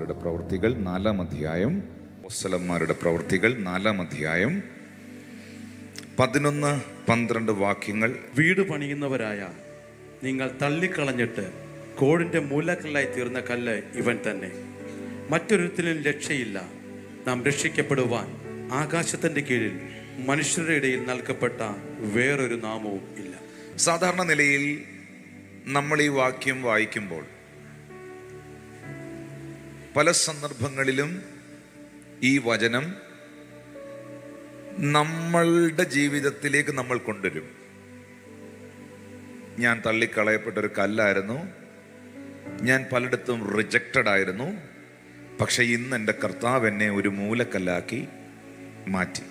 അപ്പോസ്തലന്മാരുടെ പ്രവൃത്തികൾ 4-ാം അധ്യായം. അപ്പോസ്തലന്മാരുടെ പ്രവൃത്തികൾ 4-ാം അധ്യായം 11-12 വാക്യങ്ങൾ. വീട് പണിയുന്നവരായ നിങ്ങൾ തള്ളിക്കളഞ്ഞിട്ട് കോടിന്റെ മൂലക്കല്ലായി തീർന്ന കല്ല് ഇവൻ തന്നെ. മറ്റൊരുത്തിലും രക്ഷയില്ല. നാം രക്ഷിക്കപ്പെടുവാൻ ആകാശത്തിന്റെ കീഴിൽ മനുഷ്യരുടെ ഇടയിൽ നൽകപ്പെട്ട വേറൊരു നാമവും ഇല്ല. സാധാരണ നിലയിൽ നമ്മൾ ഈ വാക്യം വായിക്കുമ്പോൾ പല സന്ദർഭങ്ങളിലും ഈ വചനം നമ്മളുടെ ജീവിതത്തിലേക്ക് നമ്മൾ കൊണ്ടുവരും. ഞാൻ തള്ളിക്കളയപ്പെട്ടൊരു കല്ലായിരുന്നു, ഞാൻ പലയിടത്തും റിജക്റ്റഡ് ആയിരുന്നു, പക്ഷെ ഇന്ന് എൻ്റെ കർത്താവ് എന്നെ ഒരു മൂലക്കല്ലാക്കി മാറ്റി.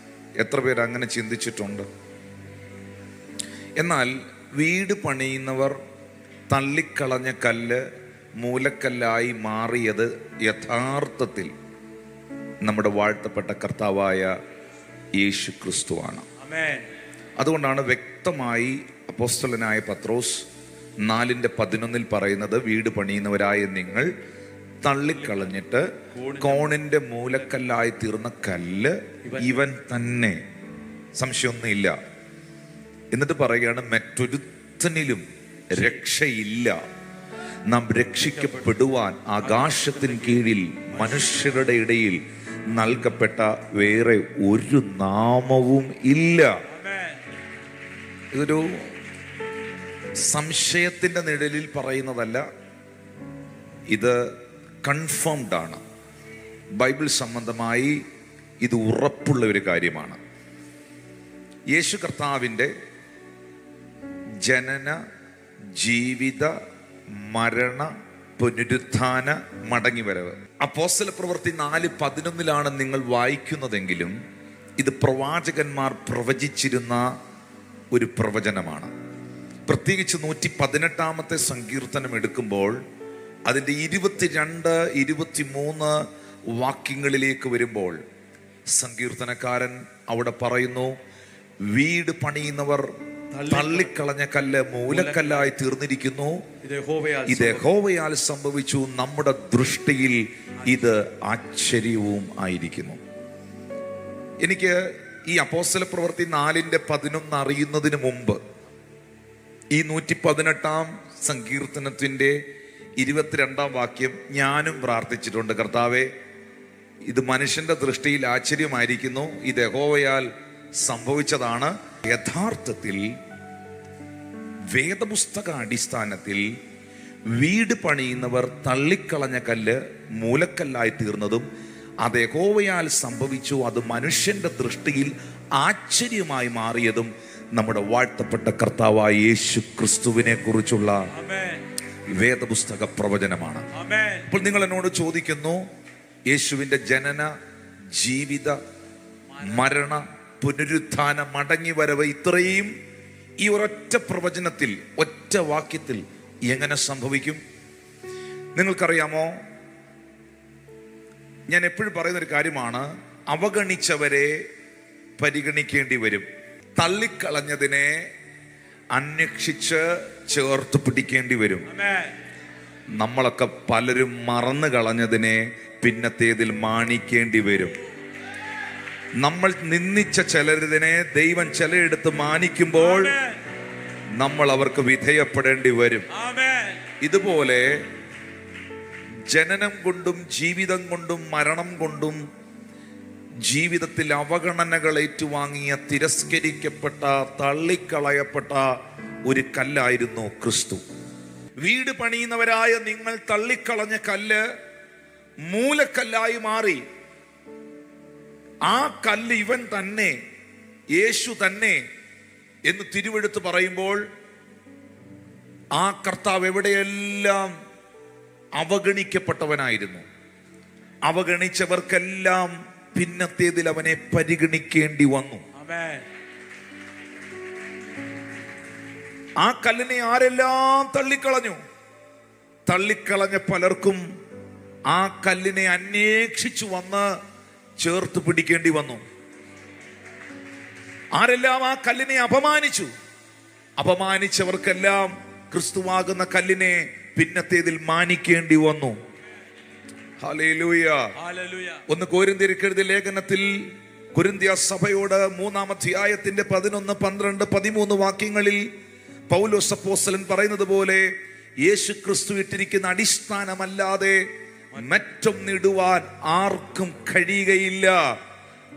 എത്ര പേര് അങ്ങനെ ചിന്തിച്ചിട്ടുണ്ട്? എന്നാൽ വീട് പണിയുന്നവർ തള്ളിക്കളഞ്ഞ കല്ല് മൂലക്കല്ലായി മാറിയത് യഥാർത്ഥത്തിൽ നമ്മുടെ വാഴ്ത്തപ്പെട്ട കർത്താവായ യേശു ക്രിസ്തുവാണ്. അതുകൊണ്ടാണ് വ്യക്തമായി അപ്പോസ്തലനായ പത്രോസ് 4:11 പറയുന്നത്, വീട് പണിയുന്നവരായ നിങ്ങൾ തള്ളിക്കളഞ്ഞിട്ട് കോണിന്റെ മൂലക്കല്ലായി തീർന്ന കല്ല് ഇവൻ തന്നെ, സംശയമൊന്നുമില്ല. എന്നിട്ട് പറയുകയാണ്, മറ്റൊരുത്തനിലും രക്ഷയില്ല. നാം രക്ഷിക്കപ്പെടുവാൻ ആകാശത്തിന് കീഴിൽ മനുഷ്യരുടെ ഇടയിൽ നൽകപ്പെട്ട വേറെ ഒരു നാമവും ഇല്ല. ഇതൊരു സംശയത്തിന്റെ നിഴലിൽ പറയുന്നതല്ല, ഇത് കൺഫേംഡ് ആണ്. ബൈബിൾ സംബന്ധമായി ഇത് ഉറപ്പുള്ള ഒരു കാര്യമാണ്. യേശു കർത്താവിൻ്റെ ജനന, ജീവിത, മരണ, പുനരുത്ഥാന, മടങ്ങിവരവ് അപ്പോസ്തല പ്രവൃത്തി 4:11 നിങ്ങൾ വായിക്കുന്നതെങ്കിലും ഇത് പ്രവാചകന്മാർ പ്രവചിച്ചിരുന്ന ഒരു പ്രവചനമാണ്. പ്രത്യേകിച്ച് 118-ാമത്തെ സങ്കീർത്തനം എടുക്കുമ്പോൾ അതിൻ്റെ 22, 23 വാക്യങ്ങളിലേക്ക് വരുമ്പോൾ സങ്കീർത്തനക്കാരൻ അവിടെ പറയുന്നു, വീട് പണിയുന്നവർ തള്ളിക്കളഞ്ഞ കല്ല് മൂലക്കല്ലായി തീർന്നിരിക്കുന്നു. ഇത് യഹോവയാൽ സംഭവിച്ചു, നമ്മുടെ ദൃഷ്ടിയിൽ ഇത് ആശ്ചര്യവും ആയിരിക്കുന്നു. എനിക്ക് ഈ അപ്പോസ്തല പ്രവൃത്തി 4:11 അറിയുന്നതിന് മുമ്പ് ഈ 118-ാം സങ്കീർത്തനത്തിന്റെ 22-ാം വാക്യം ഞാനും പ്രാർത്ഥിച്ചിട്ടുണ്ട്. കർത്താവേ, ഇത് മനുഷ്യന്റെ ദൃഷ്ടിയിൽ ആശ്ചര്യമായിരിക്കുന്നു, ഇത് യഹോവയാൽ സംഭവിച്ചതാണ്. യഥാർത്ഥത്തിൽ വേദപുസ്തക അടിസ്ഥാനത്തിൽ വീട് പണിയുന്നവർ തള്ളിക്കളഞ്ഞ കല്ല് മൂലക്കല്ലായി തീർന്നതും അത് യഹോവയാൽ സംഭവിച്ചു, അത് മനുഷ്യന്റെ ദൃഷ്ടിയിൽ ആശ്ചര്യമായി മാറിയതും നമ്മുടെ വാഴ്ത്തപ്പെട്ട കർത്താവായ യേശു ക്രിസ്തുവിനെ കുറിച്ചുള്ള വേദപുസ്തക പ്രവചനമാണ്. അപ്പോൾ നിങ്ങൾ എന്നോട് ചോദിക്കുന്നു, യേശുവിന്റെ ജനന, ജീവിത, മരണ, പുനരുത്ഥാന, മടങ്ങി വരവ് ഇത്രയും ഈ ഒരൊറ്റ പ്രവചനത്തിൽ, ഒറ്റ വാക്യത്തിൽ എങ്ങനെ സംഭവിക്കും? നിങ്ങൾക്കറിയാമോ, ഞാൻ എപ്പോഴും പറയുന്നൊരു കാര്യമാണ്, അവഗണിച്ചവരെ പരിഗണിക്കേണ്ടി വരും, തള്ളിക്കളഞ്ഞതിനെ അന്വേഷിച്ച് ചേർത്ത് പിടിക്കേണ്ടി വരും. നമ്മളൊക്കെ പലരും മറന്നു കളഞ്ഞതിനെ പിന്നത്തേതിൽ മാനിക്കേണ്ടി വരും. നമ്മൾ നിന്ദിച്ച ചിലരിതിനെ ദൈവം ചിലയിടത്ത് മാനിക്കുമ്പോൾ നമ്മൾ അവർക്ക് വിധേയപ്പെടേണ്ടി വരും. ഇതുപോലെ ജനനം കൊണ്ടും ജീവിതം കൊണ്ടും മരണം കൊണ്ടും ജീവിതത്തിൽ അവഗണനകൾ ഏറ്റുവാങ്ങിയ, തിരസ്കരിക്കപ്പെട്ട, തള്ളിക്കളയപ്പെട്ട ഒരു കല്ലായിരുന്നു ക്രിസ്തു. വീട് പണിയുന്നവരായ നിങ്ങൾ തള്ളിക്കളഞ്ഞ കല്ല് മൂലക്കല്ലായി മാറി. ആ കല്ല് ഇവൻ തന്നെ, യേശു തന്നെ എന്ന് തിരുവെടുത്ത് പറയുമ്പോൾ ആ കർത്താവ് എവിടെയെല്ലാം അവഗണിക്കപ്പെട്ടവനായിരുന്നു, അവഗണിച്ചവർക്കെല്ലാം പിന്നത്തേതിൽ അവനെ പരിഗണിക്കേണ്ടി വന്നു. ആ കല്ലിനെ ആരെല്ലാം തള്ളിക്കളഞ്ഞു? തള്ളിക്കളഞ്ഞ പലർക്കും ആ കല്ലിനെ അന്വേഷിച്ചു വന്ന് ചേർത്ത് പിടിക്കേണ്ടി വന്നു. ആരെല്ലാം ആ കല്ലിനെ അപമാനിച്ചു, അപമാനിച്ചവർക്കെല്ലാം ക്രിസ്തുവാകുന്ന കല്ലിനെ പിന്നത്തേതിൽ മാനിക്കേണ്ടി വന്നു. ഹല്ലേലൂയ. ഒന്ന് കൊരിന്ത്യർക്ക് എഴുതിയ ലേഖനത്തിൽ കൊരിന്ത്യ സഭയോട് 3-ാം അധ്യായത്തിന്റെ 11, 12, 13 വാക്യങ്ങളിൽ പൗലോസ് അപ്പോസ്തലൻ പറയുന്നത് പോലെ യേശു ക്രിസ്തു ഇട്ടിരിക്കുന്ന അടിസ്ഥാനമല്ലാതെ മറ്റൊന്നിടുവാൻ ആർക്കും കഴിയുകയില്ല.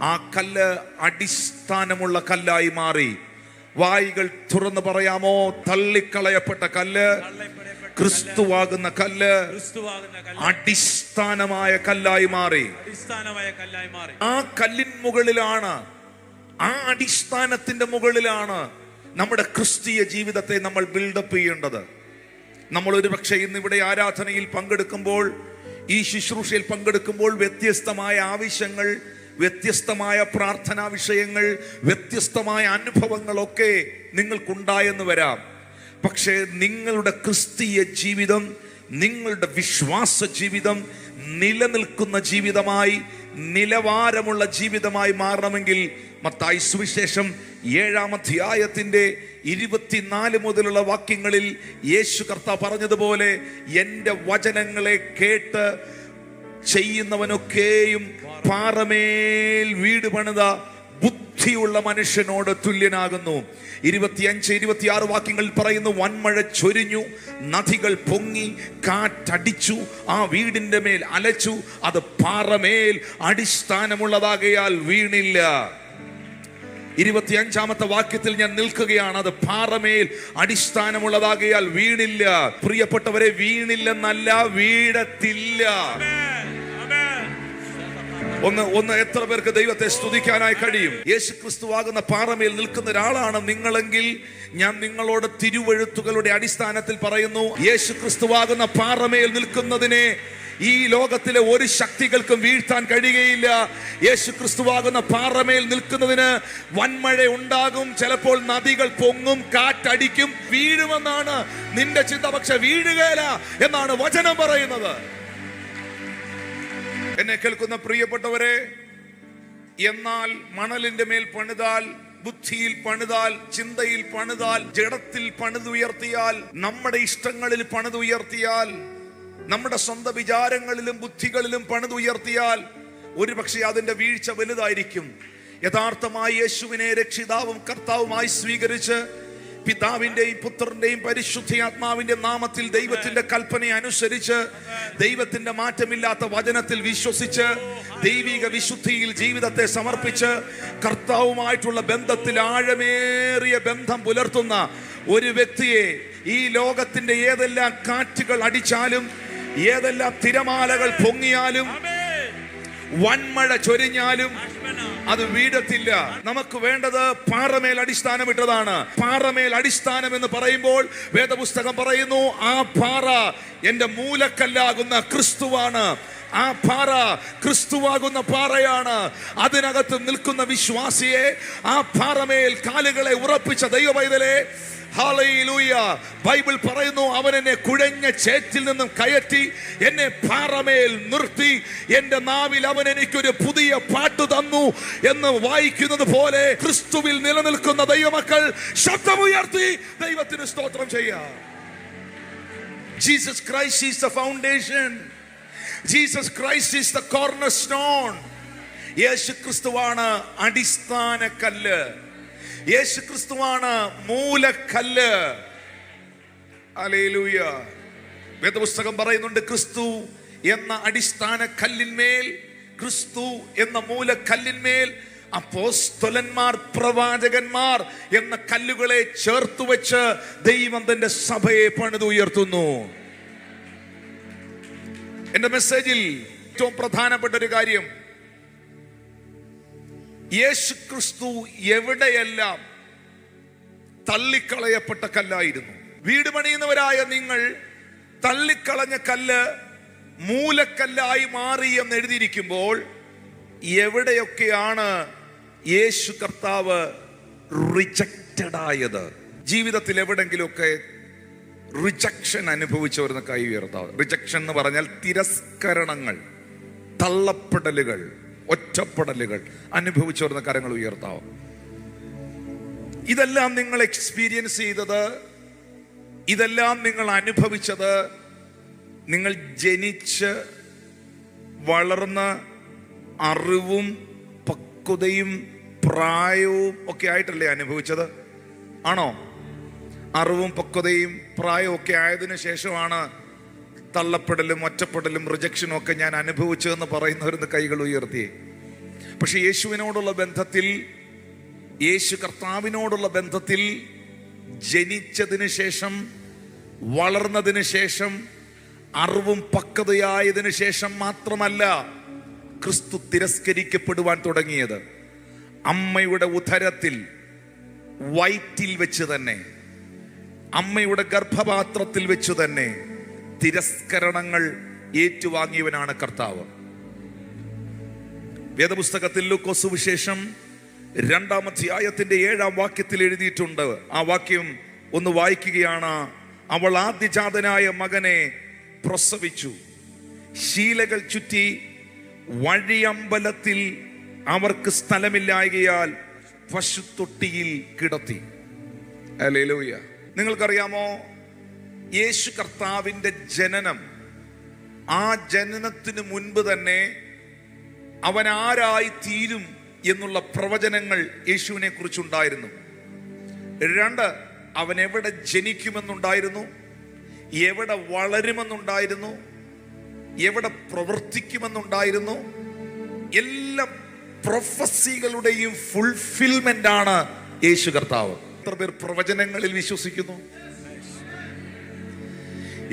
ആ കല്ല് അടിസ്ഥാനമുള്ള കല്ലായി മാറി. വായികൾ തുറന്ന് പറയാമോ? തള്ളിക്കളയപ്പെട്ട കല്ല്, ക്രിസ്തുവാകുന്ന കല്ല് അടിസ്ഥാനമായ കല്ലായി മാറി. ആ കല്ലിൻ മുകളിലാണ്, ആ അടിസ്ഥാനത്തിന്റെ മുകളിലാണ് നമ്മുടെ ക്രിസ്തീയ ജീവിതത്തെ നമ്മൾ ബിൽഡപ്പ് ചെയ്യേണ്ടത്. നമ്മൾ ഒരു പക്ഷേ ഇന്നിവിടെ ആരാധനയിൽ പങ്കെടുക്കുമ്പോൾ, ഈ ശുശ്രൂഷയിൽ പങ്കെടുക്കുമ്പോൾ വ്യത്യസ്തമായ ആവശ്യങ്ങൾ, വ്യത്യസ്തമായ പ്രാർത്ഥനാ വിഷയങ്ങൾ, വ്യത്യസ്തമായ അനുഭവങ്ങളൊക്കെ നിങ്ങൾക്കുണ്ടായെന്ന് വരാം. പക്ഷേ നിങ്ങളുടെ ക്രിസ്തീയ ജീവിതം, നിങ്ങളുടെ വിശ്വാസ ജീവിതം നിലനിൽക്കുന്ന ജീവിതമായി, നിലവാരമുള്ള ജീവിതമായി മാറണമെങ്കിൽ മത്തായി സുവിശേഷം 7-ാം അധ്യായത്തിന്റെ 24 മുതലുള്ള വാക്യങ്ങളിൽ യേശു കർത്താവ് പറഞ്ഞതുപോലെ, എൻ്റെ വചനങ്ങളെ കേട്ട് ചെയ്യുന്നവനൊക്കെയും പാറമേൽ വീട് പണിത ബുദ്ധിയുള്ള മനുഷ്യനോട് തുല്യനാകുന്നു. 25-26 വാക്യങ്ങളിൽ പറയുന്നു, വൻമഴ ചൊരിഞ്ഞു, നദികൾ പൊങ്ങി, കാറ്റടിച്ചു, ആ വീടിന്റെ മേൽ അലച്ചു, അത് പാറമേൽ അടിസ്ഥാനമുള്ളതാകയാൽ വീണില്ല. 25-ാമത്തെ വാക്യത്തിൽ ഞാൻ നിൽക്കുകയാണ്, അത് പാറമേൽ അടിസ്ഥാനമുള്ളതാകയാൽ വീണില്ല. പ്രിയപ്പെട്ടവരെ, വീണില്ലെന്നല്ല, വീഴത്തില്ല. ഒന്ന് എത്ര പേർക്ക് ദൈവത്തെ സ്തുതിക്കാനായി കഴിയും? യേശു ക്രിസ്തുവാകുന്ന പാറമേൽ നിൽക്കുന്ന ഒരാളാണ് നിങ്ങളെങ്കിൽ, ഞാൻ നിങ്ങളോട് തിരുവെഴുത്തുകളുടെ അടിസ്ഥാനത്തിൽ പറയുന്നു, യേശു ക്രിസ്തുവാകുന്ന പാറമേൽ നിൽക്കുന്നതിനെ ഈ ലോകത്തിലെ ഒരു ശക്തികൾക്കും വീഴ്ത്താൻ കഴിയുകയില്ല. യേശു ക്രിസ്തുവാകുന്ന പാറമേൽ നിൽക്കുന്നതിന് വൻമഴ ഉണ്ടാകും, ചിലപ്പോൾ നദികൾ പൊങ്ങും, കാറ്റടിക്കും, വീഴുമെന്നാണ് നിന്റെ ചിന്ത. പക്ഷെ വീഴുകയില്ല എന്നാണ് വചനം പറയുന്നത്. എന്നെ കേൾക്കുന്ന പ്രിയപ്പെട്ടവരെ, എന്നാൽ മണലിന്റെ മേൽ പണിതാൽ, ബുദ്ധിയിൽ പണിതാൽ, ചിന്തയിൽ പണിതാൽ, ജഡത്തിൽ പണിതുയർത്തിയാൽ, നമ്മുടെ ഇഷ്ടങ്ങളിൽ പണിതുയർത്തിയാൽ, നമ്മുടെ സ്വന്തം വിചാരങ്ങളിലും ബുദ്ധികളിലും പണിതുയർത്തിയാൽ ഒരുപക്ഷെ അതിന്റെ വീഴ്ച വലുതായിരിക്കും. യഥാർത്ഥമായി യേശുവിനെ രക്ഷിതാവും കർത്താവുമായി സ്വീകരിച്ച് പിതാവിന്റെയും പുത്രന്റെയും പരിശുദ്ധാത്മാവിന്റെ നാമത്തിൽ ദൈവത്തിന്റെ കൽപ്പനയെ അനുസരിച്ച്, ദൈവത്തിന്റെ മാറ്റമില്ലാത്ത വചനത്തിൽ വിശ്വസിച്ച്, ദൈവിക വിശുദ്ധിയിൽ ജീവിതത്തെ സമർപ്പിച്ച്, കർത്താവുമായിട്ടുള്ള ബന്ധത്തിൽ ആഴമേറിയ ബന്ധം പുലർത്തുന്ന ഒരു വ്യക്തിയെ ഈ ലോകത്തിന്റെ ഏതെല്ലാം കാറ്റുകൾ അടിച്ചാലും, ഏതെല്ലാം തിരമാലകൾ പൊങ്ങിയാലും, വൻമഴ ചൊരിഞ്ഞാലും അത് വീഴത്തില്ല. നമുക്ക് വേണ്ടത് പാറമേൽ അടിസ്ഥാനമിട്ടതാണ്. പാറമേൽ അടിസ്ഥാനം എന്ന് പറയുമ്പോൾ വേദപുസ്തകം പറയുന്നു, ആ പാറ എന്റെ മൂലക്കല്ലാകുന്ന ക്രിസ്തുവാണ്. ആ പാറ ക്രിസ്തുവാകുന്ന പാറയാണ്. അതിനകത്ത് നിൽക്കുന്ന വിശ്വാസിയെ, ആ പാറമേൽ കാലുകളെ ഉറപ്പിച്ച ദൈവപൈതലെ, ഹല്ലേലൂയ, ബൈബിൾ പറയുന്നു, അവൻ എന്നെ കുഴഞ്ഞ ചേറ്റിൽ നിന്നും കയറ്റി എന്നെ പാറമേൽ നിർത്തി, എന്റെ നാവിൽ അവൻ എനിക്കൊരു പുതിയ പാട്ട് തന്നു എന്ന് വായിക്കുന്നത് പോലെ ക്രിസ്തുവിൽ നിലനിൽക്കുന്ന ദൈവമക്കൾ ശബ്ദമുയർത്തി ദൈവത്തിന് സ്തോത്രം ചെയ്യാം. Jesus Christ is the foundation. Jesus Christ is the cornerstone. യേശു ക്രിസ്തുവാണ് അടിസ്ഥാന കല്ല്. യേശു ക്രിസ്തുവാണ് മൂലക്കല്ല്. ഹല്ലേലൂയ. വേദപുസ്തകം പറയുന്നുണ്ട്, ക്രിസ്തു എന്ന അടിസ്ഥാന കല്ലിന്മേൽ, ക്രിസ്തു എന്ന മൂലക്കല്ലിന്മേൽ അപ്പോസ്തലന്മാർ, പ്രവാചകന്മാർ എന്ന കല്ലുകളെ ചേർത്ത് വെച്ച് ദൈവം തന്റെ സഭയെ പണിതുയർത്തുന്നു. എന്റെ മെസ്സേജിൽ ഏറ്റവും പ്രധാനപ്പെട്ട ഒരു കാര്യം, യേശു ക്രിസ്തു എവിടെയെല്ലാം തള്ളിക്കളയപ്പെട്ട കല്ലായിരുന്നു. വീട് പണിയുന്നവരായ നിങ്ങൾ തള്ളിക്കളഞ്ഞ കല്ല് മൂലക്കല്ലായി മാറി എന്ന് എഴുതിയിരിക്കുമ്പോൾ, എവിടെയൊക്കെയാണ് യേശു കർത്താവ് റിജക്റ്റഡ് ആയത്? ജീവിതത്തിൽ എവിടെങ്കിലുമൊക്കെ റിജക്ഷൻ അനുഭവിച്ചവരുന്ന കൈ ഉയർത്താവ്. റിജക്ഷൻ എന്ന് പറഞ്ഞാൽ തിരസ്കരണങ്ങൾ, തള്ളപ്പെടലുകൾ, ഒറ്റപ്പെടലുകൾ അനുഭവിച്ചവരുന്ന കരങ്ങൾ ഉയർത്താവും. ഇതെല്ലാം നിങ്ങൾ എക്സ്പീരിയൻസ് ചെയ്തത്, ഇതെല്ലാം നിങ്ങൾ അനുഭവിച്ചത്, നിങ്ങൾ ജനിച്ച് വളർന്ന അറിവും പക്വതയും പ്രായവും ഒക്കെ ആയിട്ടല്ലേ അനുഭവിച്ചത്? ആണോ? അറിവും പക്വതയും പ്രായവും ഒക്കെ ആയതിനു ശേഷമാണ് തള്ളപ്പെടലും ഒറ്റപ്പെടലും റിജക്ഷനും ഒക്കെ ഞാൻ അനുഭവിച്ചതെന്ന് പറയുന്നവരുന്ന് കൈകൾ ഉയർത്തി. പക്ഷെ യേശുവിനോടുള്ള ബന്ധത്തിൽ, യേശു കർത്താവിനോടുള്ള ബന്ധത്തിൽ ജനിച്ചതിന് ശേഷം, വളർന്നതിന് ശേഷം, അറിവും പക്വതയായതിനു ശേഷം മാത്രമല്ല ക്രിസ്തു തിരസ്കരിക്കപ്പെടുവാൻ തുടങ്ങിയത്. അമ്മയുടെ ഉദരത്തിൽ, വയറ്റിൽ വെച്ച് തന്നെ, അമ്മയുടെ ഗർഭപാത്രത്തിൽ വെച്ച് തന്നെ തിരസ്കരണങ്ങൾ ഏറ്റുവാങ്ങിയവനാണ് കർത്താവ്. വേദപുസ്തകത്തിൽ ലൂക്കോസ് സുവിശേഷം 2-ാം അധ്യായത്തിന്റെ 7-ാം വാക്യത്തിൽ എഴുതിയിട്ടുണ്ട്. ആ വാക്യം ഒന്ന് വായിക്കുകയാണ്. അവൾ ആദ്യജാതനായ മകനെ പ്രസവിച്ചു, ശീലകൾ ചുറ്റി വഴിയമ്പലത്തിൽ അവർക്ക് സ്ഥലമില്ലായകയാൽ പശുത്തൊട്ടിയിൽ കിടത്തി. ഹല്ലേലൂയ. നിങ്ങൾക്കറിയാമോ, യേശു കർത്താവിന്റെ ജനനം, ആ ജനനത്തിന് മുൻപ് തന്നെ അവൻ ആരായി തീരും എന്നുള്ള പ്രവചനങ്ങൾ യേശുവിനെ കുറിച്ചുണ്ടായിരുന്നു. 2, അവൻ എവിടെ ജനിക്കുമെന്നുണ്ടായിരുന്നു, എവിടെ വളരുമെന്നുണ്ടായിരുന്നു, എവിടെ പ്രവർത്തിക്കുമെന്നുണ്ടായിരുന്നു. എല്ലാ പ്രൊഫസികളുടെയും ഫുൾഫിൽമെന്റ് ആണ് യേശു കർത്താവ്. എത്ര പേർ പ്രവചനങ്ങളിൽ വിശ്വസിക്കുന്നു?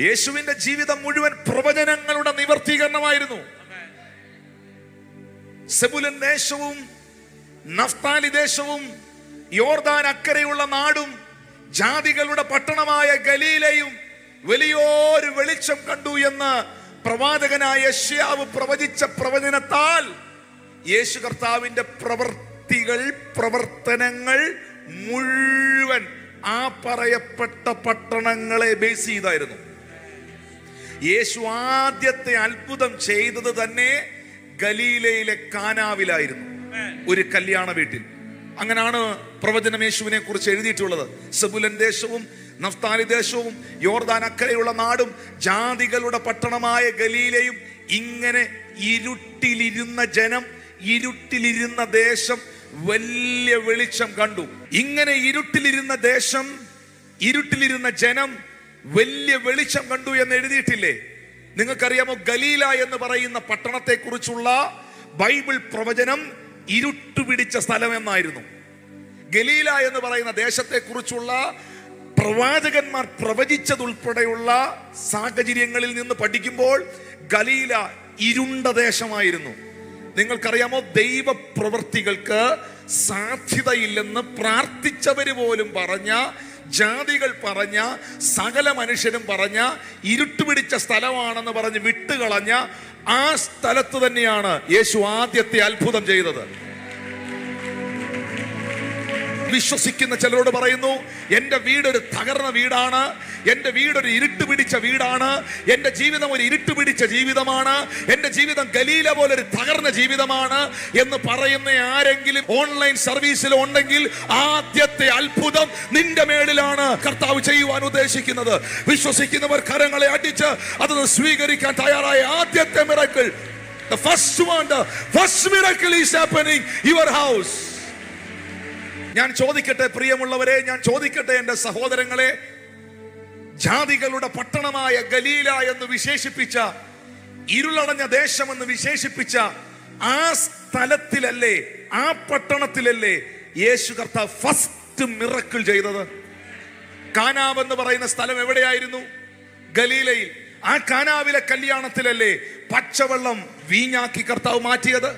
യേശുവിന്റെ ജീവിതം മുഴുവൻ പ്രവചനങ്ങളുടെ നിവർത്തീകരണമായിരുന്നു. സെബുലൻ ദേശവും നഫ്താലി ദേശവും യോർദാൻ അക്കരെയുള്ള നാടും ജാതികളുടെ പട്ടണമായ ഗലീലയും വലിയൊരു വെളിച്ചം കണ്ടു എന്ന് പ്രവാചകനായ യെശയ്യാവ് പ്രവചിച്ച പ്രവചനത്താൽ യേശു കർത്താവിന്റെ പ്രവർത്തനങ്ങൾ മുഴുവൻ ആ പറയപ്പെട്ട പട്ടണങ്ങളെ ബേസ് ചെയ്തായിരുന്നു. യേശു ആദ്യത്തെ അത്ഭുതം ചെയ്തത് തന്നെ ഗലീലയിലെ കാനാവിലായിരുന്നു, ഒരു കല്യാണ വീട്ടിൽ. അങ്ങനെയാണ് പ്രവചനം യേശുവിനെ കുറിച്ച് എഴുതിയിട്ടുള്ളത്. സെബുലൻ ദേശവും നഫ്താലി ദേശവും യോർദാൻ അക്കരെയുള്ള നാടും ജാതികളുടെ പട്ടണമായ ഗലീലയും. ഇങ്ങനെ ഇരുട്ടിലിരുന്ന ജനം, ഇരുട്ടിലിരുന്ന ദേശം വലിയ വെളിച്ചം കണ്ടു. ഇങ്ങനെ ഇരുട്ടിലിരുന്ന ദേശം, ഇരുട്ടിലിരുന്ന ജനം വലിയ വെളിച്ചം കണ്ടു എന്ന് എഴുതിയിട്ടില്ലേ? നിങ്ങൾക്കറിയാമോ, ഗലീല എന്ന് പറയുന്ന പട്ടണത്തെ കുറിച്ചുള്ള ബൈബിൾ പ്രവചനം ഇരുട്ടുപിടിച്ച സ്ഥലം എന്നായിരുന്നു. ഗലീല എന്ന് പറയുന്ന ദേശത്തെ കുറിച്ചുള്ള പ്രവാചകന്മാർ പ്രവചിച്ചതുൾപ്പെടെയുള്ള സാഹചര്യങ്ങളിൽ നിന്ന് പഠിക്കുമ്പോൾ ഗലീല ഇരുണ്ട ദേശമായിരുന്നു. നിങ്ങൾക്കറിയാമോ, ദൈവപ്രവൃത്തികൾക്ക് സാധ്യതയില്ലെന്ന് പ്രാർത്ഥിച്ചവര് പോലും പറഞ്ഞ, ജാതികൾ പറഞ്ഞ, സകല മനുഷ്യരും പറഞ്ഞ ഇരുട്ടുപിടിച്ച സ്ഥലമാണെന്ന് പറഞ്ഞ് വിട്ടുകളഞ്ഞ ആ സ്ഥലത്ത് തന്നെയാണ് യേശു ആദ്യത്തെ അത്ഭുതം ചെയ്തത്. വിശ്വസിക്കുന്ന ചിലരോട് പറയുന്നു, എൻ്റെ വീടൊരു തകർന്ന വീടാണ്, എൻ്റെ വീടൊരു ഇരുട്ട് പിടിച്ച വീടാണ്, എൻ്റെ ജീവിതം ഒരു ഇരുട്ട് പിടിച്ച ജീവിതമാണ്, എൻ്റെ ജീവിതം ഗലീല പോലൊരു തകർന്ന ജീവിതമാണ് എന്ന് പറയുന്ന ആരെങ്കിലും ഓൺലൈൻ സർവീസിൽ ഉണ്ടെങ്കിൽ ആദ്യത്തെ അത്ഭുതം നിന്റെ മേളിലാണ് കർത്താവ് ചെയ്യുവാൻ ഉദ്ദേശിക്കുന്നത്. വിശ്വസിക്കുന്നവർ കരങ്ങളെ അടിച്ച് അതൊന്ന് സ്വീകരിക്കാൻ തയ്യാറായ ആദ്യത്തെ miracle, the first wonder, first miracle is happening in your house. ഞാൻ ചോദിക്കട്ടെ പ്രിയമുള്ളവരെ, ഞാൻ ചോദിക്കട്ടെ എൻ്റെ സഹോദരങ്ങളെ, ജാതികളുടെ പട്ടണമായ ഗലീല എന്ന് വിശേഷിപ്പിച്ച, ഇരുളടഞ്ഞ ദേശമെന്ന് വിശേഷിപ്പിച്ച ആ സ്ഥലത്തിലല്ലേ, ആ പട്ടണത്തിലല്ലേ യേശു കർത്താവ് ഫസ്റ്റ് മിറക്കിൾ ചെയ്തത്? കാനാവ് എന്ന് പറയുന്ന സ്ഥലം എവിടെയായിരുന്നു? ഗലീലയിൽ. ആ കാനാവിലെ കല്യാണത്തിലല്ലേ പച്ചവെള്ളം വീഞ്ഞാക്കി കർത്താവ് മാറ്റിയത്?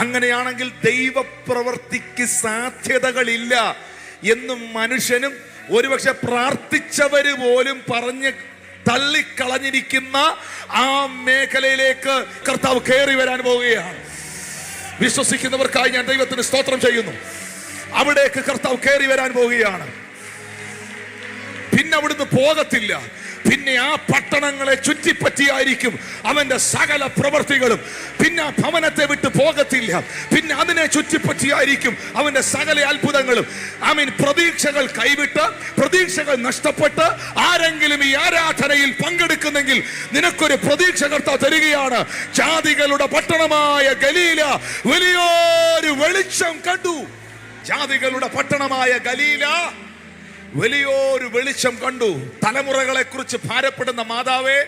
അങ്ങനെയാണെങ്കിൽ ദൈവപ്രവൃത്തിക്ക് സാധ്യതകളില്ല എന്നും മനുഷ്യനും ഒരുപക്ഷെ പ്രാർത്ഥിച്ചവര് പോലും പറഞ്ഞ് തള്ളിക്കളഞ്ഞിരിക്കുന്ന ആ മേഖലയിലേക്ക് കർത്താവ് കയറി വരാൻ പോവുകയാണ്. വിശ്വസിക്കുന്നവർക്കായി ഞാൻ ദൈവത്തിന് സ്തോത്രം ചെയ്യുന്നു. അവിടേക്ക് കർത്താവ് കയറി വരാൻ പോവുകയാണ്. പിന്നെ അവിടുന്ന് പോകത്തില്ല. പിന്നെ ആ പട്ടണങ്ങളെ ചുറ്റിപ്പറ്റിയായിരിക്കും അവന്റെ സകല പ്രവൃത്തികളും. പിന്നെ ആ ഭവനത്തെ വിട്ട് പോകത്തില്ല. പിന്നെ അതിനെ ചുറ്റിപ്പറ്റിയായിരിക്കും അവന്റെ സകല അത്ഭുതങ്ങളും. പ്രതീക്ഷകൾ കൈവിട്ട്, പ്രതീക്ഷകൾ നഷ്ടപ്പെട്ട് ആരെങ്കിലും ഈ ആരാധനയിൽ പങ്കെടുക്കുന്നെങ്കിൽ നിനക്കൊരു പ്രതീക്ഷ കർത്താവ് തരികയാണ്. ജാതികളുടെ പട്ടണമായ ഗലീല വലിയൊരു വെളിച്ചം കണ്ടു. ജാതികളുടെ പട്ടണമായ ഗലീല വലിയൊരു വെളിച്ചം കണ്ടു. തലമുറകളെ കുറിച്ച് ഭാരപ്പെടുന്ന മാതാവേ,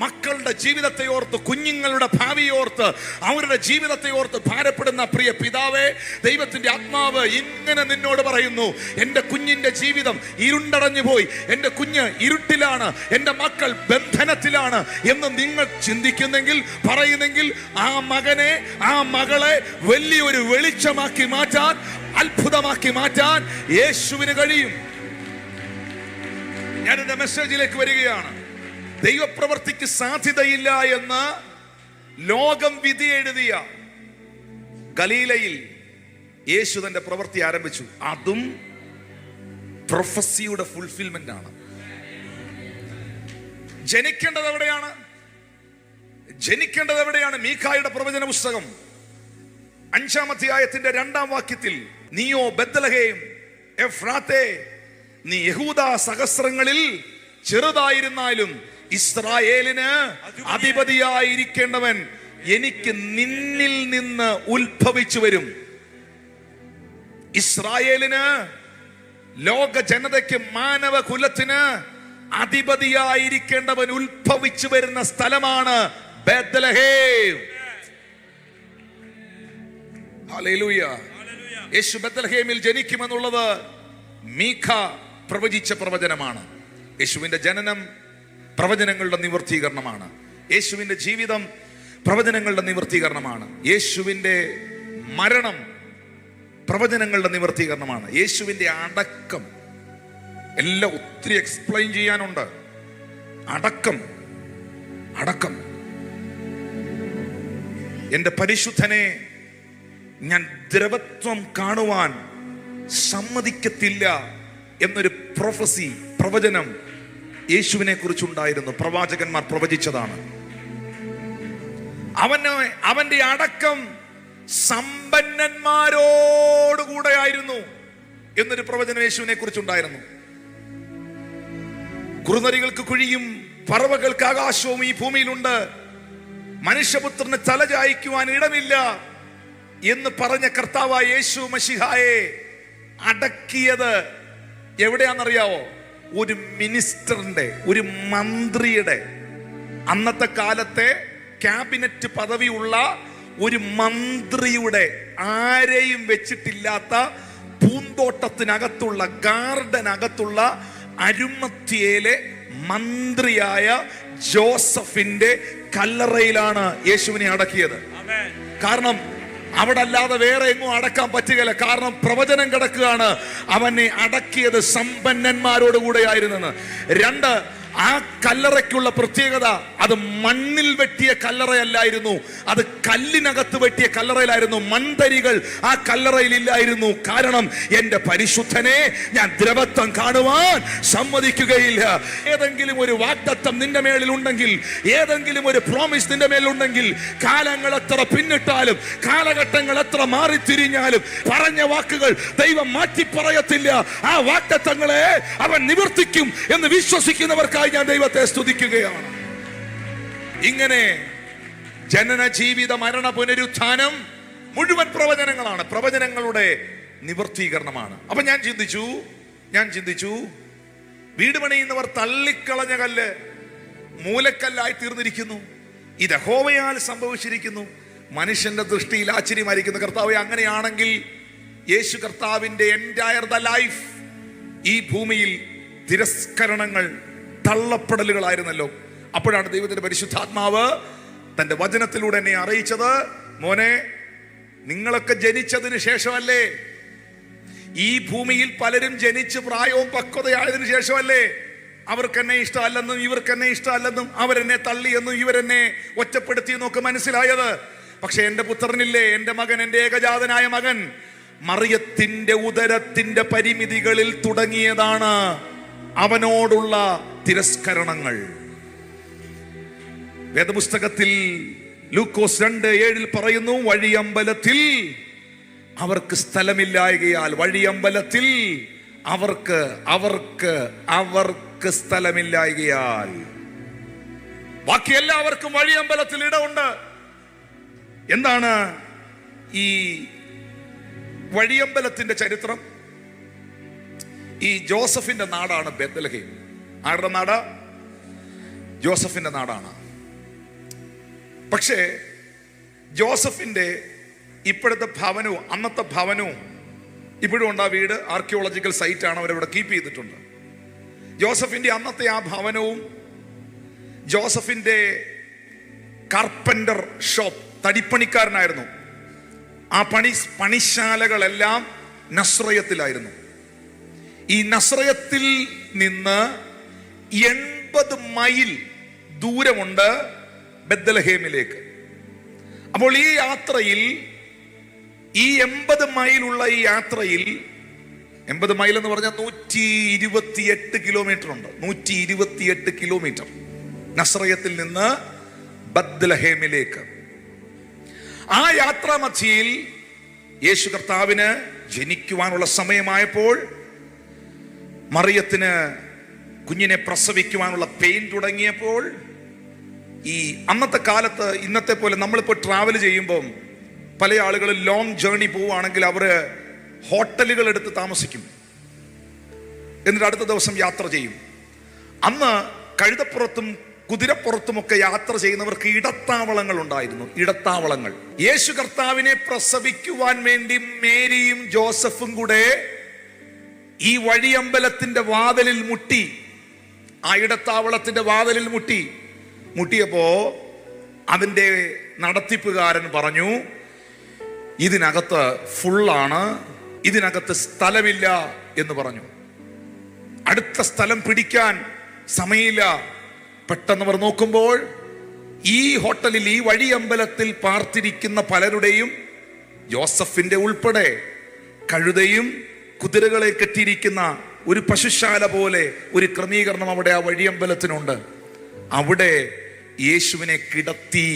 മക്കളുടെ ജീവിതത്തെ ഓർത്ത്, കുഞ്ഞുങ്ങളുടെ ഭാവിയോർത്ത്, അവരുടെ ജീവിതത്തെ ഓർത്ത് ഭാരപ്പെടുന്ന പ്രിയ പിതാവേ, ദൈവത്തിന്റെ ആത്മാവ് ഇങ്ങനെ നിന്നോട് പറയുന്നു, എൻ്റെ കുഞ്ഞിന്റെ ജീവിതം ഇരുണ്ടടഞ്ഞു പോയി, എൻ്റെ കുഞ്ഞ് ഇരുട്ടിലാണ്, എൻ്റെ മക്കൾ ബന്ധനത്തിലാണ് എന്ന് നിങ്ങൾ ചിന്തിക്കുന്നെങ്കിൽ, പറയുന്നെങ്കിൽ, ആ മകനെ, ആ മകളെ വലിയൊരു വെളിച്ചമാക്കി മാറ്റാൻ, അത്ഭുതമാക്കി മാറ്റാൻ യേശുവിന് കഴിയും. ഞാൻ എൻ്റെ മെസ്സേജിലേക്ക് വരികയാണ്. ദൈവപ്രവൃത്തിക്ക് സാധ്യതയില്ല എന്ന് ലോകം വിധി എഴുതിയ ഗലീലയിൽ യേശു തന്റെ പ്രവൃത്തി ആരംഭിച്ചു. അതും പ്രൊഫസിയുടെ ഫുൾഫിൽമെന്റ് ആണ്. ജനിക്കേണ്ടത് എവിടെയാണ്? ജനിക്കേണ്ടത് എവിടെയാണ്? മീഖായുടെ പ്രവചന പുസ്തകം 5-ാം അധ്യായത്തിന്റെ 2-ാം വാക്യത്തിൽ, നീയോ ബത്ലഹേം എഫ്രാത്തേ, നീ യഹൂദ സഹസ്രങ്ങളിൽ ചെറുതായിരുന്നാലും ഇസ്രായേലിന് അധിപതിയായിരിക്കേണ്ടവൻ എനിക്ക് നിന്നിൽ നിന്ന് ഉത്ഭവിച്ചു വരും. ഇസ്രായേലിന്, ലോക ജനതയ്ക്ക്, മാനവകുലത്തിന് അധിപതിയായിരിക്കേണ്ടവൻ ഉത്ഭവിച്ചു വരുന്ന സ്ഥലമാണ് ബത്ലഹേം. ഹല്ലേലൂയ. യേശു ബത്ലഹേമിൽ ജനിക്കുമെന്നുള്ളത് മീഖ പ്രവചിച്ച പ്രവചനമാണ്. യേശുവിന്റെ ജനനം പ്രവചനങ്ങളുടെ നിവർത്തീകരണമാണ്. യേശുവിന്റെ ജീവിതം പ്രവചനങ്ങളുടെ നിവർത്തീകരണമാണ്. യേശുവിന്റെ മരണം പ്രവചനങ്ങളുടെ നിവർത്തീകരണമാണ്. യേശുവിന്റെ അടക്കം എല്ലാം ഒത്തിരി എക്സ്പ്ലെയിൻ ചെയ്യാനുണ്ട്. അടക്കം അടക്കം എന്റെ പരിശുദ്ധനെ ഞാൻ ദ്രവത്വം കാണുവാൻ സമ്മതിക്കത്തില്ല എന്നൊരു പ്രൊഫസി, പ്രവചനം യേശുവിനെ കുറിച്ചുണ്ടായിരുന്നു. പ്രവാചകന്മാർ പ്രവചിച്ചതാണ്. അവന്റെ അടക്കം സമ്പന്നന്മാരോടുകൂടെ ആയിരുന്നു എന്നൊരു പ്രവചനം യേശുവിനെ കുറിച്ചുണ്ടായിരുന്നു. കുറുനരികൾക്ക് കുഴിയും പറവകൾക്ക് ആകാശവും ഈ ഭൂമിയിലുണ്ട്, മനുഷ്യപുത്രന് തലചായ്ക്കുവാൻ ഇടമില്ല എന്ന് പറഞ്ഞ കർത്താവായ യേശു മശിഹായെ അടക്കിയത് എവിടെയാണെന്നറിയാവോ? ഒരു മിനിസ്റ്ററിന്റെ, ഒരു മന്ത്രിയുടെ, അന്നത്തെ കാലത്തെ ക്യാബിനറ്റ് പദവിയുള്ള ഒരു മന്ത്രിയുടെ, ആരെയും വെച്ചിട്ടില്ലാത്ത പൂന്തോട്ടത്തിനകത്തുള്ള, ഗാർഡനകത്തുള്ള അരുമത്യയിലെ മന്ത്രിയായ ജോസഫിന്റെ കല്ലറയിലാണ് യേശുവിനെ അടക്കിയത്. കാരണം അവിടെ അല്ലാതെ വേറെ എങ്ങും അടക്കാൻ പറ്റുകയില്ല. കാരണം പ്രവചനം കിടക്കുകയാണ്, അവനെ അടക്കിയത് സമ്പന്നന്മാരോടുകൂടെ ആയിരുന്നെന്ന്. 2, ആ കല്ലറയ്ക്കുള്ള പ്രത്യേകത, അത് മണ്ണിൽ വെട്ടിയ കല്ലറയല്ലായിരുന്നു, അത് കല്ലിനകത്ത് വെട്ടിയ കല്ലറയിലായിരുന്നു. മൺതരികൾ ആ കല്ലറയിൽ ഇല്ലായിരുന്നു. കാരണം എന്റെ പരിശുദ്ധനെ ഞാൻ ദ്രവത്വം കാണുവാൻ സമ്മതിക്കുകയില്ല. ഏതെങ്കിലും ഒരു വാഗ്ദത്തം നിന്റെ മേളിൽ ഉണ്ടെങ്കിൽ, ഏതെങ്കിലും ഒരു പ്രോമിസ് നിന്റെ മേലുണ്ടെങ്കിൽ, കാലങ്ങൾ എത്ര പിന്നിട്ടാലും, കാലഘട്ടങ്ങൾ എത്ര മാറിത്തിരിഞ്ഞാലും, പറഞ്ഞ വാക്കുകൾ ദൈവം മാറ്റി പറയത്തില്ല. ആ വാഗ്ദത്തങ്ങളെ അവൻ നിവർത്തിക്കും എന്ന് വിശ്വസിക്കുന്നവർക്ക് ഞാൻ ദൈവത്തെ സ്തുതിക്കുകയാണ്. ഇങ്ങനെ ജനന, ജീവിത, മരണ, പുനരുത്ഥാനം മുഴുവൻ പ്രവചനങ്ങളാണ്, പ്രവചനങ്ങളുടെ നിവർത്തീകരണമാണ്. അപ്പൊ ഞാൻ ചിന്തിച്ചു വീട് പണിയുന്നവർ തള്ളിക്കളഞ്ഞ കല്ല് മൂലക്കല്ലായി തീർന്നിരിക്കുന്നു. ഇത് യഹോവയാൽ സംഭവിച്ചിരിക്കുന്നു. മനുഷ്യന്റെ ദൃഷ്ടിയിൽ ആശ്ചര്യമായിരിക്കുന്നു. കർത്താവേ, അങ്ങനെയാണെങ്കിൽ യേശു കർത്താവിന്റെ എൻറ്റയർ ദ ലൈഫ് ഈ ഭൂമിയിൽ തിരസ്കരണങ്ങൾ, തള്ളപ്പെടലുകളായിരുന്നല്ലോ. അപ്പോഴാണ് ദൈവത്തിന്റെ പരിശുദ്ധാത്മാവ് തന്റെ വചനത്തിലൂടെ എന്നെ അറിയിച്ചത്, മോനെ, നിങ്ങളൊക്കെ ജനിച്ചതിന് ശേഷമല്ലേ, ഈ ഭൂമിയിൽ പലരും ജനിച്ച് പ്രായവും പക്വതയായതിനു ശേഷമല്ലേ അവർക്ക് എന്നെ ഇഷ്ടമല്ലെന്നും ഇവർക്ക് എന്നെ ഇഷ്ടമല്ലെന്നും അവരെന്നെ തള്ളിയെന്നും ഇവരെന്നെ ഒറ്റപ്പെടുത്തിയെന്നും ഒക്കെ മനസ്സിലായത്. പക്ഷെ എന്റെ പുത്രനില്ലേ, എന്റെ മകൻ, എന്റെ ഏകജാതനായ മകൻ, മറിയത്തിന്റെ ഉദരത്തിന്റെ പരിമിതികളിൽ തുടങ്ങിയതാണ് അവനോടുള്ള തിരസ്കരണങ്ങൾ. വേദപുസ്തകത്തിൽ ലൂക്കോസ് 2:7 പറയുന്നു, വഴിയമ്പലത്തിൽ അവർക്ക് സ്ഥലമില്ലായകയാൽ, വഴിയമ്പലത്തിൽ അവർക്ക് സ്ഥലമില്ലായകയാൽ. ബാക്കി എല്ലാവർക്കും വഴിയമ്പലത്തിൽ ഇടമുണ്ട്. എന്താണ് ഈ വഴിയമ്പലത്തിന്റെ ചരിത്രം? ഈ ജോസഫിന്റെ നാടാണ് ബേത്ലഹേം. ആരുടെ നാടാ? ജോസഫിന്റെ നാടാണ്. പക്ഷേ ജോസഫിന്റെ ഇപ്പോഴത്തെ ഭവനവും അന്നത്തെ ഭവനവും ഇപ്പോഴും ഉണ്ട്. ആ വീട് ആർക്കിയോളജിക്കൽ സൈറ്റാണ്, അവരവിടെ കീപ്പ് ചെയ്തിട്ടുണ്ട്. ജോസഫിന്റെ അന്നത്തെ ആ ഭവനവും ജോസഫിന്റെ കാർപ്പന്റർ ഷോപ്പ്, തടിപ്പണിക്കാരനായിരുന്നു. ആ പണിശാലകളെല്ലാം നസ്രയത്തിലായിരുന്നു. ഈ നസ്രയത്തിൽ നിന്ന് 80 മൈൽ ദൂരമുണ്ട് ബെത്ലഹേമിലേക്ക്. അപ്പോൾ ഈ യാത്രയിൽ, ഈ 80 മൈലുള്ള ഈ യാത്രയിൽ, 80 മൈൽ എന്ന് പറഞ്ഞാൽ 128 കിലോമീറ്റർ ഉണ്ട്. 128 കിലോമീറ്റർ നസ്രയത്തിൽ നിന്ന് ബെത്ലഹേമിലേക്ക്. ആ യാത്രാമധ്യയിൽ യേശു കർത്താവിന് ജനിക്കുവാനുള്ള സമയമായപ്പോൾ മറിയത്തിന് കുഞ്ഞിനെ പ്രസവിക്കുവാനുള്ള പെയിൻ തുടങ്ങിയപ്പോൾ, ഈ അന്നത്തെ കാലത്ത് ഇന്നത്തെ പോലെ നമ്മളിപ്പോൾ ട്രാവൽ ചെയ്യുമ്പം പല ആളുകളും ലോങ് ജേർണി പോവുകയാണെങ്കിൽ അവർ ഹോട്ടലുകൾ എടുത്ത് താമസിക്കും, എന്നിട്ട് അടുത്ത ദിവസം യാത്ര ചെയ്യും. അന്ന് കഴുതപ്പുറത്തും കുതിരപ്പുറത്തുമൊക്കെ യാത്ര ചെയ്യുന്നവർക്ക് ഇടത്താവളങ്ങൾ ഉണ്ടായിരുന്നു. ഇടത്താവളങ്ങൾ. യേശു കർത്താവിനെ പ്രസവിക്കുവാൻ വേണ്ടി മേരിയും ജോസഫും കൂടെ ഈ വഴിയമ്പലത്തിന്റെ വാതിലിൽ മുട്ടി. ആ ഇടത്താവളത്തിന്റെ വാതിലിൽ മുട്ടിയപ്പോ അതിന്റെ നടത്തിപ്പുകാരൻ പറഞ്ഞു, ഇതിനകത്ത് ഫുള്ളാണ്, ഇതിനകത്ത് സ്ഥലമില്ല എന്ന് പറഞ്ഞു. അടുത്ത സ്ഥലം പിടിക്കാൻ സമയമില്ല. പെട്ടെന്ന് അവർ നോക്കുമ്പോൾ ഈ ഹോട്ടലിൽ, ഈ വഴിയമ്പലത്തിൽ പാർത്തിരിക്കുന്ന പലരുടെയും, ജോസഫിന്റെ ഉൾപ്പെടെ, കഴുതയും കുതിരകളെ കെട്ടിയിരിക്കുന്ന ഒരു പശുശാല പോലെ ഒരു ക്രമീകരണം അവിടെ ആ വഴിയമ്പലത്തിനുണ്ട്. അവിടെ യേശുവിനെ കിടത്തി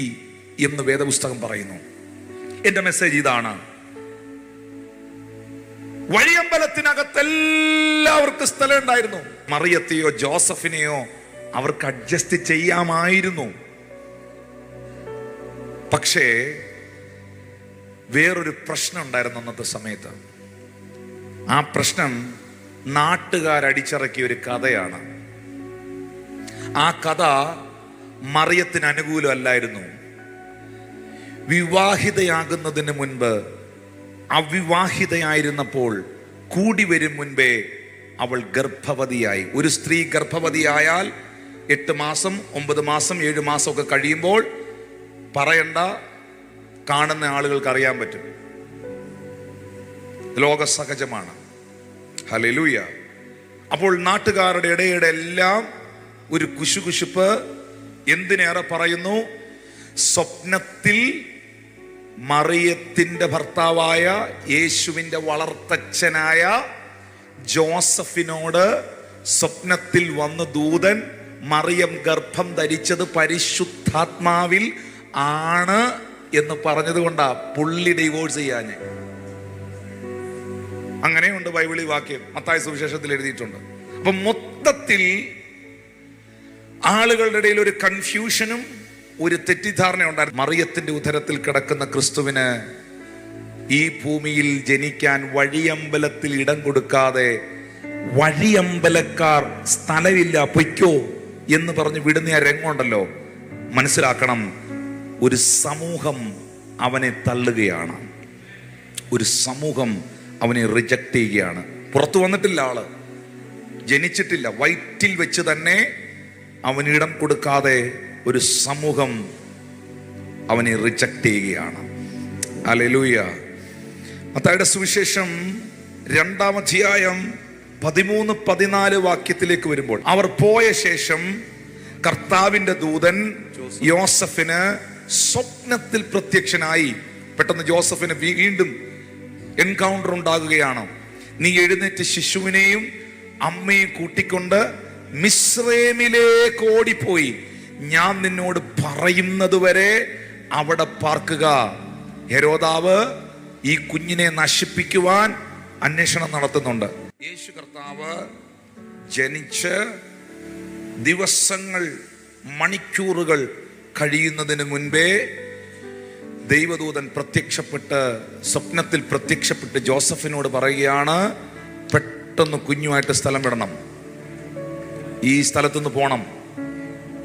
എന്ന് വേദപുസ്തകം പറയുന്നു. എന്റെ മെസ്സേജ് ഇതാണ്: വഴിയമ്പലത്തിനകത്ത് എല്ലാവർക്കും സ്ഥലം ഉണ്ടായിരുന്നു. മറിയത്തെയോ ജോസഫിനെയോ അവർക്ക് അഡ്ജസ്റ്റ് ചെയ്യാമായിരുന്നു. പക്ഷേ വേറൊരു പ്രശ്നം ഉണ്ടായിരുന്നു അന്നത്തെ സമയത്ത്. ആ പ്രശ്നം നാട്ടുകാരടിച്ചിറക്കിയ ഒരു കഥയാണ്. ആ കഥ മറിയത്തിന് അനുകൂലമല്ലായിരുന്നു. വിവാഹിതയാകുന്നതിന് മുൻപ്, അവിവാഹിതയായിരുന്നപ്പോൾ, കൂടി വരും മുൻപേ അവൾ ഗർഭവതിയായി. ഒരു സ്ത്രീ ഗർഭവതിയായാൽ 8 മാസം 9 മാസം 7 മാസം ഒക്കെ കഴിയുമ്പോൾ പറയണ്ട, കാണുന്ന ആളുകൾക്ക് അറിയാൻ പറ്റും. ലോക സഹജമാണ്. ഹല്ലേലൂയ. അപ്പോൾ നാട്ടുകാരുടെ ഇടയുടെ എല്ലാം ഒരു കുശുകുശുപ്പ്. എന്തിനേറെ പറയുന്നു, സ്വപ്നത്തിൽ മറിയത്തിന്റെ ഭർത്താവായ യേശുവിന്റെ വളർത്തച്ഛനായ ജോസഫിനോട് സ്വപ്നത്തിൽ വന്ന് ദൂതൻ, മറിയം ഗർഭം ധരിച്ചത് പരിശുദ്ധാത്മാവിൽ ആണ് എന്ന് പറഞ്ഞത് കൊണ്ടാ പുള്ളി ഡിവോഴ്സ് ചെയ്യാൻ. അങ്ങനെയുണ്ട് ബൈബിളി വാക്യം, മത്തായി സുവിശേഷത്തിൽ എഴുതിയിട്ടുണ്ട്. അപ്പൊ മൊത്തത്തിൽ ആളുകളുടെ ഇടയിൽ ഒരു കൺഫ്യൂഷനും ഒരു തെറ്റിദ്ധാരണ ഉണ്ടായിരുന്നു. മറിയത്തിന്റെ ഉദരത്തിൽ കിടക്കുന്ന ക്രിസ്തുവിന് ഈ ഭൂമിയിൽ ജനിക്കാൻ വഴിയമ്പലത്തിൽ ഇടം കൊടുക്കാതെ, വഴിയമ്പലക്കാർ സ്ഥലമില്ല പൊയ്ക്കോ എന്ന് പറഞ്ഞ് വിടുന്ന ആ രംഗമുണ്ടല്ലോ, മനസ്സിലാക്കണം, ഒരു സമൂഹം അവനെ തള്ളുകയാണ്. ഒരു സമൂഹം അവനെ റിജക്റ്റ് ചെയ്യുകയാണ്. പുറത്തു വന്നിട്ടില്ല, ആള് ജനിച്ചിട്ടില്ല, വയറ്റിൽ വെച്ച് തന്നെ അവന് ഇടം കൊടുക്കാതെ ഒരു സമൂഹം അവനെ റിജക്റ്റ് ചെയ്യുകയാണ്. ഹല്ലേലൂയ. മത്തായിയുടെ സുവിശേഷം 2-ാം അധ്യായം 13-14 വാക്യത്തിലേക്ക് വരുമ്പോൾ, അവർ പോയ ശേഷം കർത്താവിന്റെ ദൂതൻ യോസഫിന് സ്വപ്നത്തിൽ പ്രത്യക്ഷനായി. പെട്ടെന്ന് ജോസഫിന് വീണ്ടും എൻകൗണ്ടർ ഉണ്ടാകുകയാണ്. നീ എഴുന്നേറ്റ് ശിശുവിനെയും അമ്മയും കൂട്ടിക്കൊണ്ട് മിസ്രൈമിലേക്ക് ഓടിപ്പോയി ഞാൻ നിന്നോട് പറയുന്നത് വരെ അവിടെ പാർക്കുക. ഹെരോദാവ് ഈ കുഞ്ഞിനെ നശിപ്പിക്കുവാൻ അന്വേഷണം നടത്തുന്നുണ്ട്. യേശു കർത്താവ് ജനിച്ച് ദിവസങ്ങൾ, മണിക്കൂറുകൾ കഴിയുന്നതിന് മുൻപേ ദൈവദൂതൻ സ്വപ്നത്തിൽ പ്രത്യക്ഷപ്പെട്ട് ജോസഫിനോട് പറയുകയാണ്, പെട്ടെന്ന് കുഞ്ഞുമായിട്ട് സ്ഥലം വിടണം, ഈ സ്ഥലത്തുനിന്ന് പോണം,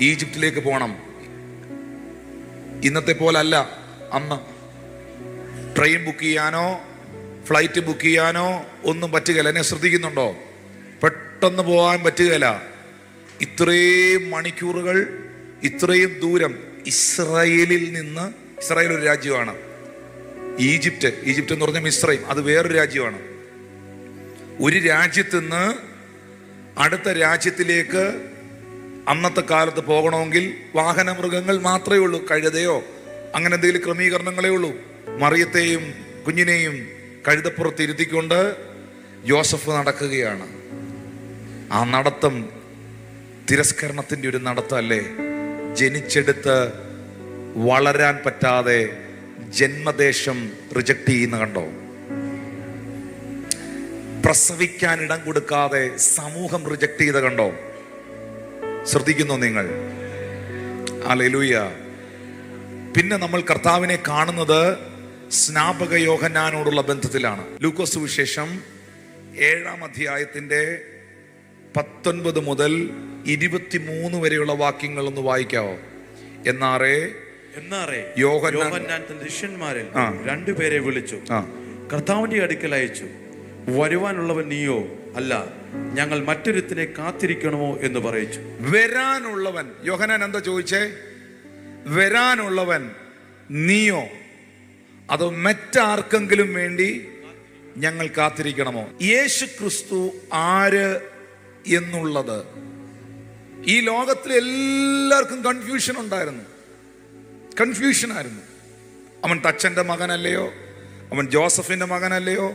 ഈജിപ്തിലേക്ക് പോണം. ഇന്നത്തെ പോലല്ല, അന്ന് ട്രെയിൻ ബുക്ക് ചെയ്യാനോ ഫ്ലൈറ്റ് ബുക്ക് ചെയ്യാനോ ഒന്നും പറ്റുകയില്ല. എന്നെ ശ്രദ്ധിക്കുന്നുണ്ടോ? പെട്ടെന്ന് പോകാൻ പറ്റുകയില്ല. ഇത്രയും മണിക്കൂറുകൾ, ഇത്രയും ദൂരം. ഇസ്രായേലിൽ നിന്ന്, ഇസ്രായേൽ ഒരു രാജ്യമാണ്, ഈജിപ്റ്റ് എന്ന് പറഞ്ഞാൽ മിസ്രൈം അത് വേറൊരു രാജ്യമാണ്. ഒരു രാജ്യത്ത് നിന്ന് അടുത്ത രാജ്യത്തിലേക്ക് അന്നത്തെ കാലത്ത് പോകണമെങ്കിൽ വാഹന മൃഗങ്ങൾ മാത്രമേ ഉള്ളൂ, കഴുതയോ അങ്ങനെ എന്തെങ്കിലും ക്രമീകരണങ്ങളേ ഉള്ളൂ. മറിയത്തെയും കുഞ്ഞിനെയും കഴുതപ്പുറത്ത് ഇരുത്തിക്കൊണ്ട് യോസഫ് നടക്കുകയാണ്. ആ നടത്തം തിരസ്കരണത്തിന്റെ ഒരു നടത്തമല്ലേ? ജനിച്ചെടുത്ത് വളരാൻ പറ്റാതെ ജന്മദേശം റിജക്ട് ചെയ്യുന്ന കണ്ടോ? പ്രസവിക്കാൻ ഇടം കൊടുക്കാതെ സമൂഹം റിജക്ട് ചെയ്ത കണ്ടോ? ശ്രദ്ധിക്കുന്നു നിങ്ങൾ? ഹല്ലേലൂയ. പിന്നെ നമ്മൾ കർത്താവിനെ കാണുന്നത് സ്നാപക യോഹന്നാനോടുള്ള ബന്ധത്തിലാണ്. ലൂക്കോസ് സുവിശേഷം 7-ാം അധ്യായത്തിന്റെ 19 മുതൽ 23 വരെയുള്ള വാക്യങ്ങൾ ഒന്ന് വായിക്കാവോ? എന്നാറേ യോഹന്നാൻ തന്റെ ശിഷ്യന്മാരിൽ 2 പേരെ വിളിച്ചു കർത്താവിന്റെ അടുക്കൽ അയച്ചു. വരുവാനുള്ളവൻ നീയോ? അല്ല, ഞങ്ങൾ മറ്റൊരുത്തിനെ കാത്തിരിക്കണമോ എന്ന് പറയിച്ചു. വരാനുള്ളവൻ, യോഹന്നാൻ എന്താ ചോദിച്ചേ? വരാനുള്ളവൻ നീയോ, അതോ മറ്റാർക്കെങ്കിലും വേണ്ടി ഞങ്ങൾ കാത്തിരിക്കണമോ? യേശു ക്രിസ്തു ആര് എന്നുള്ളത് ഈ ലോകത്തിലെ എല്ലാവർക്കും കൺഫ്യൂഷനായിരുന്നു. അവൻ തച്ചന്റെ മകനല്ലയോ? അവൻ ജോസഫിന്റെ മകനല്ലയോ?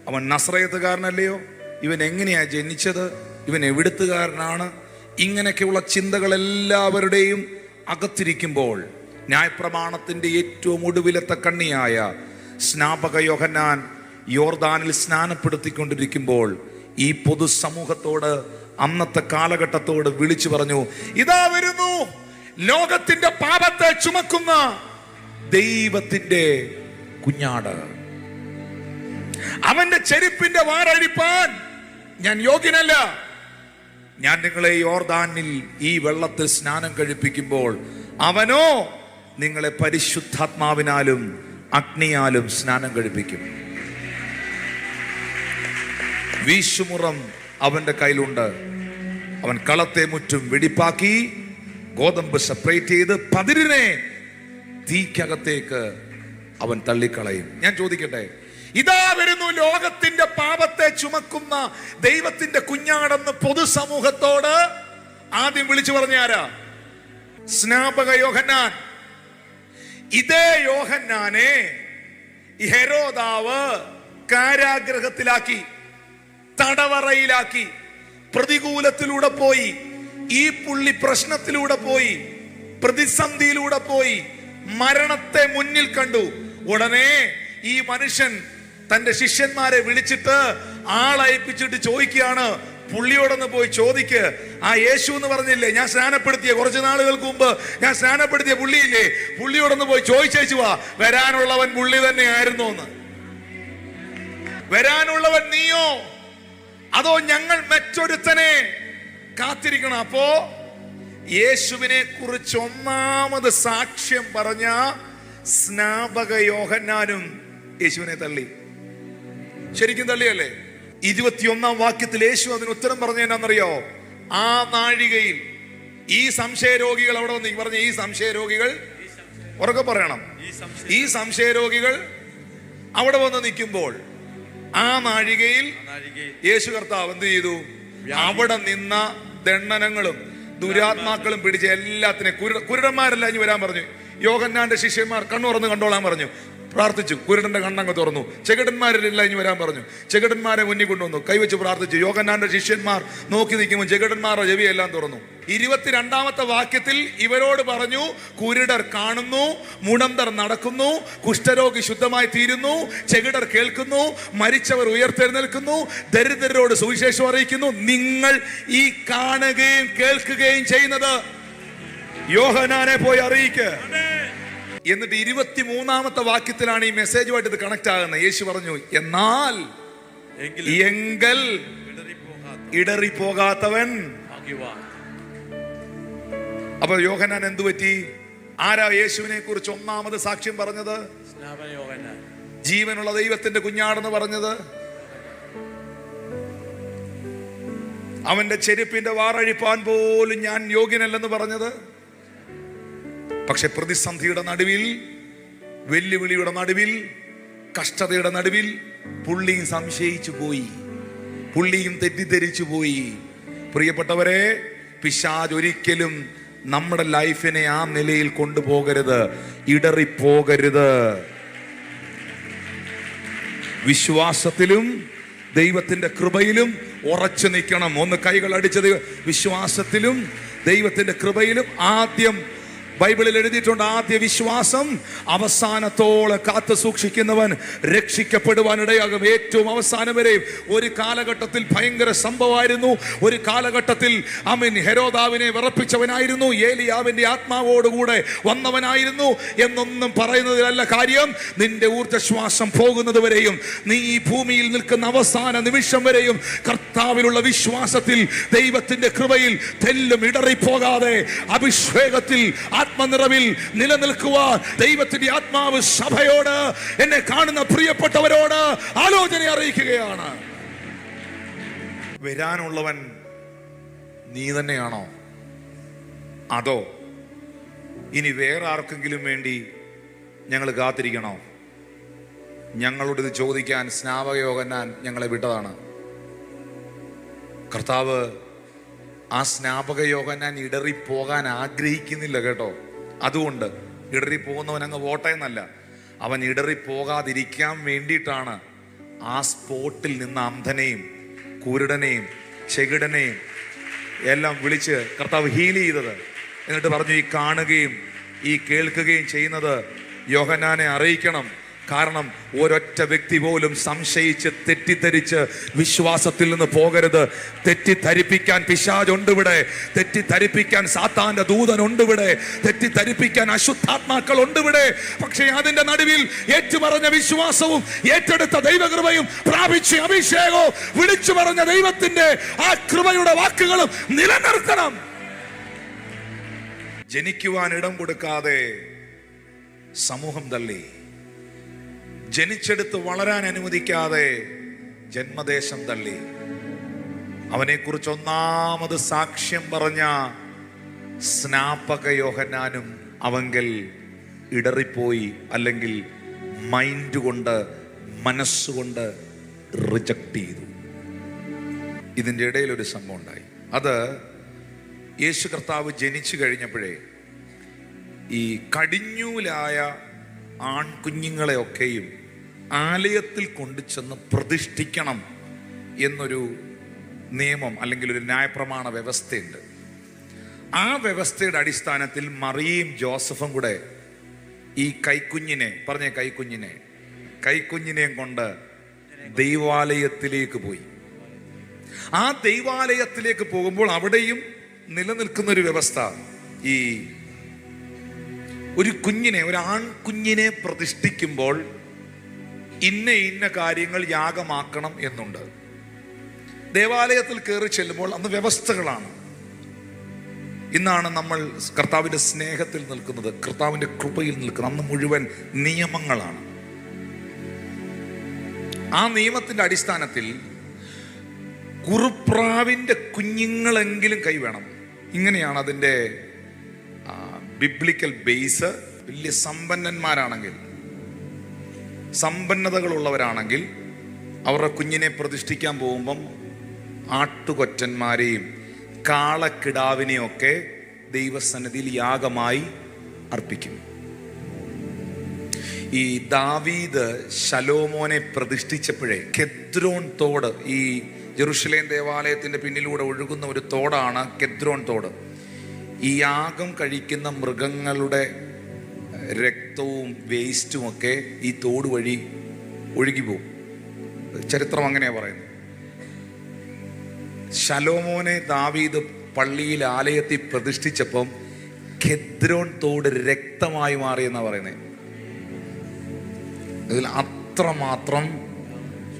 അവൻ നസ്രയത്തുകാരനല്ലയോ? ഇവൻ എങ്ങനെയാ ജനിച്ചത്? ഇവൻ എവിടുത്തുകാരനാണ്? ഇങ്ങനെയൊക്കെയുള്ള ചിന്തകൾ എല്ലാവരുടെയും അകത്തിരിക്കുമ്പോൾ ന്യായപ്രമാണത്തിന്റെ ഏറ്റവും ഒടുവിലത്തെ കണ്ണിയായ സ്നാപക യോഹന്നാൻ യോർദാനിൽ സ്നാനപ്പെടുത്തിക്കൊണ്ടിരിക്കുമ്പോൾ ഈ പൊതുസമൂഹത്തോട്, അന്നത്തെ കാലഘട്ടത്തോട് വിളിച്ചു പറഞ്ഞു, ഇതാ വരുന്നു ലോകത്തിന്റെ പാപത്തെ ചുമക്കുന്ന ദൈവത്തിന്റെ കുഞ്ഞാട്. അവന്റെ ചെരുപ്പിന്റെ വാറഴിപ്പാൻ ഞാൻ യോഗ്യനല്ല. ഞാൻ നിങ്ങളെ യോർദാനിൽ ഈ വെള്ളത്തിൽ സ്നാനം കഴിപ്പിക്കുമ്പോൾ അവനോ നിങ്ങളെ പരിശുദ്ധാത്മാവിനാലും അഗ്നിയാലും സ്നാനം കഴിപ്പിക്കും. വീശുമുറം അവന്റെ കയ്യിലുണ്ട്. അവൻ കളത്തെ മുറ്റും വെടിപ്പാക്കി ഗോതമ്പ് സെപ്പറേറ്റ് ചെയ്ത് പതിരിനെ തീക്കകത്തേക്ക് അവൻ തള്ളിക്കളയും. ഞാൻ ചോദിക്കട്ടെ, ഇതാ വരുന്നു ലോകത്തിന്റെ പാപത്തെ ചുമക്കുന്ന ദൈവത്തിന്റെ കുഞ്ഞാടെന്ന് പൊതുസമൂഹത്തോട് ആദ്യം വിളിച്ചു പറഞ്ഞ ആരാ? സ്നാപക യോഹന്നാൻ. ഇതേ യോഹന്നാനെ ഹെരോദാവ് കാരാഗ്രഹത്തിലാക്കി, തടവറയിലാക്കി, പ്രതികൂലത്തിലൂടെ പോയി, ഈ പുള്ളി പ്രശ്നത്തിലൂടെ പോയി, പ്രതിസന്ധിയിലൂടെ പോയി, മരണത്തെ മുന്നിൽ കണ്ടു. ഉടനെ ഈ മനുഷ്യൻ തന്റെ ശിഷ്യന്മാരെ വിളിച്ചിട്ട് ആളയപ്പിച്ചിട്ട് ചോദിക്കുകയാണ്, പുള്ളിയോടൊന്ന് പോയി ചോദിക്ക്, ആ യേശു എന്ന് പറഞ്ഞില്ലേ, ഞാൻ സ്നാനപ്പെടുത്തിയ കുറച്ച് നാളുകൾക്ക് മുമ്പ് ഞാൻ സ്നാനപ്പെടുത്തിയ പുള്ളിയില്ലേ, പുള്ളിയോടൊന്ന് പോയി ചോദിച്ചേച്ചു വാ, വരാനുള്ളവൻ പുള്ളി തന്നെ ആയിരുന്നു എന്ന്. വരാനുള്ളവൻ നീയോ, അതോ ഞങ്ങൾ മറ്റൊരുത്തനെ കാത്തിരിക്കണം? അപ്പോ യേശുവിനെ കുറിച്ച് ഒന്നാമത് സാക്ഷ്യം പറഞ്ഞ സ്നാപക യോഹന്നാനും യേശുവിനെ തള്ളി. ശരിക്കും തള്ളിയല്ലേ? 21-ാം വാക്യത്തിൽ യേശു അതിന് ഉത്തരം പറഞ്ഞ എന്നാന്നറിയോ? ആ നാഴികയിൽ ഈ സംശയരോഗികൾ അവിടെ വന്ന് പറഞ്ഞ, ഈ സംശയരോഗികൾ ഉറക്കെ പറയണം, ഈ സംശയരോഗികൾ അവിടെ വന്ന് നിൽക്കുമ്പോൾ ആ നാഴികയിൽ യേശു കർത്താവ് എന്ത് ചെയ്തു? അവിടെ നിന്ന ദണ്ഡനങ്ങളും ദുരാത്മാക്കളും പിടിച്ച എല്ലാത്തിനെ, കുരുടന്മാരെല്ലാം ഇനി വരാൻ പറഞ്ഞു. യോഹന്നാന്റെ ശിഷ്യന്മാർ കണ്ണുറന്ന് കണ്ടോളാൻ പറഞ്ഞു. പ്രാർത്ഥിച്ചു. കുരുടന്റെ കണ്ണങ്ങ് തുറന്നു. ചെകിടന്മാരെല്ലാം ഇനി വരാൻ പറഞ്ഞു. ചെകിടന്മാരെ മുന്നിൽ കൊണ്ടുവന്നു. കൈവച്ച് പ്രാർത്ഥിച്ചു. യോഹന്നാന്റെ ശിഷ്യന്മാർ നോക്കി നിൽക്കുമ്പോൾ ചെകിടന്മാരുടെ ചെവിയെല്ലാം തുറന്നു. 22-ാമത്തെ വാക്യത്തിൽ ഇവരോട് പറഞ്ഞു, കുരുടർ കാണുന്നു, മുടന്തർ നടക്കുന്നു, കുഷ്ഠരോഗി ശുദ്ധമായി തീരുന്നു, ചെകിടർ കേൾക്കുന്നു, മരിച്ചവർ ഉയർത്തെഴുന്നേൽക്കുന്നു, ദരിദ്രരോട് സുവിശേഷം അറിയിക്കുന്നു. നിങ്ങൾ ഈ കാണുകയും കേൾക്കുകയും ചെയ്യുന്നത് യോഹന്നാനെ പോയി അറിയിക്കുക. എന്നിട്ട് 23-ാമത്തെ വാക്യത്തിലാണ് ഈ മെസ്സേജുമായിട്ട് ഇത് കണക്ട് ആകുന്നത്. യേശു പറഞ്ഞു, എന്നാൽ എങ്കിൽ ഇടറിപ്പോകാത്തവൻ. അപ്പൊ യോഹന്നാൻ എന്തു പറ്റി? ആരാ യേശുവിനെ കുറിച്ച് ഒന്നാമത് സാക്ഷ്യം പറഞ്ഞത്? ജീവനുള്ള ദൈവത്തിന്റെ കുഞ്ഞാടെന്ന് പറഞ്ഞത്. അവന്റെ ചെരുപ്പിന്റെ വാറഴിപ്പാൻ പോലും ഞാൻ യോഗ്യനല്ലെന്ന് പറഞ്ഞത്. പക്ഷെ പ്രതിസന്ധിയുടെ നടുവിൽ, വെല്ലുവിളിയുടെ നടുവിൽ, കഷ്ടതയുടെ നടുവിൽ പുള്ളിയും സംശയിച്ചു പോയി, പുള്ളിയും തെറ്റിദ്ധരിച്ചു പോയി. പ്രിയപ്പെട്ടവരെ, പിശാച് ഒരിക്കലും നമ്മുടെ ലൈഫിനെ ആ നിലയിൽ കൊണ്ടുപോകരുത്, ഇടറിപ്പോകരുത്. വിശ്വാസത്തിലും ദൈവത്തിന്റെ കൃപയിലും ഉറച്ചു നിൽക്കണം. ഒന്ന് കൈകൾ അടിച്ചത്. വിശ്വാസത്തിലും ദൈവത്തിന്റെ കൃപയിലും. ആദ്യം ബൈബിളിൽ എഴുതിയിട്ടുണ്ട്, ആദ്യ വിശ്വാസം അവസാനത്തോളം കാത്തു സൂക്ഷിക്കുന്നവൻ രക്ഷിക്കപ്പെടുവാൻ ഇടയാകും. ഏറ്റവും അവസാനം വരെയും. ഒരു കാലഘട്ടത്തിൽ ഭയങ്കര സംഭവമായിരുന്നു. ഒരു കാലഘട്ടത്തിൽ ഹെരോദാവിനെ വിറപ്പിച്ചവനായിരുന്നു, ഏലിയാവിന്റെ ആത്മാവോടുകൂടെ വന്നവനായിരുന്നു എന്നൊന്നും പറയുന്നതിലല്ല കാര്യം. നിന്റെ ഊർജ്ജശ്വാസം പോകുന്നത് വരെയും, നീ ഈ ഭൂമിയിൽ നിൽക്കുന്ന അവസാന നിമിഷം വരെയും കർത്താവിലുള്ള വിശ്വാസത്തിൽ, ദൈവത്തിന്റെ കൃപയിൽ തെല്ലും ഇടറിപ്പോകാതെ അഭിഷേകത്തിൽ, ആത്മനിറവിൽ നിലനിൽക്കുവാൻ ദൈവത്തിന്റെ ആത്മാവ് സഭയോട്, എന്നെ കാണുന്ന പ്രിയപ്പെട്ടവരോട് ആലോചന അറിയിക്കുകയാണ്. വരാനുള്ളവൻ നീ തന്നെയാണോ? അതോ ഇനി വേറെ ആർക്കെങ്കിലും വേണ്ടി ഞങ്ങൾ കാത്തിരിക്കണോ? ഞങ്ങളോട് ഇത് ചോദിക്കാൻ സ്നാപക യോഹന്നാൻ ഞങ്ങളെ വിട്ടതാണ്. കർത്താവ് ആ സ്നാപക യോഹന്നാൻ ഇടറിപ്പോകാൻ ആഗ്രഹിക്കുന്നില്ല കേട്ടോ. അതുകൊണ്ട് ഇടറിപ്പോകുന്നവൻ അങ്ങ് വോട്ടേന്നല്ല, അവൻ ഇടറിപ്പോകാതിരിക്കാൻ വേണ്ടിയിട്ടാണ് ആ സ്പോട്ടിൽ നിന്ന് അന്ധനെയും കുരുടനെയും ചെകിടനെയും എല്ലാം വിളിച്ച് കർത്താവ് ഹീൽ ചെയ്തത്. എന്നിട്ട് പറഞ്ഞു, ഈ കാണുകയും ഈ കേൾക്കുകയും ചെയ്യുന്നത് യോഹന്നാനെ അറിയിക്കണം. കാരണം ഒരൊറ്റ വ്യക്തി പോലും സംശയിച്ച് തെറ്റിദ്ധരിച്ച് വിശ്വാസത്തിൽ നിന്ന് പോകരുത്. തെറ്റിദ്ധരിപ്പിക്കാൻ പിശാചുണ്ട് ഇവിടെ, തെറ്റിദ്ധരിപ്പിക്കാൻ സാത്താന്റെ ദൂതനുണ്ട് ഇവിടെ, തെറ്റിദ്ധരിപ്പിക്കാൻ അശുദ്ധാത്മാക്കൾ ഉണ്ട് ഇവിടെ. പക്ഷേ അതിന്റെ നടുവിൽ ഏറ്റുപറഞ്ഞ വിശ്വാസവും ഏറ്റെടുത്ത ദൈവകൃപയും പ്രാപിച്ച അഭിഷേകവും വിളിച്ചു പറഞ്ഞ ദൈവത്തിന്റെ ആ കൃപയുടെ വാക്കുകളും നിലനിർത്തണം. ജനിക്കുവാൻ ഇടം കൊടുക്കാതെ സമൂഹം തള്ളി, ജനിച്ചെടുത്ത് വളരാൻ അനുവദിക്കാതെ ജന്മദേശം തള്ളി, അവനെക്കുറിച്ച് ഒന്നാമത് സാക്ഷ്യം പറഞ്ഞ സ്നാപക യോഹന്നാനും അവങ്കൽ ഇടറിപ്പോയി, അല്ലെങ്കിൽ മൈൻഡ് കൊണ്ട്, മനസ്സുകൊണ്ട് റിജക്ട് ചെയ്തു. ഇതിൻ്റെ ഇടയിൽ ഒരു സംഭവം ഉണ്ടായി. അത് യേശു കർത്താവ് ജനിച്ചു കഴിഞ്ഞപ്പോഴേ ഈ കടിഞ്ഞൂലായ ആൺകുഞ്ഞുങ്ങളെയൊക്കെയും ആലയത്തിൽ കൊണ്ടുചെന്ന് പ്രതിഷ്ഠിക്കണം എന്നൊരു നിയമം അല്ലെങ്കിൽ ഒരു ന്യായപ്രമാണ വ്യവസ്ഥയുണ്ട്. ആ വ്യവസ്ഥയുടെ അടിസ്ഥാനത്തിൽ മറിയയും ജോസഫും കൂടെ ഈ കൈക്കുഞ്ഞിനെയും കൊണ്ട് ദൈവാലയത്തിലേക്ക് പോയി. ആ ദൈവാലയത്തിലേക്ക് പോകുമ്പോൾ അവിടെയും നിലനിൽക്കുന്ന ഒരു വ്യവസ്ഥ, ഈ ഒരു കുഞ്ഞിനെ, ഒരു ആൺകുഞ്ഞിനെ പ്രതിഷ്ഠിക്കുമ്പോൾ ഇന്ന കാര്യങ്ങൾ യാഗമാക്കണം എന്നുണ്ട്. ദേവാലയത്തിൽ കയറി ചെല്ലുമ്പോൾ അന്ന് വ്യവസ്ഥകളാണ്. ഇന്നാണ് നമ്മൾ കർത്താവിന്റെ സ്നേഹത്തിൽ നിൽക്കുന്നത്, കർത്താവിന്റെ കൃപയിൽ നിൽക്കുന്നത്. അന്ന് മുഴുവൻ നിയമങ്ങളാണ്. ആ നിയമത്തിന്റെ അടിസ്ഥാനത്തിൽ കുറുപ്രാവിന്റെ കുഞ്ഞുങ്ങളെങ്കിലും കൈ വേണം. ഇങ്ങനെയാണ് അതിൻ്റെ ബിബ്ലിക്കൽ ബേസ്. വലിയ സമ്പന്നന്മാരാണെങ്കിൽ, സമ്പന്നതകളുള്ളവരാണെങ്കിൽ അവരുടെ കുഞ്ഞിനെ പ്രതിഷ്ഠിക്കാൻ പോകുമ്പം ആട്ടുകൊറ്റന്മാരെയും കാളക്കിടാവിനെയും ഒക്കെ ദൈവസന്നിധിയിൽ യാഗമായി അർപ്പിക്കും. ഈ ദാവീദ് ശലോമോനെ പ്രതിഷ്ഠിച്ചപ്പോഴേ കെദ്രോൺ തോട്, ഈ ജെറുസലേം ദേവാലയത്തിന്റെ പിന്നിലൂടെ ഒഴുകുന്ന ഒരു തോടാണ് കെദ്രോൺ തോട്. ഈ യാഗം കഴിക്കുന്ന മൃഗങ്ങളുടെ രക്തവും വേസ്റ്റും ഒക്കെ ഈ തോട് വഴി ഒഴുകിപ്പോവും. ചരിത്രം അങ്ങനെയാ പറയുന്നത്. ശലോമോനെ ദാവീദ് പള്ളിയിൽ ആലയത്തിൽ പ്രതിഷ്ഠിച്ചപ്പം കെദ്രോൺ തോട് രക്തമായി മാറിയെന്നാ പറയുന്നത്. അതിൽ അത്രമാത്രം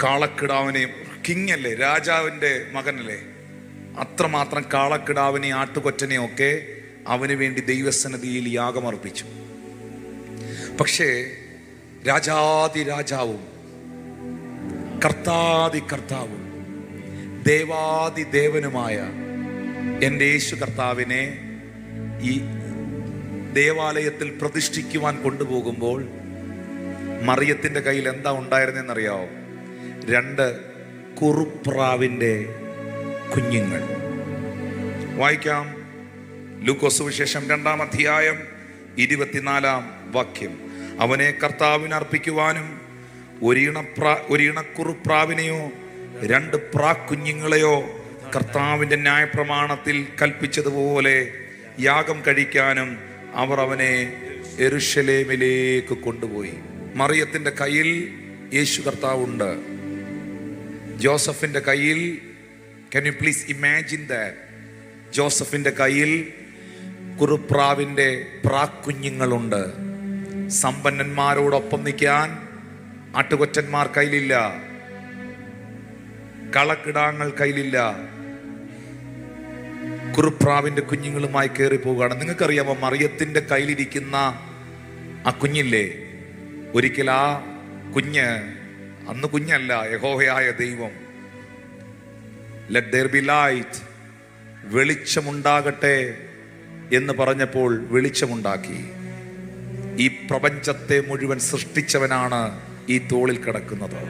കാളക്കിടാവിനെയും, കിങ് അല്ലേ, രാജാവിൻ്റെ മകനല്ലേ, അത്രമാത്രം കാളക്കിടാവിനെയും ആട്ടുകൊറ്റനെയും ഒക്കെ അവന് വേണ്ടി ദൈവസന്നിധിയിൽ യാഗമർപ്പിച്ചു. പക്ഷേ രാജാതി രാജാവും കർത്താതി കർത്താവും ദേവാതി ദേവനുമായ എൻ്റെ യേശു കർത്താവിനെ ഈ ദേവാലയത്തിൽ പ്രതിഷ്ഠിക്കുവാൻ കൊണ്ടുപോകുമ്പോൾ മറിയത്തിൻ്റെ കയ്യിൽ എന്താ ഉണ്ടായിരുന്നെന്നറിയാവോ? 2 കുറുപ്രാവിൻ്റെ കുഞ്ഞുങ്ങൾ. വായിക്കാം. ലൂക്കോസ് സുവിശേഷം 2-ാം അധ്യായം 24-ാം വാക്യം. അവനെ കർത്താവിന് അർപ്പിക്കുവാനും ഒരു ഇണക്കുറുപ്രാവിനെയോ 2 പ്രാക്കുഞ്ഞുങ്ങളെയോ കർത്താവിൻ്റെ ന്യായപ്രമാണത്തിൽ കൽപ്പിച്ചതുപോലെ യാഗം കഴിക്കാനും അവർ അവനെ യെരൂശലേമിലേക്ക് കൊണ്ടുപോയി. മറിയത്തിൻ്റെ കയ്യിൽ യേശു കർത്താവുണ്ട്. ജോസഫിൻ്റെ കയ്യിൽ, can you please imagine that? ജോസഫിൻ്റെ കയ്യിൽ കുറുപ്രാവിൻ്റെ പ്രാക്കുഞ്ഞുങ്ങളുണ്ട്. സമ്പന്നന്മാരോടൊപ്പം നിൽക്കാൻ ആട്ടുകൊറ്റന്മാർ കയ്യിലില്ല, കളക്കിടാങ്ങൾ കയ്യിലില്ല. കുറുപ്രാവിൻ്റെ കുഞ്ഞുങ്ങളുമായി കയറി പോവുകയാണ്. നിങ്ങൾക്കറിയാമോ മറിയത്തിൻ്റെ കയ്യിലിരിക്കുന്ന ആ കുഞ്ഞില്ലേ, ഒരിക്കൽ ആ കുഞ്ഞ്, അന്ന് കുഞ്ഞല്ല, യഹോവയായ ദൈവം ലെറ്റ് ദേർ ബി ലൈറ്റ്, വെളിച്ചമുണ്ടാകട്ടെ എന്ന് പറഞ്ഞപ്പോൾ വെളിച്ചമുണ്ടാക്കി. ഈ പ്രപഞ്ചത്തെ മുഴുവൻ സൃഷ്ടിച്ചവനാണ് ഈ തോളിൽ കിടക്കുന്നത്.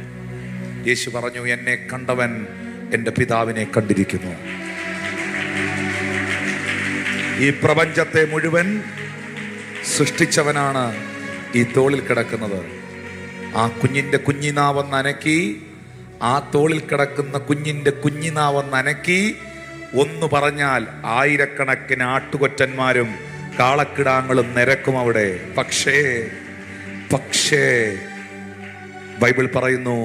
യേശു പറഞ്ഞു, എന്നെ കണ്ടവൻ എൻ്റെ പിതാവിനെ കണ്ടിരിക്കുന്നു. ഈ പ്രപഞ്ചത്തെ മുഴുവൻ സൃഷ്ടിച്ചവനാണ് ഈ തോളിൽ കിടക്കുന്നത്. ആ കുഞ്ഞിൻ്റെ കുഞ്ഞിനാവെന്ന് അനക്കി, ആ തോളിൽ കിടക്കുന്ന കുഞ്ഞിൻ്റെ കുഞ്ഞിനാവെന്ന് അനക്കി ഒന്ന് പറഞ്ഞാൽ ആയിരക്കണക്കിന് ആട്ടുകൊറ്റന്മാരും കാളക്കിടാങ്ങളും നിരക്കും അവിടെ. പക്ഷേ ബൈബിൾ പറയുന്നു,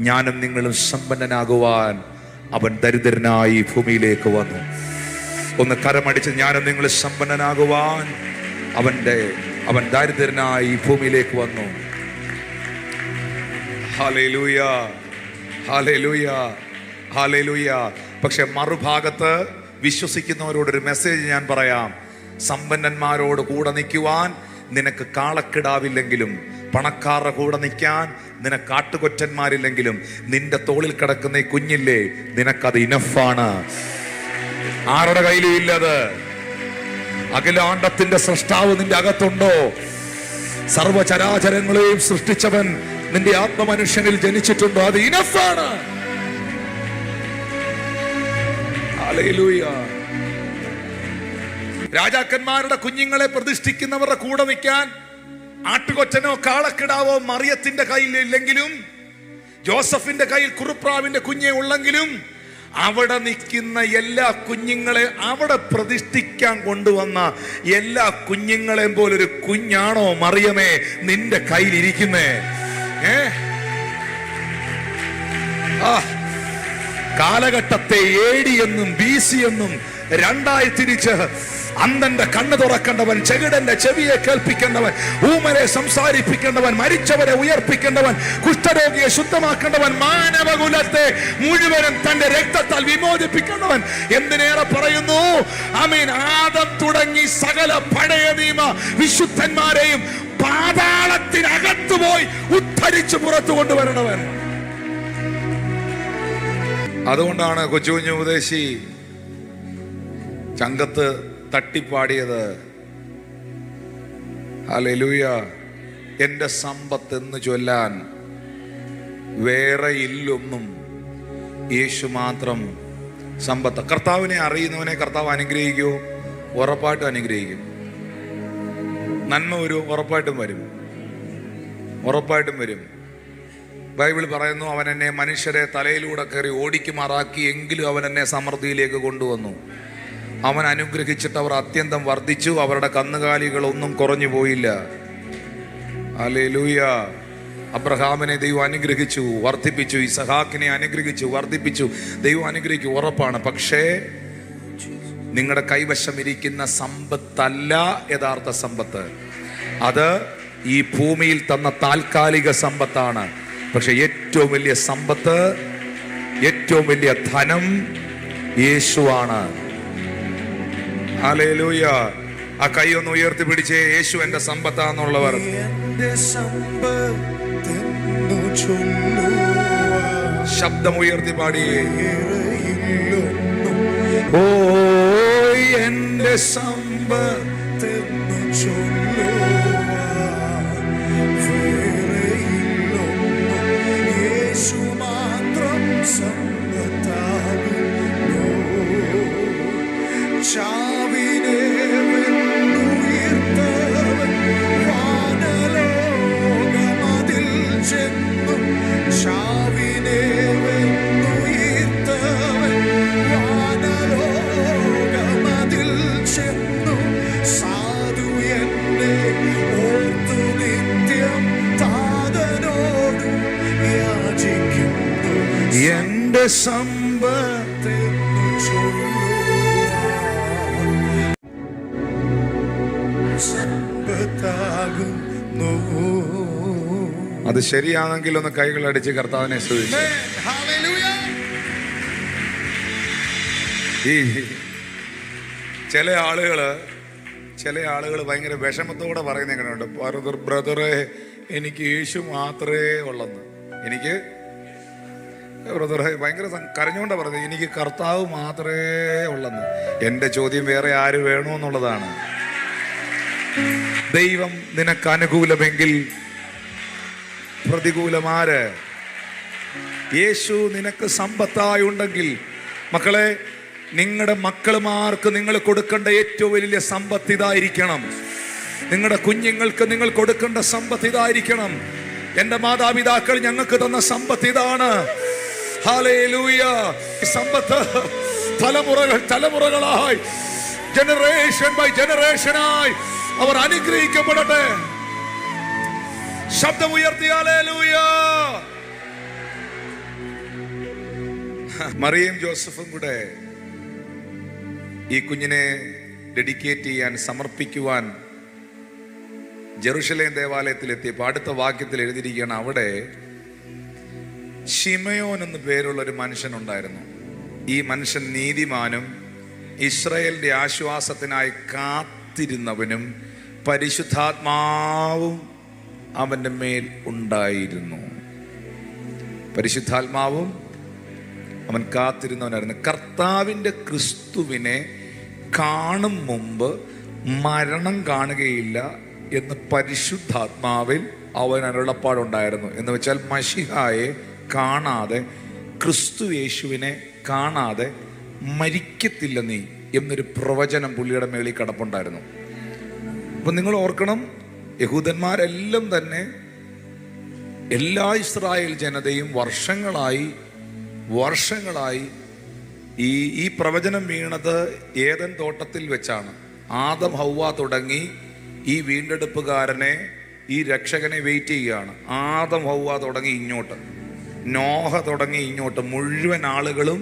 ഞാനും നിങ്ങളും സമ്പന്നനാകുവാൻ അവൻ ദരിദ്രനായി ഭൂമിയിലേക്ക് വന്നു. ഒന്ന് കരമടിച്ച്, ഞാനും നിങ്ങൾ സമ്പന്നനാകുവാൻ അവൻ ദരിദ്രനായി ഭൂമിയിലേക്ക് വന്നു. Hallelujah, hallelujah, hallelujah. പക്ഷെ മറുഭാഗത്ത് വിശ്വസിക്കുന്നവരോടൊരു മെസ്സേജ് ഞാൻ പറയാം. സമ്പന്നന്മാരോട് കൂടെ നിൽക്കുവാൻ നിനക്ക് കാളക്കിടാവില്ലെങ്കിലും, പണക്കാരുടെ കൂടെ നിൽക്കാൻ നിനക്ക് ആട്ടുകൊറ്റന്മാരില്ലെങ്കിലും, നിന്റെ തോളിൽ കിടക്കുന്ന ഈ കുഞ്ഞില്ലേ, നിനക്കത് ഇനഫാണ്. ആരുടെ കയ്യിലും ഇല്ലത്. അഖിലാണ്ടത്തിന്റെ സൃഷ്ടാവ് നിന്റെ അകത്തുണ്ടോ? സർവചരാചരങ്ങളെയും സൃഷ്ടിച്ചവൻ നിന്റെ ആത്മമനുഷ്യനിൽ ജനിച്ചിട്ടുണ്ടോ? അത് ഇനഫാണ്. ഹല്ലേലൂയ. രാജാക്കന്മാരുടെ കുഞ്ഞുങ്ങളെ പ്രതിഷ്ഠിക്കുന്നവരുടെ കൂടെ നിൽക്കാൻ ആട്ടുകൊറ്റനോ കാളക്കിടാവോ മറിയത്തിന്റെ കയ്യിൽ ഇല്ലെങ്കിലും, ജോസഫിന്റെ കയ്യിൽ കുറുപ്രാവിന്റെ കുഞ്ഞെ ഉള്ളെങ്കിലും, അവിടെ നിൽക്കുന്ന എല്ലാ കുഞ്ഞുങ്ങളെ അവിടെ പ്രതിഷ്ഠിക്കാൻ കൊണ്ടുവന്ന എല്ലാ കുഞ്ഞുങ്ങളെയും പോലൊരു കുഞ്ഞാണോ മറിയമേ നിന്റെ കയ്യിലിരിക്കുന്നേ? കാലഘട്ടത്തെ AD എന്നും BC എന്നും രണ്ടായി തിരിച്ച് അന്ധന്റെ കണ്ണ് തുറക്കേണ്ടവൻ, ചെകിടന്റെ ചെവിയെ കേൾപ്പിക്കേണ്ടവൻ, ഊമരെ സംസാരിപ്പിക്കേണ്ടവൻ, മരിച്ചവരെ ഉയർപ്പിക്കേണ്ടവൻ, കുഷ്ഠരോഗിയെ ശുദ്ധമാക്കേണ്ടവൻ, മാനവകുലത്തെ മുഴുവനും തന്റെ രക്തത്താൽ വിമോചിപ്പിക്കേണ്ടവൻ. എന്തിനേറെ പറയുന്നു, ആമീൻ, ആദം തുടങ്ങി സകല പഴയ നിയമ വിശുദ്ധന്മാരെയും പാതാളത്തിനകത്തു പോയി ഉദ്ധരിച്ച് പുറത്തു കൊണ്ടുവരണവൻ. അതുകൊണ്ടാണ് കൊച്ചു കുഞ്ഞു ഉപദേശി ചങ്കത്ത് തട്ടിപ്പാടിയത്. ഹല്ലേലൂയ. എൻ്റെ സമ്പത്ത് എന്ന് ചൊല്ലാൻ വേറെ ഇല്ലൊന്നും, യേശു മാത്രം സമ്പത്ത്. കർത്താവിനെ അറിയുന്നവനെ കർത്താവ് അനുഗ്രഹിക്കുമോ? ഉറപ്പായിട്ടും അനുഗ്രഹിക്കും. നന്മ വരും, ഉറപ്പായിട്ടും വരും. ഉറപ്പായിട്ടും വരും. ബൈബിൾ പറയുന്നു, അവൻ എന്നെ മനുഷ്യരെ തലയിലൂടെ കയറി ഓടിക്കുമാറാക്കി, എങ്കിലും അവൻ എന്നെ സമൃദ്ധിയിലേക്ക് കൊണ്ടുവന്നു. അവൻ അനുഗ്രഹിച്ചിട്ട് അവർ അത്യന്തം വർദ്ധിച്ചു, അവരുടെ കന്നുകാലികളൊന്നും കുറഞ്ഞു പോയില്ല. ഹല്ലേലൂയ. അബ്രഹാമിനെ ദൈവം അനുഗ്രഹിച്ചു, വർദ്ധിപ്പിച്ചു. ഇസഹാക്കിനെ അനുഗ്രഹിച്ചു, വർദ്ധിപ്പിച്ചു. ദൈവം അനുഗ്രഹിക്കും, ഉറപ്പാണ്. പക്ഷേ നിങ്ങളുടെ കൈവശം ഇരിക്കുന്ന സമ്പത്തല്ല യഥാർത്ഥ സമ്പത്ത്. അത് ഈ ഭൂമിയിൽ തന്ന താൽക്കാലിക സമ്പത്താണ്. പക്ഷെ ഏറ്റവും വലിയ സമ്പത്ത്, ഏറ്റവും വലിയ ധനം യേശുവാണ്. ഹല്ലേലൂയ. ആ കൈ ഒന്ന് ഉയർത്തി പിടിച്ചേ. യേശു എന്റെ സമ്പത്താന്നുള്ളവർ ശബ്ദം ഉയർത്തി പാടിയേ. ഓ എന്റെ സമ്പത്തെന്നു യേശു മാത്രം സമ്പത്താകുന്നു. ചാവിനെ വെന്നുയർത്തവൻ വാനലോകമതിൽ ചെന്നു. ചാവിനെ വെന്നുയർത്തവൻ വാനലോകമതിൽ ചെന്നു. സാധു എന്നെ ഓർത്തു നിത്യം താതനോട് യാചിക്കുന്നു. എന്റെ സമ്പത്തെന്നു സമ്പത്താകുന്നു. അത് ശരിയാണെങ്കിൽ ഒന്ന് കൈകൾ അടിച്ച് കർത്താവിനെ സ്തുതിച്ചു. ഈ ചില ആളുകൾ ഭയങ്കര വിഷമത്തോടെ പറയുന്ന എങ്ങനെയുണ്ട്, ബ്രദറെ എനിക്ക് യേശു മാത്രമേ ഉള്ളെന്ന്. എനിക്ക് ബ്രദറെ ഭയങ്കര കരഞ്ഞുകൊണ്ടാണ് പറഞ്ഞത്, എനിക്ക് കർത്താവ് മാത്രമേ ഉള്ളെന്ന്. എൻ്റെ ചോദ്യം വേറെ ആര് വേണമെന്നുള്ളതാണ്. ദൈവം നിനക്ക് അനുകൂലമെങ്കിൽ പ്രതികൂലമാര്? യേശു നിനക്ക് സമ്പത്തായി ഉണ്ടെങ്കിൽ, മക്കളെ, നിങ്ങളുടെ മക്കളുമാർക്ക് നിങ്ങൾ കൊടുക്കേണ്ട ഏറ്റവും വലിയ സമ്പത്ത് ഇതായിരിക്കണം. നിങ്ങളുടെ കുഞ്ഞുങ്ങൾക്ക് നിങ്ങൾ കൊടുക്കേണ്ട സമ്പത്ത് ഇതായിരിക്കണം. എൻ്റെ മാതാപിതാക്കൾ ഞങ്ങൾക്ക് തന്ന സമ്പത്ത് ഇതാണ്. ഹല്ലേലൂയ. സമ്പത്ത് തലമുറകളായി, ജനറേഷൻ ബൈ ജനറേഷനായി അവർ അനുഗ്രഹിക്കപ്പെടട്ടെ. ശബ്ദം ഉയർത്തി ഹല്ലേലൂയ. മറിയയും ജോസഫും കൂടെ ഈ കുഞ്ഞിനെ ഡെഡിക്കേറ്റ് ചെയ്യാൻ, സമർപ്പിക്കുവാൻ ജെറുസലേം ദേവാലയത്തിൽ എത്തിയപ്പോൾ അടുത്ത വാക്യത്തിൽ എഴുതിയിരിക്കുകയാണ്, അവിടെ ശിമയോൻ എന്ന് പേരുള്ള ഒരു മനുഷ്യനുണ്ടായിരുന്നു. ഈ മനുഷ്യൻ നീതിമാനും ഇസ്രായേലിന്റെ ആശ്വാസത്തിനായി കാത്തിരുന്നവനും പരിശുദ്ധാത്മാവും അവന്റെ മേൽ ഉണ്ടായിരുന്നു. പരിശുദ്ധാത്മാവും അവൻ കാത്തിരുന്നവനായിരുന്നു. കർത്താവിൻ്റെ ക്രിസ്തുവിനെ കാണും മുമ്പ് മരണം കാണുകയില്ല എന്ന് പരിശുദ്ധാത്മാവിൽ അവൻ അരുളപ്പാടുണ്ടായിരുന്നു. എന്ന് വെച്ചാൽ മശിഹായെ കാണാതെ, ക്രിസ്തു യേശുവിനെ കാണാതെ മരിക്കത്തില്ല നീ എന്നൊരു പ്രവചനം പുള്ളിയുടെ മേളിൽ കിടപ്പുണ്ടായിരുന്നു. അപ്പം നിങ്ങൾ ഓർക്കണം, യഹൂദന്മാരെല്ലാം തന്നെ, എല്ലാ ഇസ്രായേൽ ജനതയും വർഷങ്ങളായി ഈ പ്രവചനം വീണത് ഏദൻ തോട്ടത്തിൽ വെച്ചാണ്. ആദം ഹൗവ തുടങ്ങി ഈ വീണ്ടെടുപ്പുകാരനെ, ഈ രക്ഷകനെ വെയിറ്റ് ചെയ്യുകയാണ്. ആദം ഹൗവ തുടങ്ങി ഇങ്ങോട്ട്, നോഹ തുടങ്ങി ഇങ്ങോട്ട്, മുഴുവൻ ആളുകളും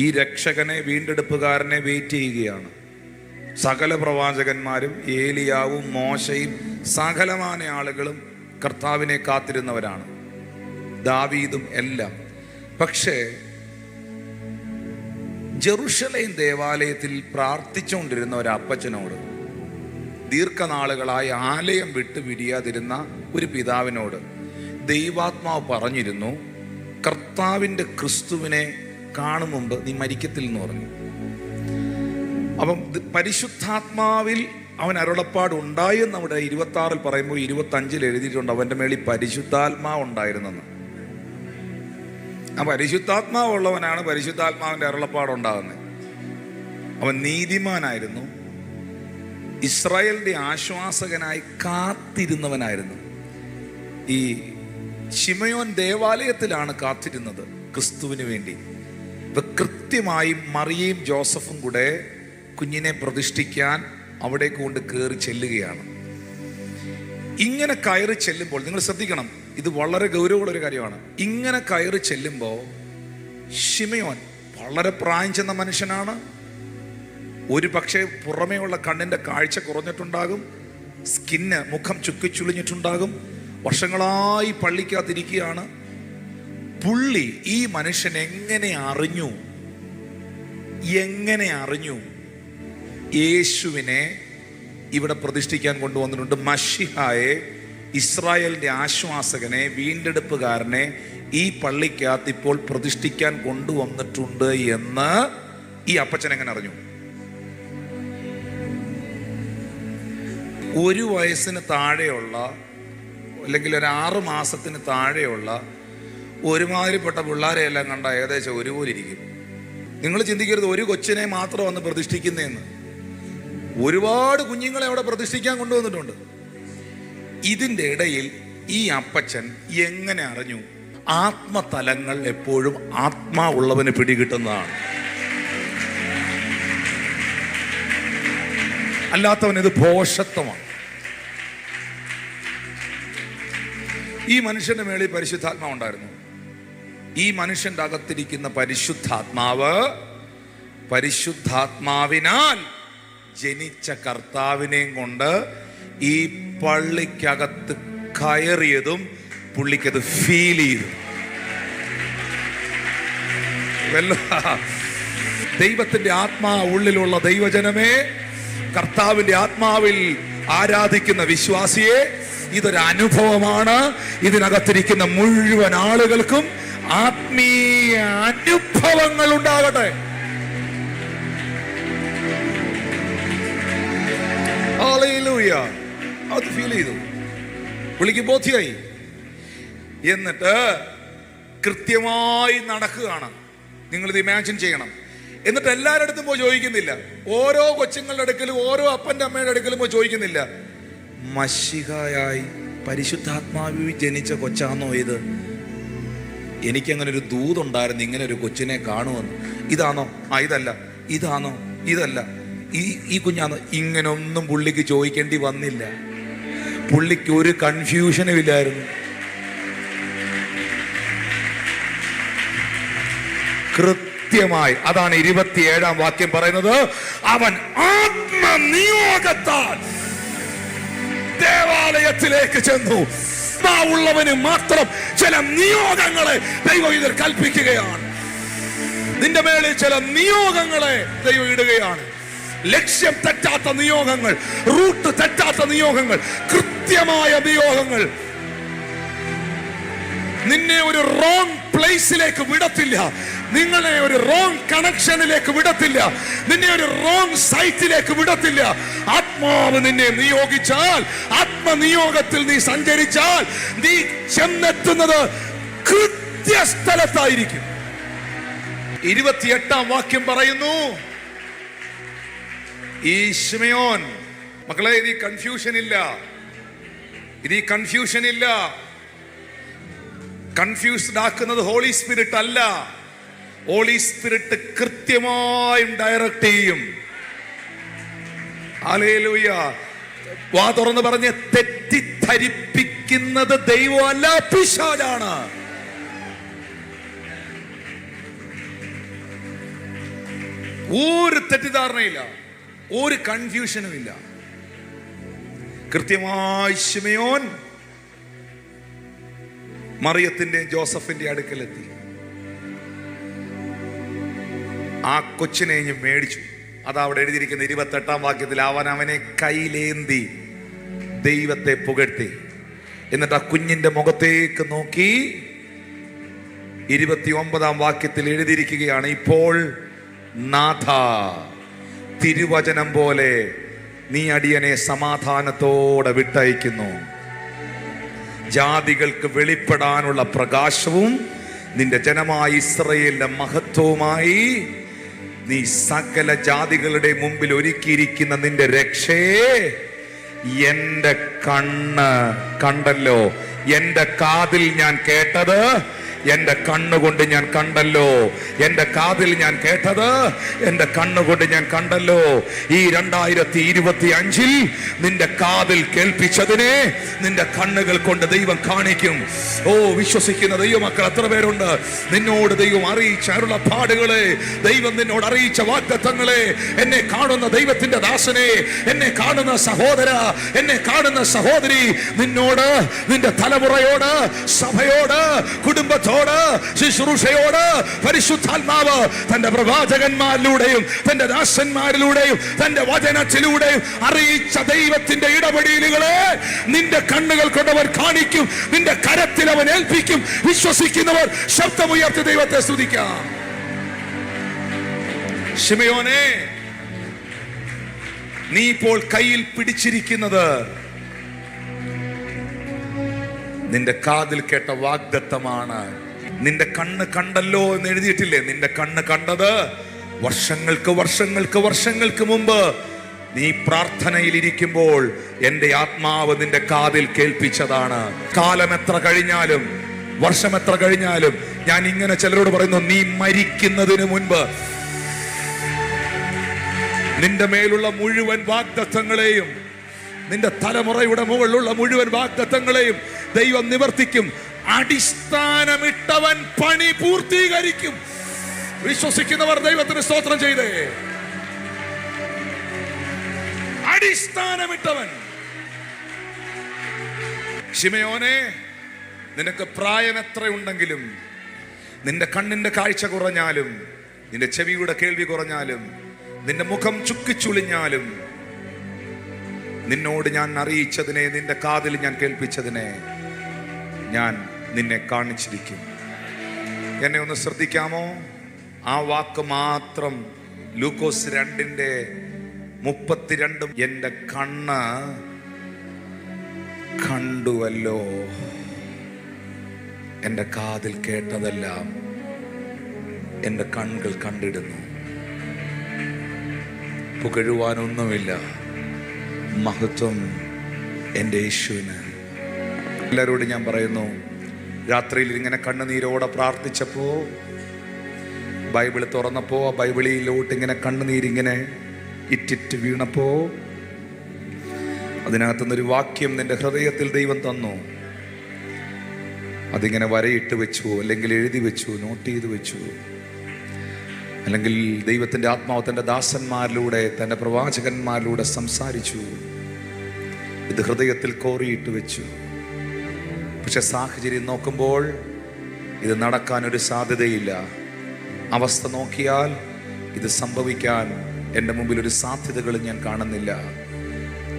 ഈ രക്ഷകനെ, വീണ്ടെടുപ്പുകാരനെ വെയിറ്റ് ചെയ്യുകയാണ്. സകല പ്രവാചകന്മാരും, ഏലിയാവും മോശയും സകലമായ ആളുകളും കർത്താവിനെ കാത്തിരുന്നവരാണ്, ദാവീദും എല്ലാം. പക്ഷേ ജെറുസലേം ദേവാലയത്തിൽ പ്രാർത്ഥിച്ചുകൊണ്ടിരുന്ന ഒരു അപ്പച്ചനോട്, ദീർഘനാളുകളായി ആലയം വിട്ട് പിരിയാതിരുന്ന ഒരു പിതാവിനോട് ദൈവാത്മാവ് പറഞ്ഞിരുന്നു, കർത്താവിൻ്റെ ക്രിസ്തുവിനെ കാണും മുമ്പ് നീ മരിക്കത്തില്ലെന്ന് പറഞ്ഞു. അപ്പം പരിശുദ്ധാത്മാവിൽ അവൻ അരുളപ്പാട് ഉണ്ടായി എന്ന് അവിടെ 26 പറയുമ്പോൾ 25 എഴുതിയിട്ടുണ്ട്, അവൻ്റെ മേളിൽ പരിശുദ്ധാത്മാവ് ഉണ്ടായിരുന്നെന്ന്. ആ പരിശുദ്ധാത്മാവുള്ളവനാണ് പരിശുദ്ധാത്മാവിൻ്റെ അരുളപ്പാടുണ്ടാകുന്നത്. അവൻ നീതിമാനായിരുന്നു, ഇസ്രായേലിൻ്റെ ആശ്വാസകനായി കാത്തിരുന്നവനായിരുന്നു. ഈ ശിമയോൻ ദേവാലയത്തിലാണ് കാത്തിരുന്നത് ക്രിസ്തുവിന് വേണ്ടി. ഇപ്പൊ കൃത്യമായി മറിയയും ജോസഫും കൂടെ കുഞ്ഞിനെ പ്രതിഷ്ഠിക്കാൻ അവിടേക്ക് കൊണ്ട് കയറി ചെല്ലുകയാണ്. ഇങ്ങനെ കയറി ചെല്ലുമ്പോൾ നിങ്ങൾ ശ്രദ്ധിക്കണം, ഇത് വളരെ ഗൗരവമുള്ള ഒരു കാര്യമാണ്. ഇങ്ങനെ കയറി ചെല്ലുമ്പോൾ ശിമയോൻ വളരെ പ്രായം ചെന്ന മനുഷ്യനാണ്. ഒരു പക്ഷേ പുറമേയുള്ള കണ്ണിന്റെ കാഴ്ച കുറഞ്ഞിട്ടുണ്ടാകും, സ്കിന്ന് മുഖം ചുക്കിച്ചുളിഞ്ഞിട്ടുണ്ടാകും, വർഷങ്ങളായി പള്ളിക്കകത്തിരിക്കുകയാണ്. പുള്ളി ഈ മനുഷ്യൻ എങ്ങനെ അറിഞ്ഞു യേശുവിനെ ഇവിടെ പ്രതിഷ്ഠിക്കാൻ കൊണ്ടുവന്നിട്ടുണ്ട്? മശിഹായെ, ഇസ്രായേലിന്റെ ആശ്വാസകനെ, വീണ്ടെടുപ്പുകാരനെ ഈ പള്ളിക്കകത്ത് ഇപ്പോൾ പ്രതിഷ്ഠിക്കാൻ കൊണ്ടുവന്നിട്ടുണ്ട് എന്ന് ഈ അപ്പച്ചൻ എങ്ങനെ അറിഞ്ഞു? ഒരു വയസ്സിന് താഴെയുള്ള അല്ലെങ്കിൽ ഒരു 6 മാസത്തിന് താഴെയുള്ള ഒരുമാതിരിപ്പെട്ട പിള്ളേരെ എല്ലാം കണ്ട ഏകദേശം ഒരുപോലെ ഇരിക്കും. നിങ്ങൾ ചിന്തിക്കരുത് ഒരു കൊച്ചിനെ മാത്രം വന്ന് പ്രതിഷ്ഠിക്കുന്നതെന്ന്. ഒരുപാട് കുഞ്ഞുങ്ങളെ അവിടെ പ്രതിഷ്ഠിക്കാൻ കൊണ്ടുവന്നിട്ടുണ്ട്. ഇതിൻ്റെ ഇടയിൽ ഈ അപ്പച്ചൻ എങ്ങനെ അറിഞ്ഞു? ആത്മതലങ്ങൾ എപ്പോഴും ആത്മാവുള്ളവന് പിടികിട്ടുന്നതാണ്, അല്ലാത്തവൻ ഇത് ഭോഷത്വമാണ്. ഈ മനുഷ്യന്റെ മേളിൽ പരിശുദ്ധാത്മാവ് ഉണ്ടായിരുന്നു. ഈ മനുഷ്യന്റെ അകത്തിരിക്കുന്ന പരിശുദ്ധാത്മാവിനാൽ ജനിച്ച കർത്താവിനെയും കൊണ്ട് ഈ പള്ളിക്കകത്ത് കയറിയതും പുള്ളിക്കത് ഫീൽ ചെയ്തു. ദൈവത്തിന്റെ ആത്മാവ് ഉള്ളിലുള്ള ദൈവജനമേ, കർത്താവിന്റെ ആത്മാവിൽ ആരാധിക്കുന്ന വിശ്വാസിയെ, ഇതൊരു അനുഭവമാണ്. ഇതിനകത്തിരിക്കുന്ന മുഴുവൻ ആളുകൾക്കും ആത്മീയ അനുഭവങ്ങൾ ഉണ്ടാകട്ടെ. ഹല്ലേലൂയ. അത് ഫീൽ ചെയ്തു, പുള്ളിക്ക് ബോധ്യമായി. എന്നിട്ട് കൃത്യമായി നടക്കുകയാണ്. നിങ്ങളിത് ഇമാജിൻ ചെയ്യണം. എന്നിട്ട് എല്ലാവരുടെ അടുത്തും പോയി ചോദിക്കുന്നില്ല, ഓരോ കൊച്ചുങ്ങളുടെ അടുക്കലും ഓരോ അപ്പൻ്റെ അമ്മയുടെ അടുക്കലും പോയി ചോദിക്കുന്നില്ല, മശിഹായായി പരിശുദ്ധാത്മാവിൽ ജനിച്ച കൊച്ചാണോ ഇത്? എനിക്കങ്ങനെ ഒരു ദൂതുണ്ടായിരുന്നു, ഇങ്ങനെ ഒരു കൊച്ചിനെ കാണുമെന്ന്. ഇതാണോ? ഇതല്ല. ഇതാണോ? ഇതല്ല. ഈ കുഞ്ഞാണോ? ഇങ്ങനൊന്നും പുള്ളിക്ക് ചോദിക്കേണ്ടി വന്നില്ല. പുള്ളിക്ക് ഒരു കൺഫ്യൂഷനും ഇല്ലായിരുന്നു. കൃത്യമായി അതാണ് 27-ാം വാക്യം പറയുന്നത്. അവൻ ആത്മനിയോഗത്താൽ ദേവാലയത്തിലേക്ക് ചെന്നു. ഉള്ളവന് മാത്രം ചില നിയോഗങ്ങളെ ദൈവം ഇതിൽ കൽപ്പിക്കുകയാണ്. നിന്റെ മേളിൽ ചില നിയോഗങ്ങളെ ദൈവം ഇടുകയാണ്. ലക്ഷ്യം തെറ്റാത്ത നിയോഗങ്ങൾ, റൂട്ട് തെറ്റാത്ത നിയോഗങ്ങൾ, കൃത്യമായ നിയോഗങ്ങൾ. നിന്നെ ഒരു റോങ് പ്ലേസിലേക്ക് വിടത്തില്ല, നിങ്ങളെ ഒരു റോങ് കണക്ഷനിലേക്ക് വിടത്തില്ല, നിന്നെ ഒരു റോങ് സൈറ്റിലേക്ക് വിടത്തില്ല. ആത്മാവ് നിന്നെ നിയോഗിച്ചാൽ, ആത്മനിയോഗത്തിൽ നീ സഞ്ചരിച്ചാൽ, നീ ചെന്നെത്തുന്നത് കൃത്യസ്ഥലത്തായിരിക്കും. 28-ാം വാക്യം പറയുന്നു, ഈ ശിമയോൻ, മക്കളെ, ഇത് കൺഫ്യൂഷൻ ഇല്ല. കൺഫ്യൂസ്ഡ് ആക്കുന്നത് ഹോളി സ്പിരിറ്റ് അല്ല. ഹോളി സ്പിരിറ്റ് കൃത്യമായും ഡയറക്റ്റ് ചെയ്യും. ഹല്ലേലൂയ. വാ തുറന്ന് പറഞ്ഞ്, തെറ്റിദ്ധരിപ്പിക്കുന്നത് ദൈവമല്ല, പിശാചാണ്. ഒരു തെറ്റിദ്ധാരണയില്ല, ഒരു കൺഫ്യൂഷനും ഇല്ല. കൃത്യമായി ശിമയോൻ മറിയത്തിന്റെ ജോസഫിന്റെ അടുക്കലെത്തി. ആ കൊച്ചിനെ മേടിച്ചു. അതവിടെ എഴുതിയിരിക്കുന്ന 28-ാം വാക്യത്തിൽ, അവൻ അവനെ കയ്യിലേന്തി ദൈവത്തെ പുകഴ്ത്തി. എന്നിട്ട് ആ കുഞ്ഞിന്റെ മുഖത്തേക്ക് നോക്കി 29-ാം വാക്യത്തിൽ എഴുതിയിരിക്കുകയാണ്, ഇപ്പോൾ നാഥ, തിരുവചനം പോലെ നീ അടിയനെ സമാധാനത്തോടെ വിട്ടയക്കുന്നു. ജാതികൾക്ക് വെളിപ്പെടാനുള്ള പ്രകാശവും നിന്റെ ജനമായ ഇസ്രായേലിന്റെ മഹത്വവുമായി നീ സകല ജാതികളുടെ മുമ്പിൽ ഒരുക്കിയിരിക്കുന്ന നിന്റെ രക്ഷയെ എന്റെ കണ്ണ് കണ്ടല്ലോ. എന്റെ കാതിൽ ഞാൻ കേട്ടത് എന്റെ കണ്ണുകൊണ്ട് ഞാൻ കണ്ടല്ലോ. എന്റെ കാതിൽ ഞാൻ കേട്ടത് എന്റെ കണ്ണുകൊണ്ട് ഞാൻ കണ്ടല്ലോ. ഈ 2025 നിന്റെ കാതിൽ കേൾപ്പിച്ചതിനെ നിന്റെ കണ്ണുകൾ കൊണ്ട് ദൈവം കാണിക്കും. ഓ, വിശ്വസിക്കുന്ന ദൈവമക്കൾ എത്ര പേരുണ്ട്? നിന്നോട് ദൈവം അറിയിച്ച അരുളപ്പാടുകളെ, ദൈവം നിന്നോട് അറിയിച്ച വാഗ്ദത്തങ്ങളെ, എന്നെ കാണുന്ന ദൈവത്തിന്റെ ദാസനെ, എന്നെ കാണുന്ന സഹോദര, എന്നെ കാണുന്ന സഹോദരി, നിന്നോട്, നിന്റെ തലമുറയോട്, സഭയോട്, കുടുംബത്തോട്, ശുശ്രൂഷയോട് പരിശുദ്ധാത്മാവ് തന്റെ പ്രവാചകന്മാരിലൂടെയും തന്റെ ദാസന്മാരിലൂടെയും തന്റെ വചനത്തിലൂടെയും അറിയിച്ച ദൈവത്തിന്റെ ഇടപെടലുകളെ നിന്റെ കണ്ണുകൾ കൊണ്ടവർ കാണിക്കും, നിന്റെ കരത്തിൽ അവൻ ഏൽപ്പിക്കും. വിശ്വസിക്കുന്നവർ ശബ്ദമുയർത്തി ദൈവത്തെ സ്തുതിക്കാം. ശിമയോനെ, നീ ഇപ്പോൾ കയ്യിൽ പിടിച്ചിരിക്കുന്നത് നിന്റെ കാതിൽ കേട്ട വാഗ്ദത്തമാണ്. നിന്റെ കണ്ണ് കണ്ടല്ലോ എന്ന് എഴുതിയിട്ടില്ലേ? നിന്റെ കണ്ണ് കണ്ടത് വർഷങ്ങൾക്ക് മുമ്പ് നീ പ്രാർത്ഥനയിൽ ഇരിക്കുമ്പോൾ എന്റെ ആത്മാവ് നിന്റെ കാതിൽ കേൾപ്പിച്ചതാണ്. കാലം എത്ര കഴിഞ്ഞാലും, വർഷം എത്ര കഴിഞ്ഞാലും, ഞാൻ ഇങ്ങനെ ചിലരോട് പറയുന്നു, നീ മരിക്കുന്നതിന് മുൻപ് നിന്റെ മേലുള്ള മുഴുവൻ വാഗ്ദത്തങ്ങളെയും, നിന്റെ തലമുറയുടെ മുകളിലുള്ള മുഴുവൻ വാഗ്ദത്തങ്ങളെയും ദൈവം നിവർത്തിക്കും. അടിസ്ഥാനമിട്ടവൻ പണി പൂർത്തീകരിക്കും. വിശ്വസിക്കുന്നവർ ദൈവത്തിന് സ്തോത്രം ചെയ്തേ. അടിസ്ഥാനമിട്ടവൻ. ശിമയോനെ, നിനക്ക് പ്രായം എത്രയുണ്ടെങ്കിലും, നിന്റെ കണ്ണിന്റെ കാഴ്ച കുറഞ്ഞാലും, നിന്റെ ചെവിയുടെ കേൾവി കുറഞ്ഞാലും, നിന്റെ മുഖം ചുക്കിച്ചുളിഞ്ഞാലും, നിന്നോട് ഞാൻ അറിയിച്ചതിനെ, നിന്റെ കാതിൽ ഞാൻ കേൾപ്പിച്ചതിനെ ഞാൻ നിന്നെ കാണിച്ചിരിക്കും. എന്നെ ഒന്ന് ശ്രദ്ധിക്കാമോ? ആ വാക്ക് മാത്രം ലൂക്കോസ് 2:32 എന്റെ കണ്ണ് കണ്ടുവല്ലോ, എന്റെ കാതിൽ കേട്ടതെല്ലാം എന്റെ കണ്ണുകൾ കണ്ടിടുന്നു. പുകഴുവാനൊന്നുമില്ല. മഹത്വം എൻ്റെ യേശുവിന്. എല്ലാവരോടും ഞാൻ പറയുന്നു, രാത്രിയിൽ ഇങ്ങനെ കണ്ണുനീരോടെ പ്രാർത്ഥിച്ചപ്പോ, ബൈബിൾ തുറന്നപ്പോ, ആ ബൈബിളിലോട്ട് ഇങ്ങനെ കണ്ണുനീരിങ്ങനെ ഇറ്റിറ്റ് വീണപ്പോ, അതിനകത്തുനിന്നൊരു വാക്യം നിന്റെ ഹൃദയത്തിൽ ദൈവം തന്നു. അതിങ്ങനെ വരയിട്ട് വെച്ചു, അല്ലെങ്കിൽ എഴുതി വെച്ചു, നോട്ട് ചെയ്ത് വെച്ചു, അല്ലെങ്കിൽ ദൈവത്തിൻ്റെ ആത്മാവ് തൻ്റെ ദാസന്മാരിലൂടെ, തൻ്റെ പ്രവാചകന്മാരിലൂടെ സംസാരിച്ചു. ഇത് ഹൃദയത്തിൽ കോറിയിട്ട് വെച്ചു. പക്ഷെ സാഹചര്യം നോക്കുമ്പോൾ ഇത് നടക്കാനൊരു സാധ്യതയില്ല. അവസ്ഥ നോക്കിയാൽ ഇത് സംഭവിക്കാൻ എൻ്റെ മുമ്പിൽ ഒരു സാധ്യതകളും ഞാൻ കാണുന്നില്ല.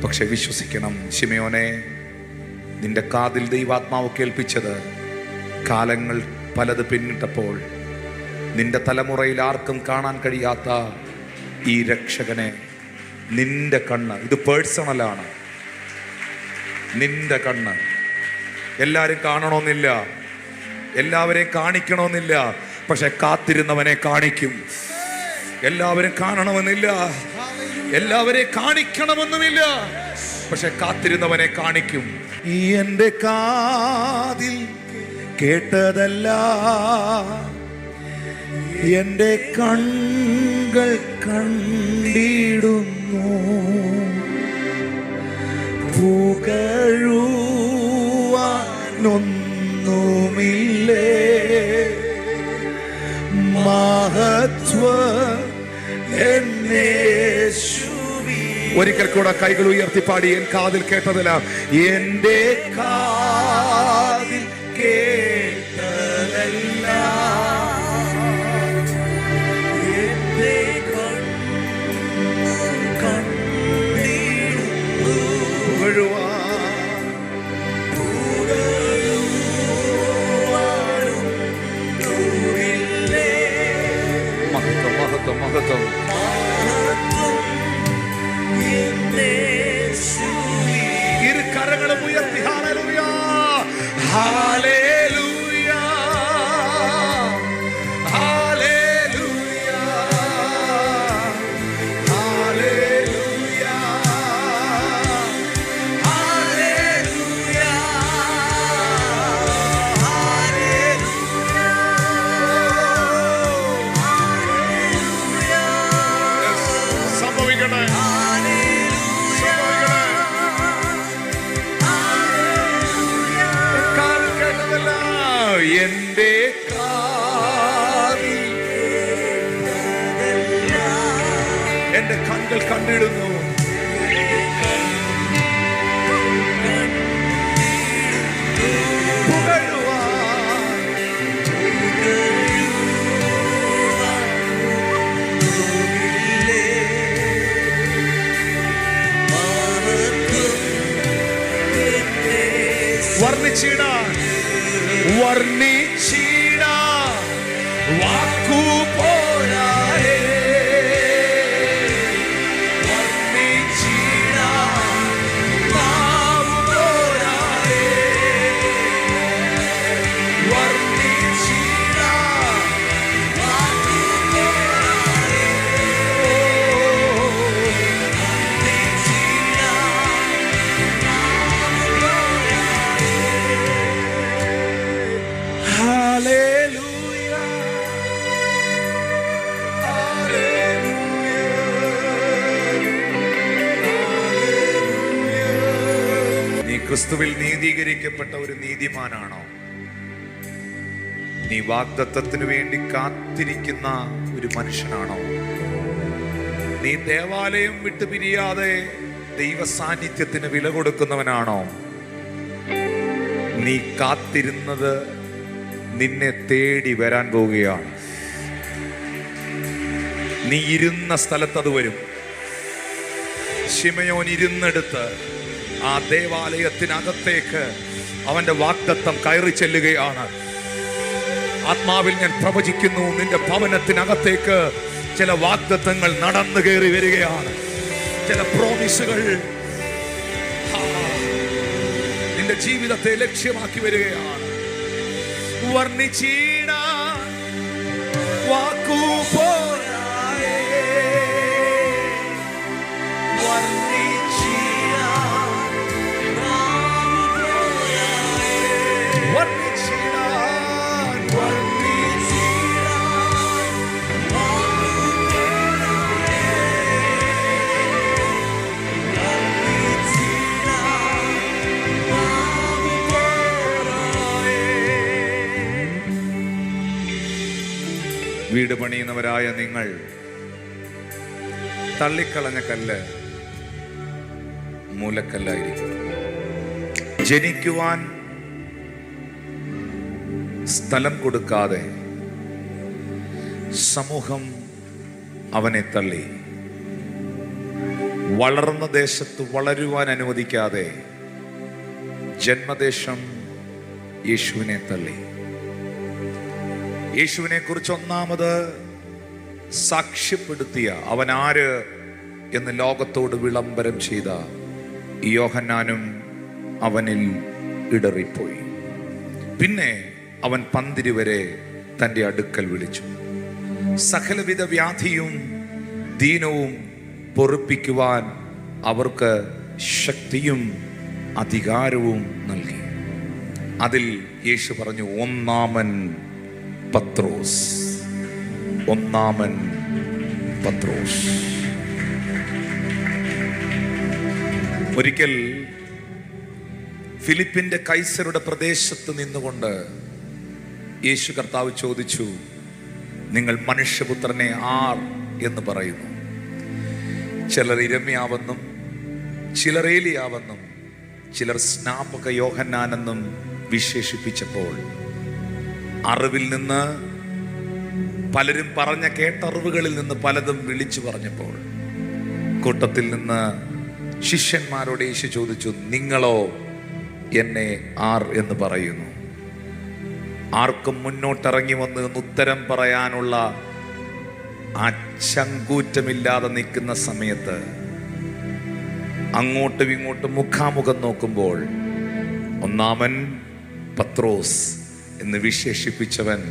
പക്ഷെ വിശ്വസിക്കണം ശിമയോനെ, നിന്റെ കാതിൽ ദൈവാത്മാവ് കേൾപ്പിച്ചത് കാലങ്ങൾ പലത് പിന്നിട്ടപ്പോൾ നിന്റെ തലമുറയിൽ ആർക്കും കാണാൻ കഴിയാത്ത ഈ രക്ഷകനെ, നിന്റെ കണ്ണ്, ഇത് പേഴ്സണലാണ്. നിന്റെ കണ്ണ് എല്ലാവരും കാണണമെന്നില്ല, എല്ലാവരെയും കാണിക്കണമെന്നില്ല, പക്ഷെ കാത്തിരുന്നവനെ കാണിക്കും. എല്ലാവരും കാണണമെന്നില്ല, എല്ലാവരെയും കാണിക്കണമെന്നുമില്ല, പക്ഷെ കാത്തിരുന്നവനെ കാണിക്കും. എന്റെ കാതിൽ കേട്ടതല്ല, എന്റെ കണ്ണുകൾ കണ്ടിടുന്നു. പുകഴുവാനൊന്നുമില്ലേ, മഹത്വം എന്നേശുവേ. ഒരിക്കൽ കൂടെ കൈകൾ ഉയർത്തിപ്പാടി, എൻ കാതിൽ കേട്ടതെല്ലാം, എന്റെ കാതിൽ കേട്ടതല്ല, എന്റെ കണ്ടിടുന്നു. മഹത്വം മഹത്വം മഹത്വം. ഇരു കരങ്ങളും ഉയർത്തി hallelujah, hallelujah, hallelujah, hallelujah, hallelujah, എന്റെ കാതിൽ എന്റെ കണ്ണുകൾ കണ്ടിടുന്നു. വർണ്ണിച്ചിടാൻ വാക്കു പോരായേ. വർണ്ണിച്ചിടാൻ നാവു പോരായേ. വർണ്ണിച്ചിടാൻ വാക്കു പോരായേ. നീ ക്രിസ്തുവിൽ നീതീകരിക്കപ്പെട്ട ഒരു നീതിമാനാണോ? നീ വാഗ്ദത്തത്തിനു വേണ്ടി കാത്തിരിക്കുന്ന ഒരു മനുഷ്യനാണോ? നീ ദേവാലയം വിട്ടുപിരിയാതെ ദൈവ സാന്നിധ്യത്തിന് വില കൊടുക്കുന്നവനാണോ? നീ കാത്തിരുന്നത് നിന്നെ തേടി വരാൻ പോവുകയാണ്. നീ ഇരുന്ന സ്ഥലത്ത് അത് വരും. ശിമയോൻ ഇരുന്നെടുത്ത് ആ ദേവാലയത്തിനകത്തേക്ക് അവന്റെ വാഗ്ദത്തം കയറി ചെല്ലുകയാണ്. ആത്മാവിൽ ഞാൻ പ്രവചിക്കുന്നു, നിന്റെ ഭവനത്തിനകത്തേക്ക് ചില വാഗ്ദത്തങ്ങൾ നടന്നു കയറി വരികയാണ്. ചില പ്രോമിസുകൾ നിന്റെ ജീവിതത്തെ ലക്ഷ്യമാക്കി വരികയാണ്. വർണ്ണിച്ചിടാൻ വാക്കു പോരായേ. വർണ്ണിച്ചിടാൻ നാവു പോരായേ. വർണ്ണിച്ചിടാൻ വാക്കു പോരായേ. വർണ്ണിച്ചിടാൻ നാവു പോരായേ. വീട് പണിയുന്നവരായ നിങ്ങൾ തള്ളിക്കളഞ്ഞ കല്ല് മൂലക്കല്ലായിരിക്കും. ജനിക്കുവാൻ സ്ഥലം കൊടുക്കാതെ സമൂഹം അവനെ തള്ളി. വളർന്ന ദേശത്ത് വളരുവാൻ അനുവദിക്കാതെ ജന്മദേശം യേശുവിനെ തള്ളി. യേശുവിനെ കുറിച്ച് ഒന്നാമത് സാക്ഷ്യപ്പെടുത്തിയ, അവൻ ആര് എന്ന് ലോകത്തോട് വിളംബരം ചെയ്ത യോഹന്നാനും അവനിൽ ഇടറിപ്പോയി. പിന്നെ അവൻ പന്തിരി വരെ തൻ്റെ അടുക്കൽ വിളിച്ചു. സകലവിധ വ്യാധിയും ദീനവും പൊറുപ്പിക്കുവാൻ അവർക്ക് ശക്തിയും അധികാരവും നൽകി. അതിൽ യേശു പറഞ്ഞു, ഒന്നാമൻ പത്രോസ്. ഒന്നാമൻ പത്രോസ്. ഒരിക്കൽ ഫിലിപ്പിന്റെ കൈസരുടെ പ്രദേശത്ത് നിന്നുകൊണ്ട് യേശു കർത്താവ് ചോദിച്ചു, നിങ്ങൾ മനുഷ്യപുത്രനെ ആർ എന്ന് പറയുന്നു? ചിലർ ഇരമ്യാവെന്നും ചിലർ ഏലിയാവെന്നും ചിലർ സ്നാപക യോഹന്നാനെന്നും വിശേഷിപ്പിച്ചപ്പോൾ, അറിവിൽ നിന്ന് പലരും പറഞ്ഞ കേട്ടറിവുകളിൽ നിന്ന് പലതും വിളിച്ചു പറഞ്ഞപ്പോൾ, കൂട്ടത്തിൽ നിന്ന് ശിഷ്യന്മാരോട് യേശു ചോദിച്ചു, നിങ്ങളോ എന്നെ ആർ എന്ന് പറയുന്നു? ആർക്കും മുന്നോട്ടിറങ്ങി വന്ന് ഉത്തരം പറയാനുള്ള ആ ചങ്കൂറ്റമില്ലാതെ നിൽക്കുന്ന സമയത്ത് അങ്ങോട്ടും ഇങ്ങോട്ടും മുഖാമുഖം നോക്കുമ്പോൾ ഒന്നാമൻ പത്രോസ് എന്ന് വിശേഷിപ്പിച്ചവൻ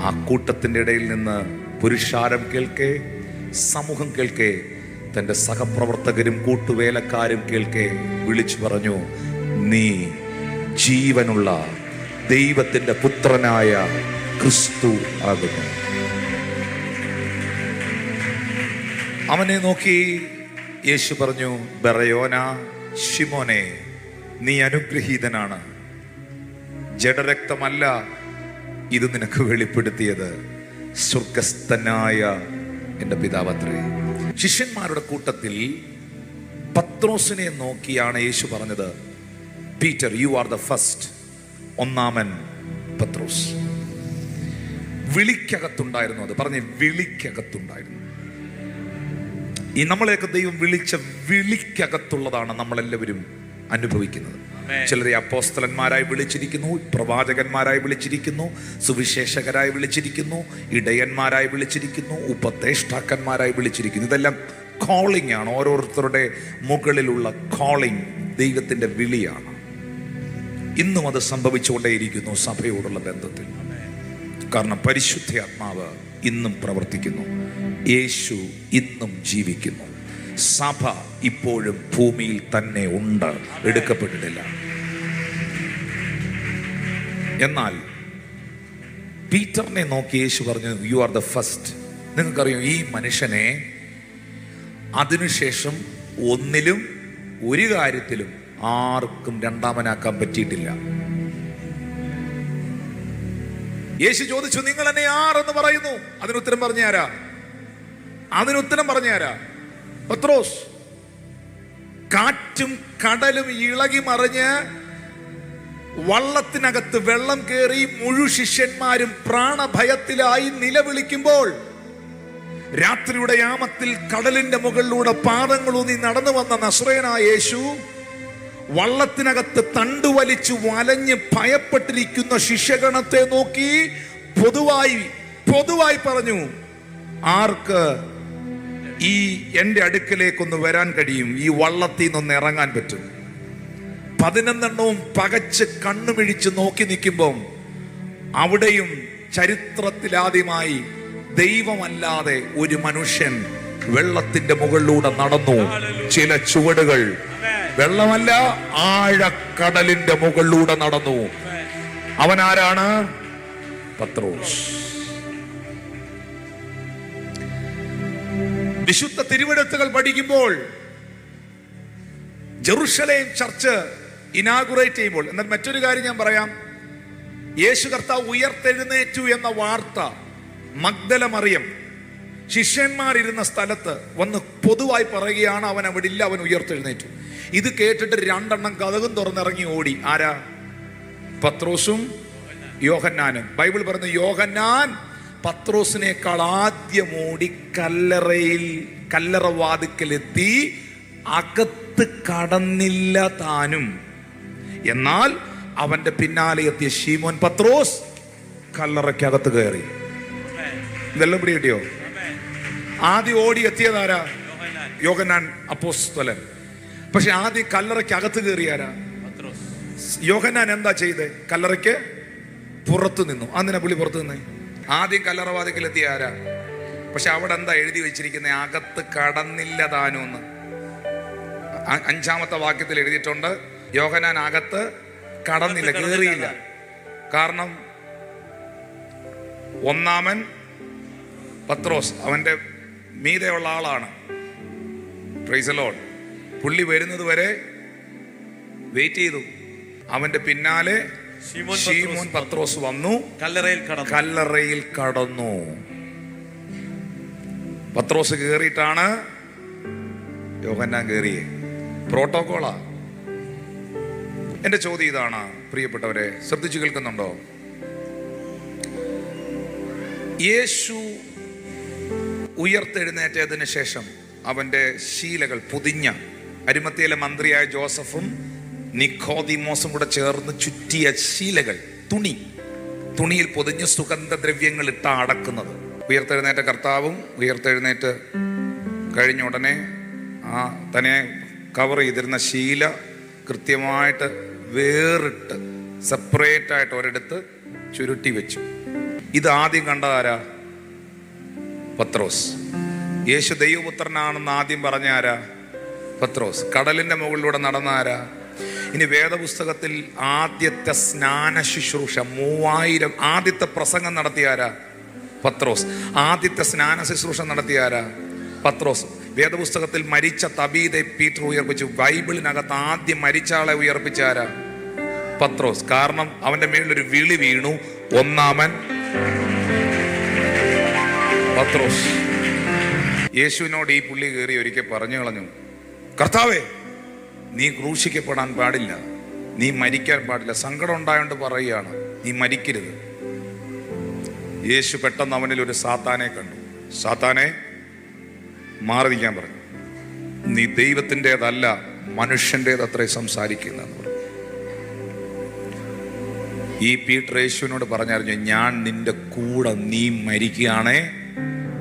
ആ കൂട്ടത്തിൻ്റെ ഇടയിൽ നിന്ന് പുരുഷാരം കേൾക്കെ, സമൂഹം കേൾക്കെ, തൻ്റെ സഹപ്രവർത്തകരും കൂട്ടുവേലക്കാരും കേൾക്കെ വിളിച്ചു പറഞ്ഞു, നീ ജീവനുള്ള ദൈവത്തിൻ്റെ പുത്രനായ ക്രിസ്തു ആകുന്നു. അവനെ നോക്കി യേശു പറഞ്ഞു, ബറയോന ശിമോനെ, നീ അനുഗ്രഹീതനാണ്. ജഡരക്തമല്ല ഇത് നിനക്ക് വെളിപ്പെടുത്തിയത് സ്വർഗസ്ഥനായ എൻ്റെ പിതാവത്രേ. ശിഷ്യന്മാരുടെ കൂട്ടത്തിൽ പത്രോസിനെ നോക്കിയാണ് യേശു പറഞ്ഞത്, Peter you are the first. ഒന്നാമൻ പത്രോസ്. വിളിക്കകത്തുണ്ടായിരുന്നു. അത് പറഞ്ഞ് വിളിക്കകത്തുണ്ടായിരുന്നു. ഈ നമ്മളെയൊക്കെ ദൈവം വിളിച്ച വിളിക്കകത്തുള്ളതാണ് നമ്മളെല്ലാവരും അനുഭവിക്കുന്നത്. ചിലരെ അപ്പോസ്തലന്മാരായി വിളിച്ചിരിക്കുന്നു, പ്രവാചകന്മാരായി വിളിച്ചിരിക്കുന്നു, സുവിശേഷകരായി വിളിച്ചിരിക്കുന്നു, ഇടയന്മാരായി വിളിച്ചിരിക്കുന്നു, ഉപദേഷ്ടാക്കന്മാരായി വിളിച്ചിരിക്കുന്നു. ഇതെല്ലാം കോളിംഗ് ആണ്. ഓരോരുത്തരുടെ മുകളിലുള്ള കോളിംഗ് ദൈവത്തിൻ്റെ വിളിയാണ്. ഇന്നും അത് സംഭവിച്ചുകൊണ്ടേയിരിക്കുന്നു സഭയോടുള്ള ബന്ധത്തിൽ. കാരണം പരിശുദ്ധാത്മാവ് ഇന്നും പ്രവർത്തിക്കുന്നു. യേശു ഇന്നും ജീവിക്കുന്നു. സഭ ഇപ്പോഴും ഭൂമിയിൽ തന്നെ ഉണ്ട്, എടുക്കപ്പെട്ടിട്ടില്ല. എന്നാൽ പീറ്ററിനെ നോക്കി യേശു പറഞ്ഞു, യു ആർ ദ ഫസ്റ്റ്. നിങ്ങൾക്കറിയാം, ഈ മനുഷ്യനെ അതിനുശേഷം ഒന്നിലും ഒരു കാര്യത്തിലും ആർക്കും രണ്ടാമനാക്കാൻ പറ്റിയിട്ടില്ല. യേശു ചോദിച്ചു, നിങ്ങൾ എന്നെ ആരെന്ന് പറയുന്നു? അതിനുത്തരം പറഞ്ഞാരാ? പത്രോസ്. കാറ്റും കടലും ഇളകി മറിഞ്ഞ് വള്ളത്തിനകത്ത് വെള്ളം കയറി മുഴുവൻ ശിഷ്യന്മാരും പ്രാണഭയത്തിലായി നിലവിളിക്കുമ്പോൾ, രാത്രിയുടെ യാമത്തിൽ കടലിന്റെ മുകളിലൂടെ പാദങ്ങളൂന്നി നടന്നു വന്ന നസ്രയനായ യേശു വള്ളത്തിനകത്ത് തണ്ടുവലിച്ചു വലഞ്ഞ് ഭയപ്പെട്ടിരിക്കുന്ന ശിഷ്യഗണത്തെ നോക്കി പൊതുവായി പറഞ്ഞു, ആർക്ക് ഈ എൻ്റെ അടുക്കലേക്കൊന്ന് വരാൻ കഴിയും? ഈ വള്ളത്തിൽ നിന്നൊന്ന് ഇറങ്ങാൻ പറ്റും? 11 പകച്ച് കണ്ണുമിഴിച്ച് നോക്കി നിൽക്കുമ്പം അവിടെയും ചരിത്രത്തിലാദ്യമായി ദൈവമല്ലാതെ ഒരു മനുഷ്യൻ വെള്ളത്തിന്റെ മുകളിലൂടെ നടന്നു. ചില ചുവടുകൾ, വെള്ളമല്ല, ആഴക്കടലിന്റെ മുകളിലൂടെ നടന്നു. അവൻ ആരാണ്? പത്രോസ്. വിശുദ്ധ തിരുവെഴുത്തുകൾ പഠിക്കുമ്പോൾ ജെറുസലേം ചർച്ച് ഇനാഗുറേറ്റ് ചെയ്യുമ്പോൾ, എന്നാൽ മറ്റൊരു കാര്യം ഞാൻ പറയാം, യേശു കർത്താവ് ഉയർത്തെഴുന്നേറ്റു എന്ന വാർത്ത മഗ്ദല മറിയം ശിഷ്യന്മാരിരുന്ന സ്ഥലത്ത് വന്ന് പൊതുവായി പറയുകയാണ്, അവൻ അവിടെ ഇല്ല, അവൻ ഉയർത്തെഴുന്നേറ്റു. ഇത് കേട്ടിട്ട് 2 കതകും തുറന്നിറങ്ങി ഓടി. ആരാ? പത്രോസും യോഹന്നാനും. ബൈബിൾ പറയുന്നു, യോഹന്നാൻ പത്രോസിനേക്കാൾ ആദ്യം ഓടി കല്ലറ വാതിക്കലെത്തി. അകത്ത് കടന്നില്ല താനും. എന്നാൽ അവന്റെ പിന്നാലെ എത്തിയ ശീമോൻ പത്രോസ് കല്ലറയ്ക്കകത്ത് കയറി. ഇതെല്ലാം പിടി കിട്ടിയോ? ആദ്യം ഓടി എത്തിയതാരാ? യോഹന്നാൻ അപ്പോസ്തലൻ. പക്ഷെ ആദ്യം കല്ലറയ്ക്കകത്ത് കയറിയാരാ? യോഹന്നാൻ എന്താ ചെയ്തേ? കല്ലറയ്ക്ക് പുറത്തു നിന്നു. അന്നിനാ പുള്ളി പുറത്തു നിന്നേ? ആദ്യം കല്ലറവാതിക്കലെത്തിയ ആരാ? പക്ഷെ അവിടെ എന്താ എഴുതി വെച്ചിരിക്കുന്നത്? അകത്ത് കടന്നില്ല താനൂന്ന്. 5-ാമത്തെ വാക്യത്തിൽ എഴുതിയിട്ടുണ്ട്, യോഹന്നാൻ അകത്ത് കടന്നില്ല, കയറിയില്ല. കാരണം ഒന്നാമൻ പത്രോസ് അവന്റെ മീതെയുള്ള ആളാണ്. Praise the Lord. പുള്ളി വരുന്നത് വരെ വെയിറ്റ് ചെയ്തു. അവന്റെ പിന്നാലെ ശീമോൻ പത്രോസ് വന്നു, കല്ലറയിൽ കടന്നു. പത്രോസ് കയറിയിട്ടാണ് യോഹന്നാൻ കയറിയേ. പ്രോട്ടോകോളാ. എന്റെ ചോദ്യം ഇതാണ്, പ്രിയപ്പെട്ടവരെ, ശ്രദ്ധിച്ചു കേൾക്കുന്നുണ്ടോ? യേശു ഉയർത്തെഴുന്നേറ്റതിന് ശേഷം അവന്റെ ശീലകൾ പൊതിഞ്ഞ, അരിമത്തയിലെ മന്ത്രിയായ ജോസഫും നിക്കോദിമോസും കൂടെ ചേർന്ന് ചുറ്റിയ ശീലകൾ, തുണിയിൽ പൊതിഞ്ഞ് സുഗന്ധദ്രവ്യങ്ങൾ ഇട്ട അടക്കുന്നത്. ഉയർത്തെഴുന്നേറ്റ കർത്താവും ഉയർത്തെഴുന്നേറ്റ് കഴിഞ്ഞ ഉടനെ തന്നെ കവർ ചെയ്തിരുന്ന ശീല കൃത്യമായിട്ട് വേറിട്ട് സെപ്പറേറ്റ് ആയിട്ട് ഒരിടത്ത് ചുരുട്ടി വെച്ചു. ഇത് ആദ്യം കണ്ടതാരാ? പത്രോസ്. യേശു ദൈവപുത്രനാണെന്ന് ആദ്യം പറഞ്ഞ ആരാ? പത്രോസ്. കടലിന്റെ മുകളിലൂടെ നടന്ന ആരാ? ഇനി വേദപുസ്തകത്തിൽ ആദ്യത്തെ സ്നാന ശുശ്രൂഷ 3000 ആദ്യത്തെ പ്രസംഗം നടത്തിയ ആരാ? പത്രോസ്. ആദ്യത്തെ സ്നാന ശുശ്രൂഷ നടത്തിയ ആരാ? പത്രോസ്. വേദപുസ്തകത്തിൽ മരിച്ച തബീതെ പീറ്റർ ഉയർപ്പിച്ചു. ബൈബിളിനകത്ത് ആദ്യം മരിച്ച ആളെ ഉയർപ്പിച്ച ആരാ? പത്രോസ്. കാരണം അവന്റെ മേളിലൊരു വിളി വീണു, ഒന്നാമൻ പത്രോസ്. യേശുവിനോട് ഈ പുള്ളി കയറി ഒരിക്കൽ പറഞ്ഞു കളഞ്ഞു, കർത്താവേ, നീ ക്രൂശിക്കപ്പെടാൻ പാടില്ല, നീ മരിക്കാൻ പാടില്ല. സങ്കടം ഉണ്ടായോണ്ട് പറയുകയാണ്, നീ മരിക്കരുത്. യേശു പെട്ടെന്ന് അവനിൽ ഒരു സാത്താനെ കണ്ടു. സാത്താനെ, മാറി നിൽക്കാൻ പറഞ്ഞു. നീ ദൈവത്തിൻ്റെതല്ല, മനുഷ്യൻ്റെതത്രേ സംസാരിക്കുന്നതെന്ന് പറഞ്ഞു. ഈ പീറ്റർ യേശുവിനോട് പറഞ്ഞറിഞ്ഞു, ഞാൻ നിന്റെ കൂടെ, നീ മരിക്കുകയാണേ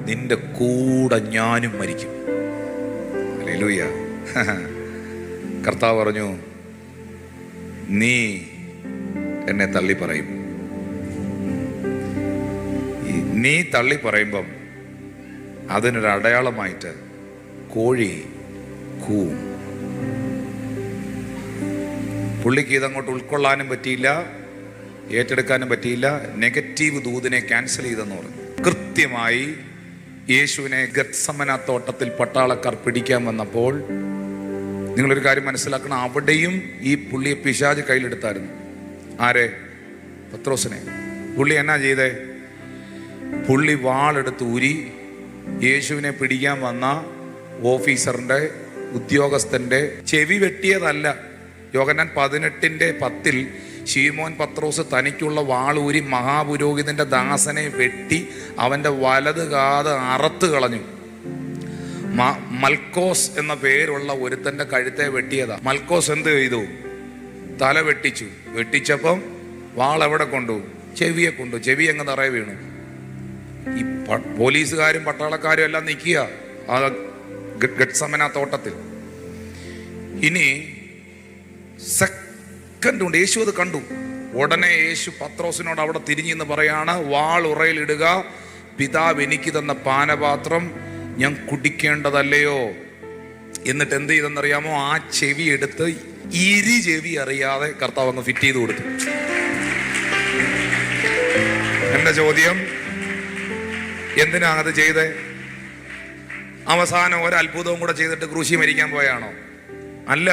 നിന്റെ കൂടെ ഞാനും മരിക്കും. ഹല്ലേലൂയ. കർത്താവ് പറഞ്ഞു, നീ എന്നെ തള്ളി പറയും. നീ തള്ളി പറയുമ്പം അതിനൊരു അടയാളമായിട്ട് കോഴി കൂവും. പുള്ളിക്ക് ഇതങ്ങോട്ട് ഉൾക്കൊള്ളാനും പറ്റിയില്ല, ഏറ്റെടുക്കാനും പറ്റിയില്ല. നെഗറ്റീവ് ദൂതിനെ ക്യാൻസൽ ചെയ്തെന്ന് പറഞ്ഞു. കൃത്യമായി യേശുവിനെ ഗത്സമന തോട്ടത്തിൽ പട്ടാളക്കാർ പിടിക്കാൻ വന്നപ്പോൾ നിങ്ങളൊരു കാര്യം മനസ്സിലാക്കണം, അവിടെയും ഈ പുള്ളിയെ പിശാച് കയ്യിലെടുത്തായിരുന്നു. ആരെ? പത്രോസിനെ. പുള്ളി എന്നാ ചെയ്തേ? പുള്ളി വാളെടുത്ത് ഊരി യേശുവിനെ പിടിക്കാൻ വന്ന ഓഫീസറിന്റെ, ഉദ്യോഗസ്ഥന്റെ ചെവി വെട്ടിയതല്ല. യോഹന്നാൻ 18:10 ശീമോൻ പത്രോസ് തനിക്കുള്ള വാളൂരി മഹാപുരോഹിതന്റെ ദാസനെ വെട്ടി അവന്റെ വലത് കാത് അറത്ത് കളഞ്ഞു. മൽക്കോസ് എന്ന പേരുള്ള ഒരുത്തന്റെ കഴുത്തെ വെട്ടിയതാ. മൽക്കോസ് എന്ത് ചെയ്തു? തല വെട്ടിച്ചു. വെട്ടിച്ചപ്പം വാൾ എവിടെ കൊണ്ടു? ചെവിയെ കൊണ്ടു. ചെവി അങ്ങ് നിറയെ വീണു. ഈ പോലീസുകാരും പട്ടാളക്കാരും എല്ലാം നിൽക്കുക ആ ഗത്സമന തോട്ടത്തിൽ. ഇനി സെക്കൻഡ് കൊണ്ട് യേശു അത് കണ്ടു. ഉടനെ യേശു പത്രോസിനോട് അവിടെ തിരിഞ്ഞെന്ന് പറയാണ്, വാൾ ഉറയിലിടുക, പിതാവ് എനിക്ക് തന്ന പാനപാത്രം ഞാൻ കുടിക്കേണ്ടതല്ലയോ? എന്നിട്ട് എന്ത് ചെയ്തെന്നറിയാമോ? ആ ചെവി എടുത്ത് ചെവി അറിയാതെ കർത്താവ് അങ്ങ് ഫിറ്റ് ചെയ്ത് കൊടുത്തു. എന്റെ ചോദ്യം, എന്തിനാ അത് ചെയ്തേ? അവസാനം ഒരത്ഭുതവും കൂടെ ചെയ്തിട്ട് ക്രൂശി മരിക്കാൻ പോയാണോ? അല്ല.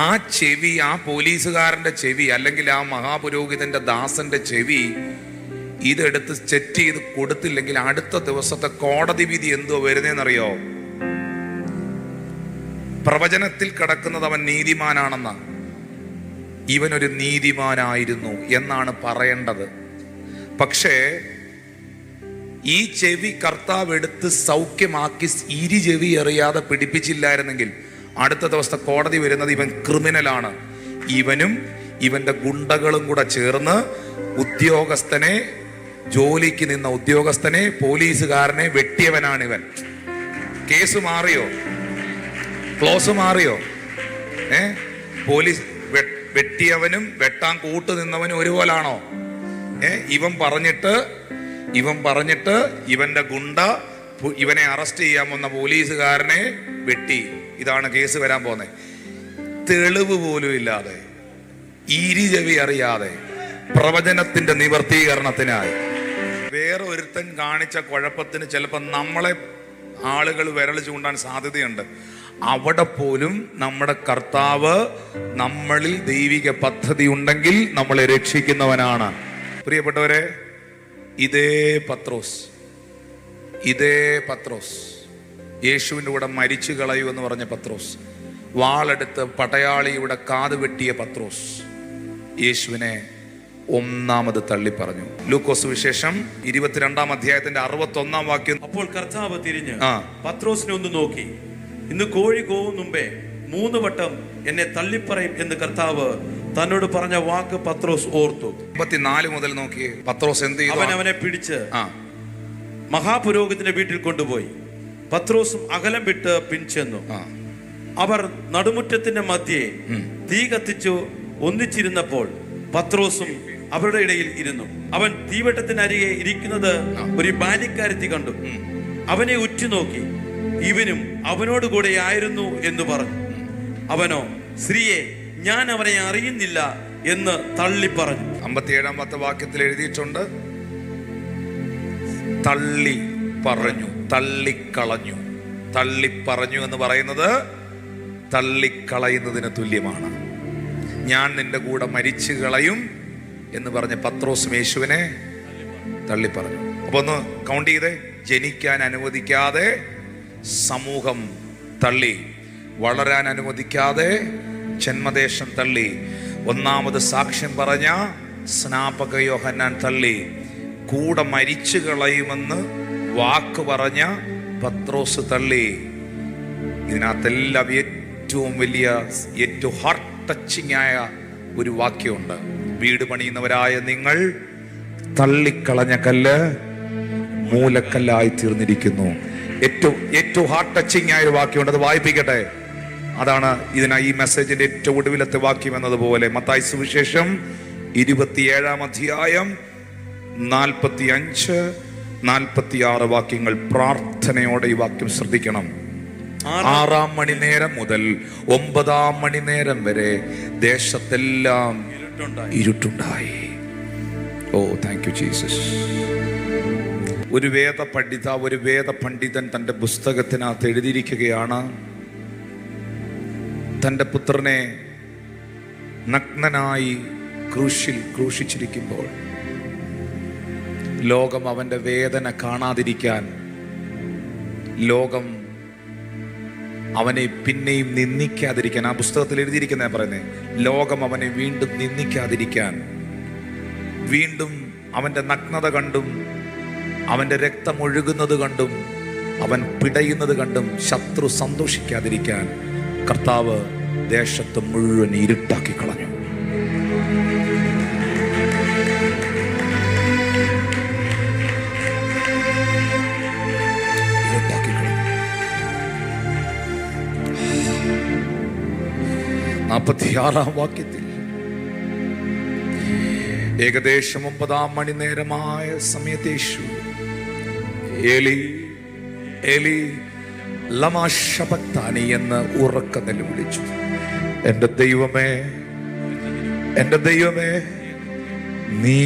ആ ചെവി, ആ പോലീസുകാരന്റെ ചെവി, അല്ലെങ്കിൽ ആ മഹാപുരോഹിതന്റെ ദാസന്റെ ചെവി ഇതെടുത്ത് സെറ്റ് ചെയ്ത് കൊടുത്തില്ലെങ്കിൽ അടുത്ത ദിവസത്തെ കോടതി വിധി എന്തോ വരുന്നേന്നറിയോ? പ്രവചനത്തിൽ കിടക്കുന്നത് അവൻ നീതിമാനാണെന്ന, ഇവനൊരു നീതിമാനായിരുന്നു എന്നാണ് പറയേണ്ടത്. പക്ഷേ ഈ ചെവി കർത്താവ് എടുത്ത് സൗഖ്യമാക്കി ചെവി അറിയാതെ പിടിപ്പിച്ചില്ലായിരുന്നെങ്കിൽ അടുത്ത ദിവസത്തെ കോടതി വരുന്നത് ഇവൻ ക്രിമിനലാണ്. ഇവനും ഇവന്റെ ഗുണ്ടകളും കൂടെ ചേർന്ന് ഉദ്യോഗസ്ഥനെ, ജോലിക്ക് നിന്ന ഉദ്യോഗസ്ഥനെ, പോലീസുകാരനെ വെട്ടിയവനാണ് ഇവൻ. കേസ് മാറിയോ? ക്ലോസ് മാറിയോ? പോലീസ് വെട്ടിയവനും വെട്ടാൻ കൂട്ടു നിന്നവനും ഒരുപോലാണോ? ഇവൻ പറഞ്ഞിട്ട് ഇവന്റെ ഗുണ്ട ഇവനെ അറസ്റ്റ് ചെയ്യാൻ വന്ന പോലീസുകാരനെ വെട്ടി. ഇതാണ് കേസ് വരാൻ പോകുന്നത്. തെളിവ് പോലും ഇല്ലാതെ, ചെവി അറിയാതെ, പ്രവചനത്തിന്റെ നിവർത്തീകരണത്തിനായി വേറെ ഒരുത്തൻ കാണിച്ച കുഴപ്പത്തിന് ചിലപ്പോൾ നമ്മളെ ആളുകൾ വിരൽ ചൂണ്ടാൻ സാധ്യതയുണ്ട്. അവിടെ പോലും നമ്മുടെ കർത്താവ് നമ്മളിൽ ദൈവിക പദ്ധതി ഉണ്ടെങ്കിൽ നമ്മളെ രക്ഷിക്കുന്നവനാണ്. പ്രിയപ്പെട്ടവരെ, ഇതേ പത്രോസ് യേശുവിൻ്റെ കൂടെ മരിച്ചു കളയൂ എന്ന് പറഞ്ഞ പത്രോസ്, വാളെടുത്ത് പടയാളിയുടെ കാത് വെട്ടിയ പത്രോസ് യേശുവിനെ ഒന്നാമത് തള്ളി പറഞ്ഞു. ലൂക്കോസ് വിശേഷം 22-ാം അധ്യായത്തിന്റെ 61-ാം വാക്യം. അപ്പോൾ കർത്താവ് തിരിഞ്ഞ് പത്രോസിനെ ഒന്ന് നോക്കി, ഇന്ന് കോഴി കൂവും മുമ്പേ 3 വട്ടം എന്നെ തള്ളിപ്പറയും എന്ന് കർത്താവ് തന്നോട് പറഞ്ഞ വാക്ക് പത്രോസ് ഓർത്തു. 54 മുതൽ നോക്കിയേ. പത്രോസ് എന്ത് ചെയ്തു? അവനെ പിടിച്ച് മഹാപുരോഹിതന്റെ വീട്ടിൽ കൊണ്ടുപോയി. പത്രോസും അകലം വിട്ട് പിൻചെന്നു. അവർ നടുമുറ്റത്തിന്റെ മധ്യേ തീ കത്തിച്ചു ഒന്നിച്ചിരുന്നപ്പോൾ പത്രോസും അവരുടെ ഇടയിൽ ഇരുന്നു. അവൻ തീവട്ടത്തിനരികെ ഇരിക്കുന്നത് ഒരു ബാല്യക്കാരത്തി കണ്ടു. അവനെ ഉറ്റുനോക്കി, ഇവനും അവനോട് കൂടെ ആയിരുന്നു എന്ന് പറഞ്ഞു. അവനോ, സ്ത്രീയെ, ഞാൻ അവനെ അറിയുന്നില്ല എന്ന് തള്ളി പറഞ്ഞു. 57-ാമത്തെ വാക്യത്തിൽ എഴുതിയിട്ടുണ്ട്, തള്ളി പറഞ്ഞു, തള്ളിക്കളഞ്ഞു. തള്ളിപ്പറഞ്ഞു എന്ന് പറയുന്നത് തള്ളിക്കളയുന്നതിന് തുല്യമാണ്. ഞാൻ നിന്റെ കൂടെ മരിച്ചു കളയും എന്ന് പറഞ്ഞ് പത്രോസും യേശുവിനെ തള്ളി പറഞ്ഞു. അപ്പൊ ഒന്ന് കൗണ്ട് ചെയ്തേ. ജനിക്കാൻ അനുവദിക്കാതെ സമൂഹം തള്ളി, വളരാൻ അനുവദിക്കാതെ ജന്മദേശം തള്ളി, ഒന്നാമത് സാക്ഷ്യം പറഞ്ഞ സ്നാപക യോഹന്നാൻ തള്ളി, കൂടെ മരിച്ചു കളയുമെന്ന് വാക്ക് പറഞ്ഞ പത്രോസ് തള്ളി. ഇതിനകത്തെല്ലാം ഏറ്റവും വലിയ, ഏറ്റവും ഹാർട്ട് ടച്ചിങ് ആയ ഒരു വാക്യമുണ്ട്. വീട് പണിയുന്നവരായ നിങ്ങൾ തള്ളിക്കളഞ്ഞ കല്ല് മൂലക്കല്ലായി തീർന്നിരിക്കുന്നു. ഏറ്റവും ഹാർട്ട് ടച്ചിങ് ആയ ഒരു വാക്യമുണ്ട്. അത് വായിപ്പിക്കട്ടെ. അതാണ് ഈ മെസ്സേജിന്റെ ഏറ്റവും ഒടുവിലത്തെ വാക്യം എന്നതുപോലെ മത്തായി സുവിശേഷം 27-ാം അധ്യായം 45-46 വാക്യങ്ങൾ. പ്രാർത്ഥനയോടെ ഈ വാക്യം ശ്രദ്ധിക്കണം. 6-ാം മണിനേരം മുതൽ 9-ാം മണിനേരം വരെ ദേശത്തെല്ലാം ഇരുട്ടുണ്ടായി. ഓ താങ്ക് യു ജീസസ്. ഒരു വേദ പണ്ഡിതൻ തൻ്റെ പുസ്തകത്തിനകത്ത് എഴുതിയിരിക്കുകയാണ്, തൻ്റെ പുത്രനെ നഗ്നനായി ക്രൂശിച്ചിരിക്കുമ്പോൾ ലോകം അവൻ്റെ വേദന കാണാതിരിക്കാൻ, ലോകം അവനെ പിന്നെയും നിന്ദിക്കാതിരിക്കാൻ, ആ പുസ്തകത്തിൽ എഴുതിയിരിക്കുന്ന പറയുന്നത്, ലോകം അവനെ വീണ്ടും നിന്ദിക്കാതിരിക്കാൻ, വീണ്ടും അവൻ്റെ നഗ്നത കണ്ടും അവൻ്റെ രക്തം ഒഴുകുന്നത് കണ്ടും അവൻ പിടയുന്നത് കണ്ടും ശത്രു സന്തോഷിക്കാതിരിക്കാൻ കർത്താവ് ദേശത്ത് മുഴുവൻ ഇരുട്ടാക്കി കളഞ്ഞു. ഇരുട്ടാക്കി കളഞ്ഞു. 46-ാം വാക്യത്തിൽ ഏകദേശം 9-ാം മണിനേരമായ സമയത്ത് യേശു ഏലി ഏലി ലമാ ശബക്താനി എന്ന് ഉറക്ക നിലവിളിച്ചു. എൻ്റെ ദൈവമേ, എൻ്റെ ദൈവമേ, നീ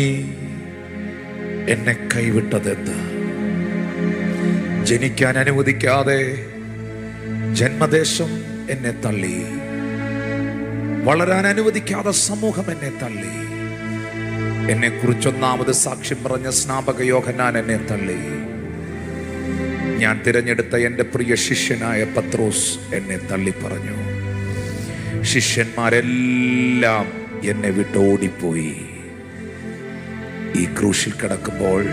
എന്നെ കൈവിട്ടതെന്ത്? ജനിക്കാൻ അനുവദിക്കാതെ ജന്മദേശം എന്നെ തള്ളി, വളരാൻ അനുവദിക്കാതെ സമൂഹം എന്നെ തള്ളി, എന്നെ കുറിച്ചൊന്നാമത് സാക്ഷ്യം പറഞ്ഞ സ്നാപക യോഹന്നാൻ എന്നെ തള്ളി, ഞാൻ തിരഞ്ഞെടുത്ത എൻ്റെ പ്രിയ ശിഷ്യനായ പത്രോസ് എന്നെ തള്ളി പറഞ്ഞു, ശിഷ്യന്മാരെല്ലാം എന്നെ വിട്ട് ഓടിപ്പോയി. ഈ ക്രൂശിൽ കിടക്കുമ്പോൾ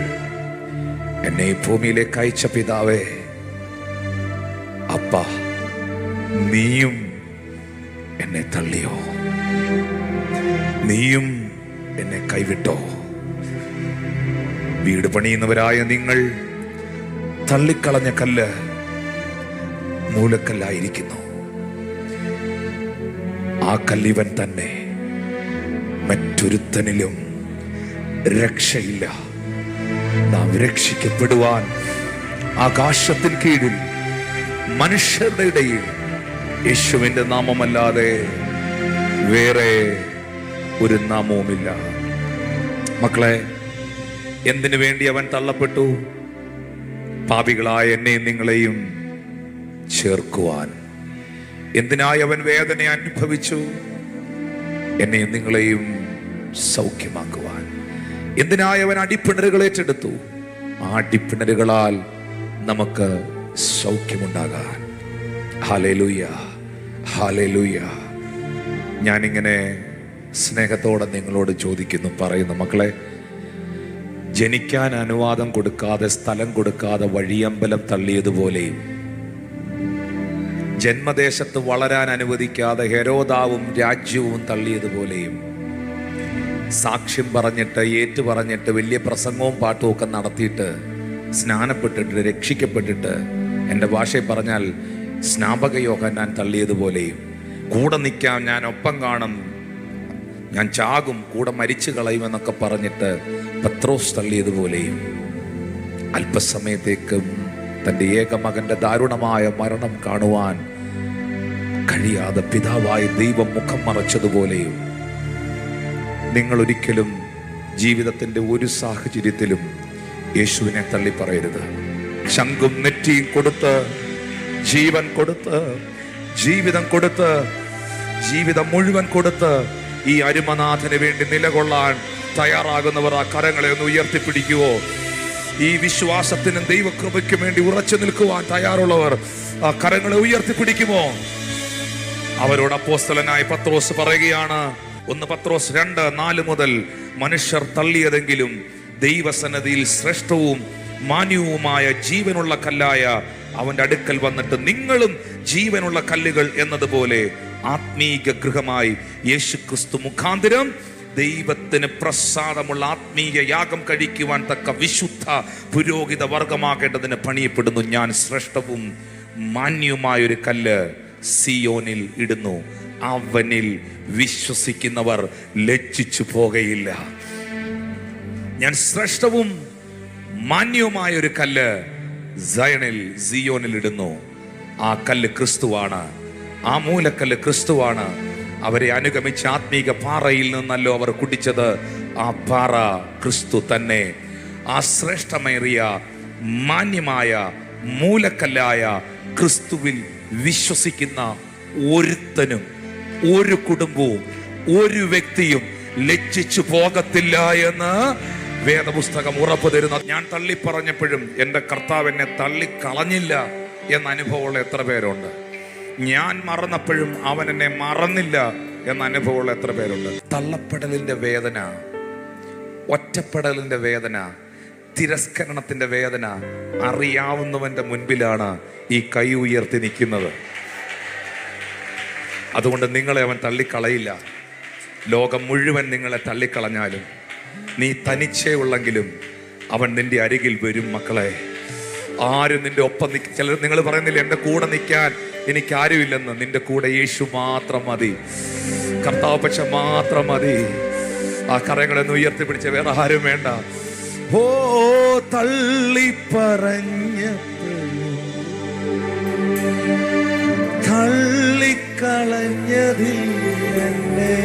എന്നെ ഈ ഭൂമിയിലേക്ക് അയച്ച പിതാവേ, അപ്പ, നീയും എന്നെ തള്ളിയോ? നീയും എന്നെ കൈവിട്ടോ? വീട് പണിയുന്നവരായ നിങ്ങൾ തള്ളിക്കളഞ്ഞ കല്ല് മൂലക്കല്ലായിരിക്കുന്നു. ആ കല്ലിവൻ തന്നെ. മറ്റൊരുത്തനിലും രക്ഷയില്ല. നാം രക്ഷിക്കപ്പെടുവാൻ ആകാശത്തിന് കീഴിൽ മനുഷ്യരുടെ ഇടയിൽ യേശുവിന്റെ നാമമല്ലാതെ വേറെ ഒരു നാമവുമില്ല. മക്കളെ, എന്തിനു വേണ്ടി അവൻ തള്ളപ്പെട്ടു? പാപികളായ എന്നെയും നിങ്ങളെയും ചേർക്കുവാൻ. എന്തിനായി അവൻ വേദന അനുഭവിച്ചു? എന്നെയും നിങ്ങളെയും സൗഖ്യമാക്കുവാൻ. എന്തിനായി അവൻ അടിപ്പിണരുകൾ ഏറ്റെടുത്തു? ആ അടിപ്പിണരുകളാൽ നമുക്ക് സൗഖ്യമുണ്ടാകാൻ. Hallelujah, hallelujah. ഞാനിങ്ങനെ സ്നേഹത്തോടെ നിങ്ങളോട് ചോദിക്കുന്നു, പറയുന്നു, മക്കളെ, ജനിക്കാൻ അനുവാദം കൊടുക്കാതെ, സ്ഥലം കൊടുക്കാതെ വഴിയമ്പലം തള്ളിയതുപോലെയും, ജന്മദേശത്ത് വളരാൻ അനുവദിക്കാതെ ഹെരോദാവും രാജ്യവും തള്ളിയതുപോലെയും, സാക്ഷ്യം പറഞ്ഞിട്ട്, ഏറ്റു പറഞ്ഞിട്ട്, വലിയ പ്രസംഗവും പാട്ടും ഒക്കെ നടത്തിയിട്ട്, സ്നാനപ്പെട്ടിട്ട്, രക്ഷിക്കപ്പെട്ടിട്ട്, എൻ്റെ ഭാഷയിൽ പറഞ്ഞാൽ സ്നാപക യോഹന്നാൻ തള്ളിയതുപോലെയും, കൂടെ നിൽക്കാം, ഞാൻ ഒപ്പം കാണും, ഞാൻ ചാകും, കൂടെ മരിച്ചു കളയുമെന്നൊക്കെ പറഞ്ഞിട്ട് പത്രോസ് തള്ളിയതുപോലെയും, അല്പസമയത്തേക്കും തൻ്റെ ഏകമകന്റെ ദാരുണമായ മരണം കാണുവാൻ കഴിയാതെ പിതാവായ ദൈവം മുഖം മറച്ചതുപോലെയും, നിങ്ങൾ ഒരിക്കലും ജീവിതത്തിൻ്റെ ഒരു സാഹചര്യത്തിലും യേശുവിനെ തള്ളി പറയരുത്. ശംഖും നെറ്റിയും കൊടുത്ത്, ജീവൻ കൊടുത്ത്, ജീവിതം കൊടുത്ത്, ജീവിതം മുഴുവൻ കൊടുത്ത് ഈ അരുമനാഥന് വേണ്ടി നിലകൊള്ളാൻ തയ്യാറാകുന്നവർ ആ കരങ്ങളെ ഒന്ന് ഉയർത്തിപ്പിടിക്കുവോ? ഈ വിശ്വാസത്തിനും ദൈവകൃപയ്ക്കും വേണ്ടി ഉറച്ചു നിൽക്കുവാൻ തയ്യാറുള്ളവർ ആ കരങ്ങളെ ഉയർത്തിപ്പിടിക്കുമോ? അവരോട് അപ്പോസ്തലനായ പത്രോസ് പറയുകയാണ്, 1 പത്രോസ് 2:4 മുതൽ, മനുഷ്യർ തള്ളിയതെങ്കിലും ദൈവസന്നിധിയിൽ ശ്രേഷ്ഠവും മാന്യവുമായ ജീവനുള്ള കല്ലായ അവന്റെ അടുക്കൽ വന്നിട്ട് നിങ്ങളും ജീവനുള്ള കല്ലുകൾ എന്നതുപോലെ ആത്മീക ഗൃഹമായി യേശുക്രിസ്തു മുഖാന്തരം ദൈവത്തിന് പ്രസാദമുള്ള ആത്മീയ യാഗം കഴിക്കുവാൻ തക്ക വിശുദ്ധ പുരോഹിത വർഗമാകേണ്ടതിന് പണിയപ്പെടുന്നു. ഞാൻ ശ്രേഷ്ഠവും മാന്യവുമായൊരു കല്ല് സിയോനിൽ ഇടുന്നു, അവനിൽ വിശ്വസിക്കുന്നവർ ലജ്ജിച്ചു പോകയില്ല. ഞാൻ ശ്രേഷ്ഠവും മാന്യവുമായൊരു കല്ല് സിയോനിൽ ഇടുന്നു. ആ കല്ല് ക്രിസ്തുവാണ്, ആ മൂലക്കല്ല് ക്രിസ്തുവാണ്. അവരെ അനുഗമിച്ച ആത്മീക പാറയിൽ നിന്നല്ലോ അവർ കുടിച്ചത്, ആ പാറ ക്രിസ്തു തന്നെ. ആ ശ്രേഷ്ഠമേറിയ മാന്യമായ മൂലക്കല്ലായ ക്രിസ്തുവിൽ വിശ്വസിക്കുന്ന ഒരുത്തനും ഒരു കുടുംബവും ഒരു വ്യക്തിയും ലജ്ജിച്ചു പോകത്തില്ല എന്ന് വേദപുസ്തകം ഉറപ്പു തരുന്നു. ഞാൻ തള്ളിപ്പറഞ്ഞപ്പോഴും എൻ്റെ കർത്താവ് എന്നെ തള്ളിക്കളഞ്ഞില്ല എന്ന അനുഭവമുള്ള എത്ര പേരുണ്ട്? ഞാൻ മറന്നപ്പോഴും അവൻ എന്നെ മറന്നില്ല എന്ന അനുഭവമുള്ള എത്ര പേരുണ്ട്? തള്ളപ്പെടലിന്റെ വേദന, ഒറ്റപ്പെടലിന്റെ വേദന, തിരസ്കരണത്തിന്റെ വേദന അറിയാവുന്നവന്റെ മുൻപിലാണ് ഈ കൈ ഉയർത്തി നിൽക്കുന്നത്. അതുകൊണ്ട് നിങ്ങളെ അവൻ തള്ളിക്കളയില്ല. ലോകം മുഴുവൻ നിങ്ങളെ തള്ളിക്കളഞ്ഞാലും നീ തനിച്ചേ ഉള്ളെങ്കിലും അവൻ നിന്റെ അരികിൽ വരും. മക്കളെ, ആരും നിന്റെ ഒപ്പം ചിലർ നിങ്ങൾ പറയുന്നില്ല എൻ്റെ കൂടെ നിൽക്കാൻ എനിക്കാരുമില്ലെന്ന്. നിന്റെ കൂടെ യേശു മാത്രം മതി, കർത്താവ് പക്ഷെ മാത്രം മതി. ആ കരങ്ങളൊന്ന് ഉയർത്തിപ്പിടിച്ച വേറെ ആരും വേണ്ട. ഓ തള്ളിക്കളഞ്ഞതിൽ എന്നെ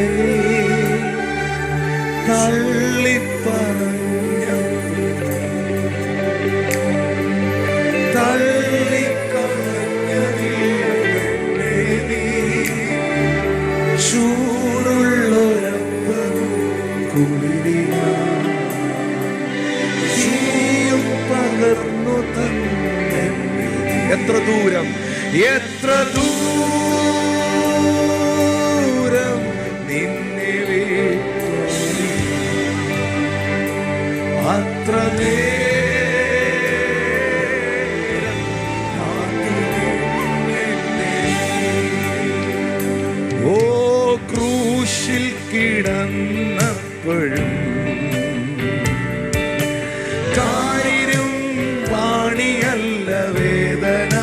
എത്ര ദൂരം നിന്നെ വിട്ടോടി, അത്ര നേരം ഓ ക്രൂശിൽ കിടന്നപ്പോഴും കാര്യം വാണിയല്ല വേദന.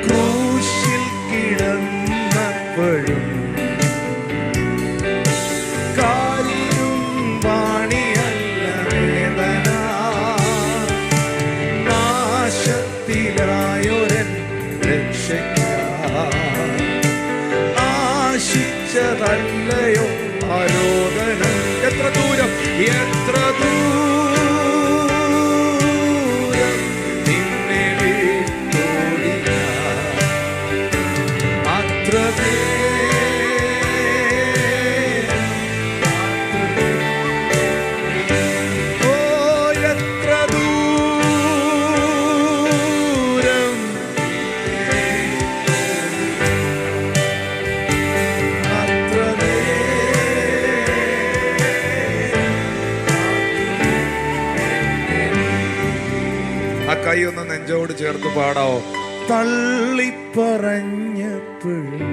ക്രൂശിൽ കിടന്നപ്പോഴും കാര്യം വാണിയല്ല വേദന. നാശത്തിലായൊരൻ രക്ഷയ്ക്കായി ആശിച്ചതല്ലയോ ആരോധനം. എത്ര ദൂരം നിന്നെ വിട്ടോടിയ, അത്ര ഓ എത്ര ദൂരം ആ കൈ ഒന്ന് നെഞ്ചോട് ചേർത്ത് പാടാവോ? തള്ളിപ്പറഞ്ഞപ്പോഴും